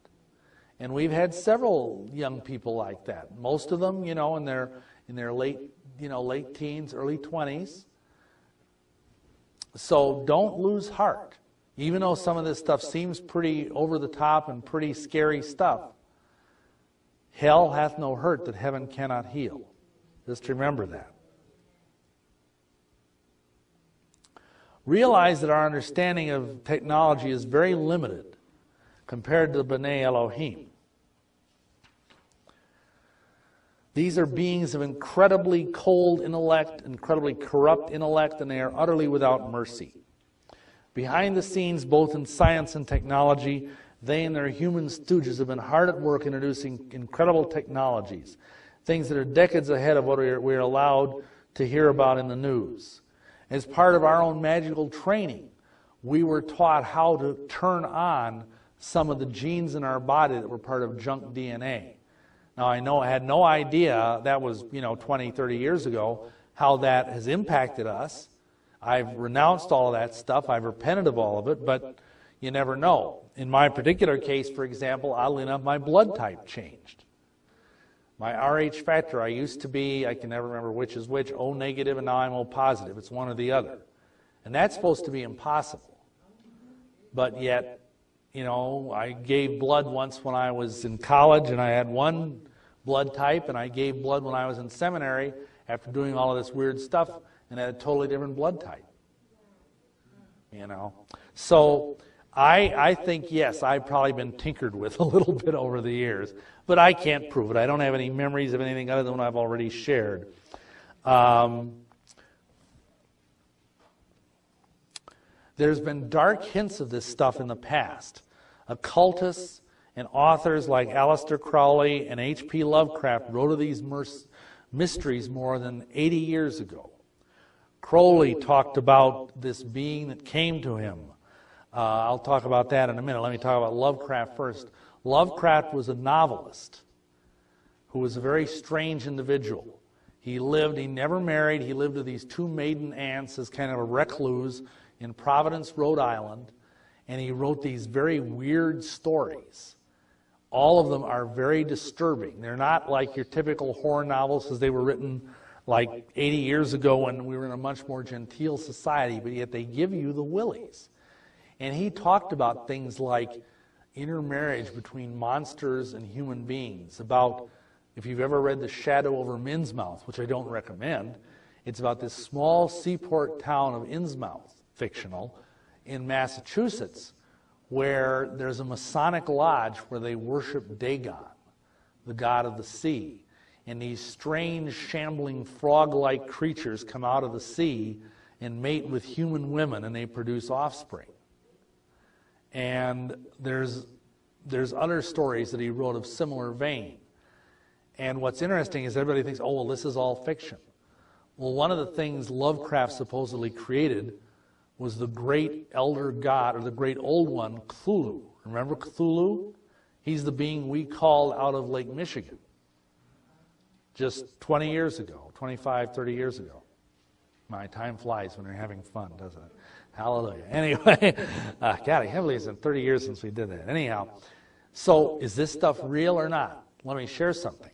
And we've had several young people like that. Most of them, you know, in their late teens, early 20s. So don't lose heart. Even though some of this stuff seems pretty over the top and pretty scary stuff, hell hath no hurt that heaven cannot heal. Just remember that. Realize that our understanding of technology is very limited compared to the B'nai Elohim. These are beings of incredibly cold intellect, incredibly corrupt intellect, and they are utterly without mercy. Behind the scenes, both in science and technology, they and their human stooges have been hard at work introducing incredible technologies, things that are decades ahead of what we're allowed to hear about in the news. As part of our own magical training, we were taught how to turn on some of the genes in our body that were part of junk DNA. Now, I had no idea, that was 20, 30 years ago, how that has impacted us. I've renounced all of that stuff. I've repented of all of it, but you never know. In my particular case, for example, oddly enough, my blood type changed. My RH factor, I used to be, I can never remember which is which, O negative, and now I'm O positive. It's one or the other. And that's supposed to be impossible. But yet, I gave blood once when I was in college, and I had one blood type, and I gave blood when I was in seminary after doing all of this weird stuff, and had a totally different blood type. So I think, yes, I've probably been tinkered with a little bit over the years, but I can't prove it. I don't have any memories of anything other than what I've already shared. There's been dark hints of this stuff in the past. Occultists and authors like Aleister Crowley and H.P. Lovecraft wrote of these mysteries more than 80 years ago. Crowley talked about this being that came to him. I'll talk about that in a minute. Let me talk about Lovecraft first. Lovecraft was a novelist who was a very strange individual. He never married. He lived with these two maiden aunts as kind of a recluse in Providence, Rhode Island, and he wrote these very weird stories. All of them are very disturbing. They're not like your typical horror novels, because they were written like 80 years ago when we were in a much more genteel society, but yet they give you the willies. And he talked about things like intermarriage between monsters and human beings. About, if you've ever read The Shadow over Innsmouth, which I don't recommend, it's about this small seaport town of Innsmouth, fictional, in Massachusetts, where there's a Masonic lodge where they worship Dagon, the god of the sea. And these strange, shambling, frog-like creatures come out of the sea and mate with human women, and they produce offspring. And there's other stories that he wrote of similar vein. And what's interesting is everybody thinks, oh, well, this is all fiction. Well, one of the things Lovecraft supposedly created was the great elder god, or the great old one, Cthulhu. Remember Cthulhu? He's the being we called out of Lake Michigan just 20 years ago, 25, 30 years ago. My time flies when you're having fun, doesn't it? Hallelujah. Anyway, God, I can't believe it's been 30 years since we did that. Anyhow, so is this stuff real or not? Let me share something.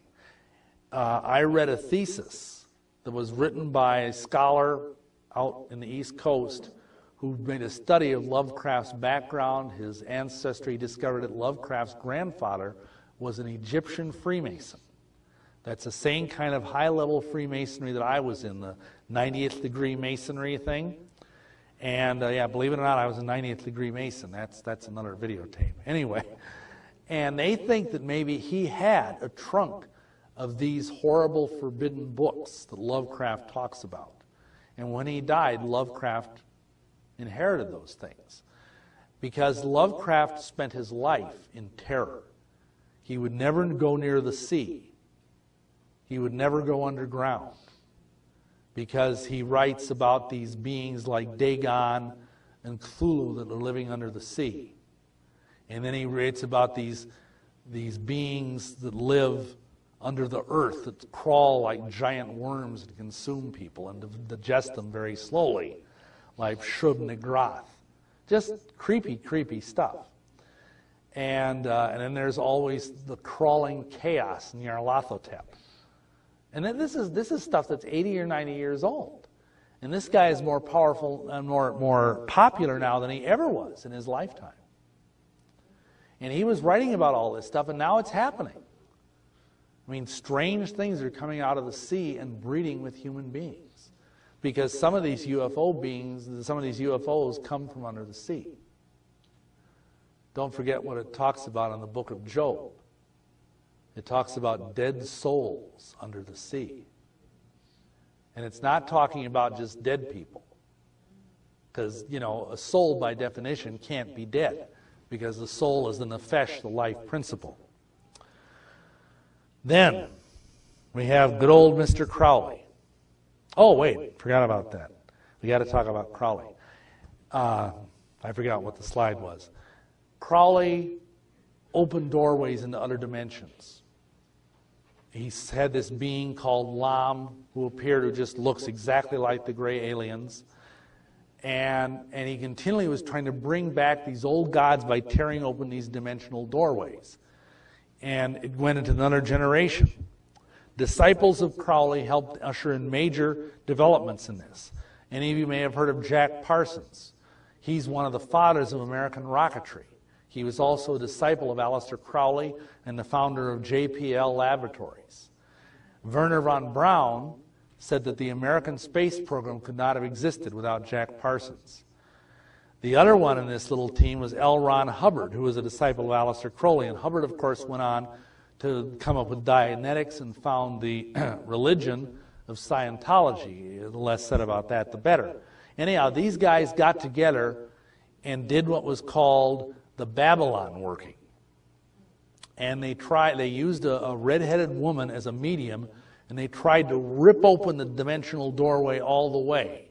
I read a thesis that was written by a scholar out in the East Coast who made a study of Lovecraft's background, his ancestry. He discovered that Lovecraft's grandfather was an Egyptian Freemason. That's the same kind of high-level Freemasonry that I was in, the 90th degree Masonry thing. And yeah, believe it or not, I was a 90th degree Mason. That's another videotape. Anyway, and they think that maybe he had a trunk of these horrible forbidden books that Lovecraft talks about. And when he died, Lovecraft inherited those things. Because Lovecraft spent his life in terror. He would never go near the sea. He would never go underground, because he writes about these beings like Dagon and Cthulhu that are living under the sea. And then he writes about these beings that live under the earth, that crawl like giant worms and consume people and digest them very slowly, like Shub-Nigroth. Just creepy, creepy stuff. And then there's always the crawling chaos in Nyarlathotep. And then this is stuff that's 80 or 90 years old. And this guy is more powerful and more popular now than he ever was in his lifetime. And he was writing about all this stuff, and now it's happening. I mean, strange things are coming out of the sea and breeding with human beings. Because some of these UFO beings, some of these UFOs come from under the sea. Don't forget what it talks about in the book of Job. It talks about dead souls under the sea. And it's not talking about just dead people. Because, a soul by definition can't be dead, because the soul is the nefesh, the life principle. Then we have good old Mr. Crowley. Oh, wait, forgot about that. We got to talk about Crowley. I forgot what the slide was. Crowley opened doorways into other dimensions. He's had this being called Lam, who appeared, who just looks exactly like the gray aliens. And he continually was trying to bring back these old gods by tearing open these dimensional doorways. And it went into another generation. Disciples of Crowley helped usher in major developments in this. Any of you may have heard of Jack Parsons. He's one of the fathers of American rocketry. He was also a disciple of Aleister Crowley and the founder of JPL Laboratories. Werner von Braun said that the American space program could not have existed without Jack Parsons. The other one in this little team was L. Ron Hubbard, who was a disciple of Aleister Crowley. And Hubbard, of course, went on to come up with Dianetics and found the religion of Scientology. The less said about that, the better. Anyhow, these guys got together and did what was called the Babylon working. And they used a red-headed woman as a medium, and they tried to rip open the dimensional doorway all the way.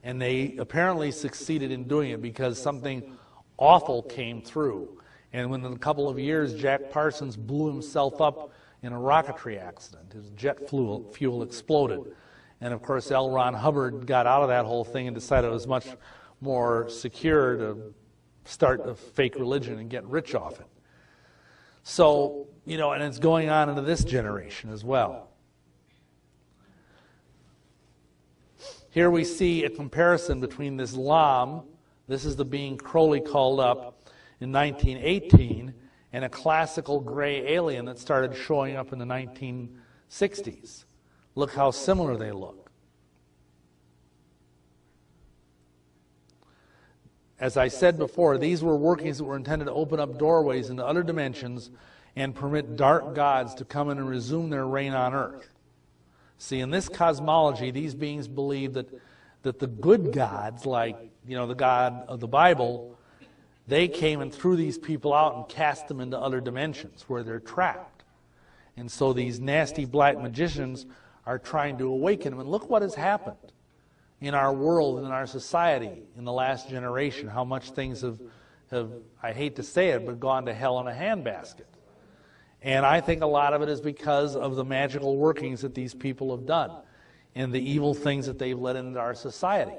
And they apparently succeeded in doing it because something awful came through. And within a couple of years, Jack Parsons blew himself up in a rocketry accident. His jet fuel exploded. And of course, L. Ron Hubbard got out of that whole thing and decided it was much more secure to start a fake religion and get rich off it. So, and it's going on into this generation as well. Here we see a comparison between this Lam, this is the being Crowley called up in 1918, and a classical gray alien that started showing up in the 1960s. Look how similar they look. As I said before, these were workings that were intended to open up doorways into other dimensions and permit dark gods to come in and resume their reign on earth. See, in this cosmology, these beings believe that the good gods, like, the God of the Bible, they came and threw these people out and cast them into other dimensions where they're trapped. And so these nasty black magicians are trying to awaken them. And look what has happened in our world and in our society in the last generation, how much things have, I hate to say it, but gone to hell in a handbasket. And I think a lot of it is because of the magical workings that these people have done and the evil things that they've let into our society.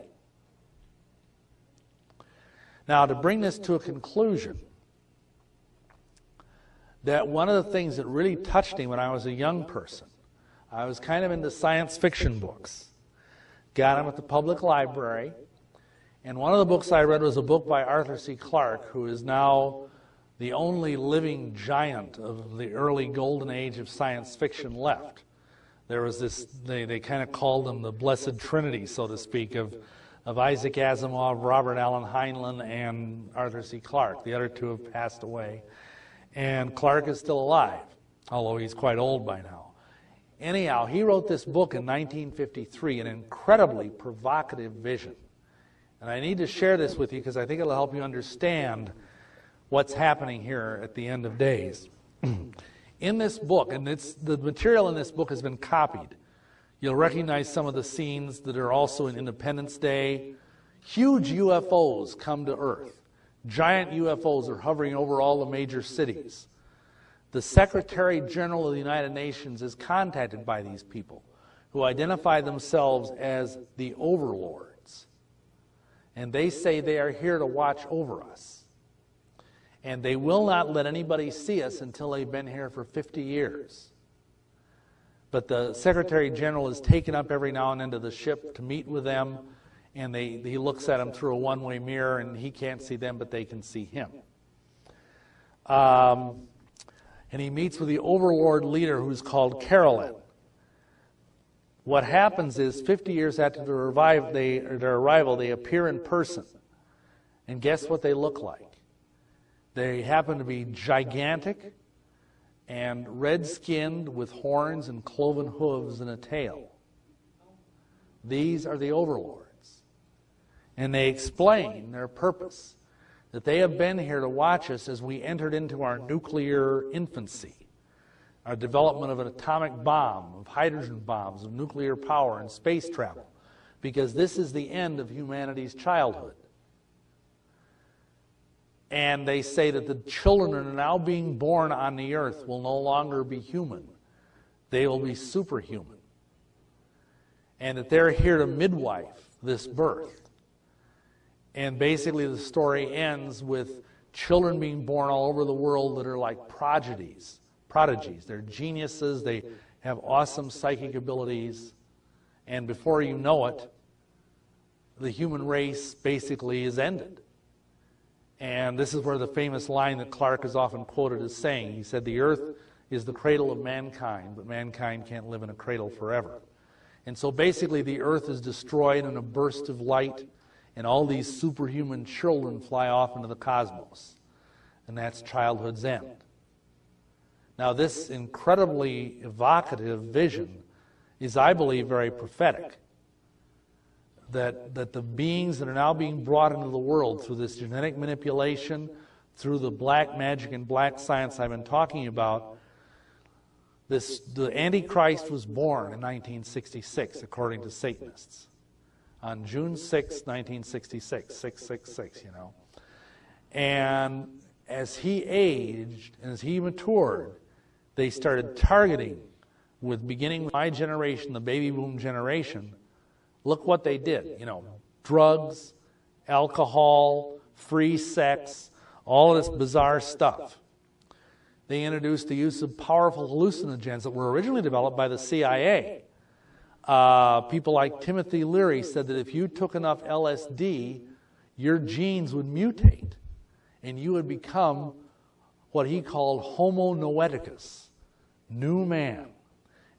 Now, to bring this to a conclusion, that one of the things that really touched me when I was a young person, I was kind of into science fiction books. Got them at the public library, and one of the books I read was a book by Arthur C. Clarke, who is now the only living giant of the early golden age of science fiction left. There was this, they kind of called them the Blessed Trinity, so to speak, of Isaac Asimov, Robert Allen Heinlein, and Arthur C. Clarke. The other two have passed away. And Clarke is still alive, although he's quite old by now. Anyhow, he wrote this book in 1953, an incredibly provocative vision. And I need to share this with you because I think it'll help you understand what's happening here at the end of days. In this book, and the material in this book has been copied. You'll recognize some of the scenes that are also in Independence Day. Huge UFOs come to Earth. Giant UFOs are hovering over all the major cities. The Secretary General of the United Nations is contacted by these people who identify themselves as the overlords. And they say they are here to watch over us. And they will not let anybody see us until they've been here for 50 years. But the Secretary General is taken up every now and then to the ship to meet with them, and he looks at them through a one-way mirror, and he can't see them, but they can see him. And he meets with the overlord leader who's called Carolyn. What happens is 50 years after their arrival, they appear in person. And guess what they look like? They happen to be gigantic and red-skinned with horns and cloven hooves and a tail. These are the overlords. And they explain their purpose, that they have been here to watch us as we entered into our nuclear infancy, our development of an atomic bomb, of hydrogen bombs, of nuclear power and space travel, because this is the end of humanity's childhood. And they say that the children that are now being born on the earth will no longer be human. They will be superhuman. And that they're here to midwife this birth. And basically the story ends with children being born all over the world that are like prodigies. They're geniuses. They have awesome psychic abilities. And before you know it, the human race basically is ended. And this is where the famous line that Clark is often quoted as saying, he said, "The earth is the cradle of mankind, but mankind can't live in a cradle forever." And so basically the earth is destroyed in a burst of light, and all these superhuman children fly off into the cosmos. And that's childhood's end. Now this incredibly evocative vision is, I believe, very prophetic. That the beings that are now being brought into the world through this genetic manipulation, through the black magic and black science I've been talking about, the Antichrist was born in 1966, according to Satanists. On June 6, 1966, 666, And as he aged, and as he matured, they started targeting, beginning with my generation, the baby boom generation. Look what they did, drugs, alcohol, free sex, all of this bizarre stuff. They introduced the use of powerful hallucinogens that were originally developed by the CIA. People like Timothy Leary said that if you took enough LSD, your genes would mutate, and you would become what he called Homo noeticus, new man,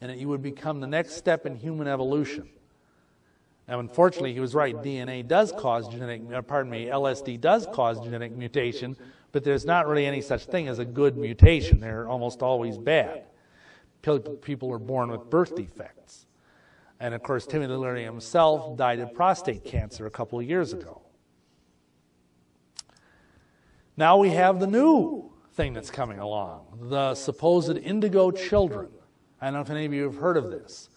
and that you would become the next step in human evolution. Now, unfortunately, he was right. LSD does cause genetic mutation, but there's not really any such thing as a good mutation. They're almost always bad. People are born with birth defects. And of course, Timothy Leary himself died of prostate cancer a couple of years ago. Now we have the new thing that's coming along, the supposed indigo children. I don't know if any of you have heard of this.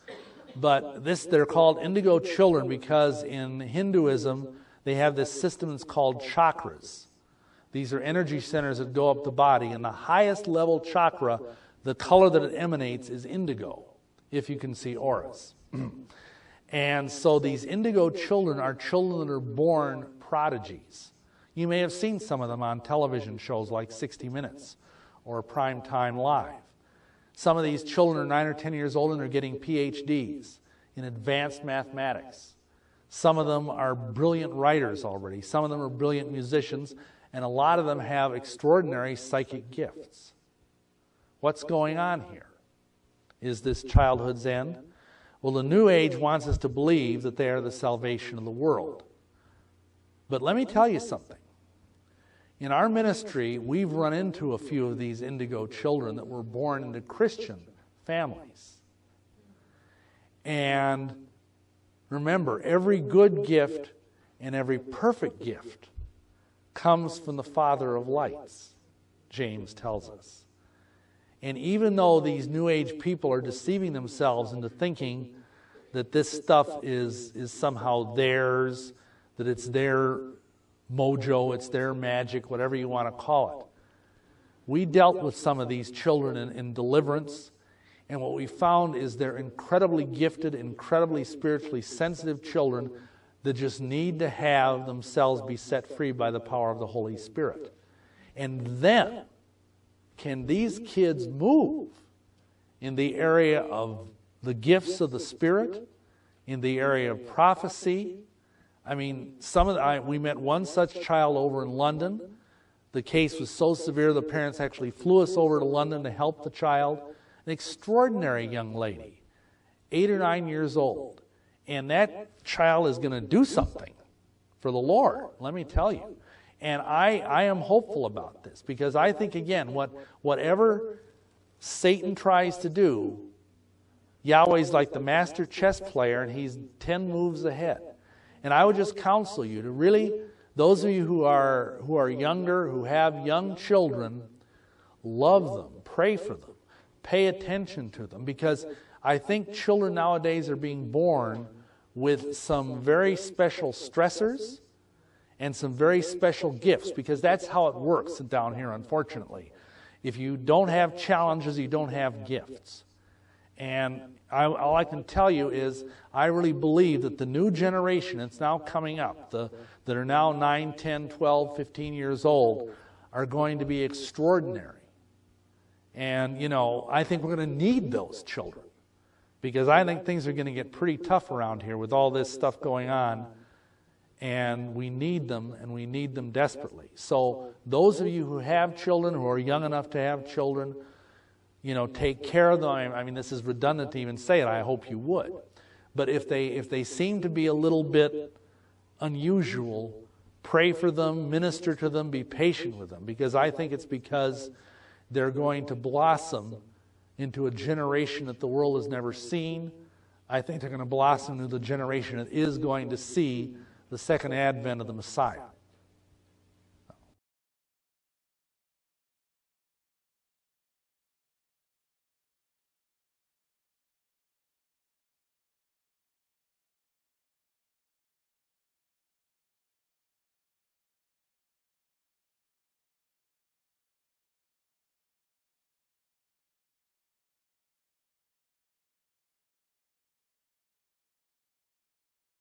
But they're called indigo children because in Hinduism, they have this system that's called chakras. These are energy centers that go up the body. And the highest level chakra, the color that it emanates is indigo, if you can see auras. And so these indigo children are children that are born prodigies. You may have seen some of them on television shows like 60 Minutes or Prime Time Live. Some of these children are 9 or 10 years old and are getting PhDs in advanced mathematics. Some of them are brilliant writers already. Some of them are brilliant musicians. And a lot of them have extraordinary psychic gifts. What's going on here? Is this childhood's end? Well, the New Age wants us to believe that they are the salvation of the world. But let me tell you something. In our ministry, we've run into a few of these indigo children that were born into Christian families. And remember, every good gift and every perfect gift comes from the Father of lights, James tells us. And even though these New Age people are deceiving themselves into thinking that this stuff is somehow theirs, that it's their mojo, it's their magic, whatever you want to call it. We dealt with some of these children in deliverance, and what we found is they're incredibly gifted, incredibly spiritually sensitive children that just need to have themselves be set free by the power of the Holy Spirit. And then, can these kids move in the area of the gifts of the Spirit, in the area of prophecy? I mean, we met one such child over in London. The case was so severe, the parents actually flew us over to London to help the child. An extraordinary young lady, 8 or 9 years old. And that child is going to do something for the Lord, let me tell you. And I am hopeful about this because I think, again, whatever Satan tries to do, Yahweh's like the master chess player and he's 10 moves ahead. And I would just counsel you to really, those of you who are younger, who have young children, love them, pray for them, pay attention to them, because I think children nowadays are being born with some very special stressors and some very special gifts, because that's how it works down here, unfortunately. If you don't have challenges, you don't have gifts. And all I can tell you is I really believe that the new generation that's now coming up, that are now 9, 10, 12, 15 years old, are going to be extraordinary. And, you know, I think we're going to need those children, because I think things are going to get pretty tough around here with all this stuff going on. And we need them, and we need them desperately. So those of you who have children, who are young enough to have children, you know, take care of them. I mean, this is redundant to even say it. I hope you would. But if they seem to be a little bit unusual, pray for them, minister to them, be patient with them, because I think it's because they're going to blossom into a generation that the world has never seen. I think they're going to blossom into the generation that is going to see the second advent of the Messiah.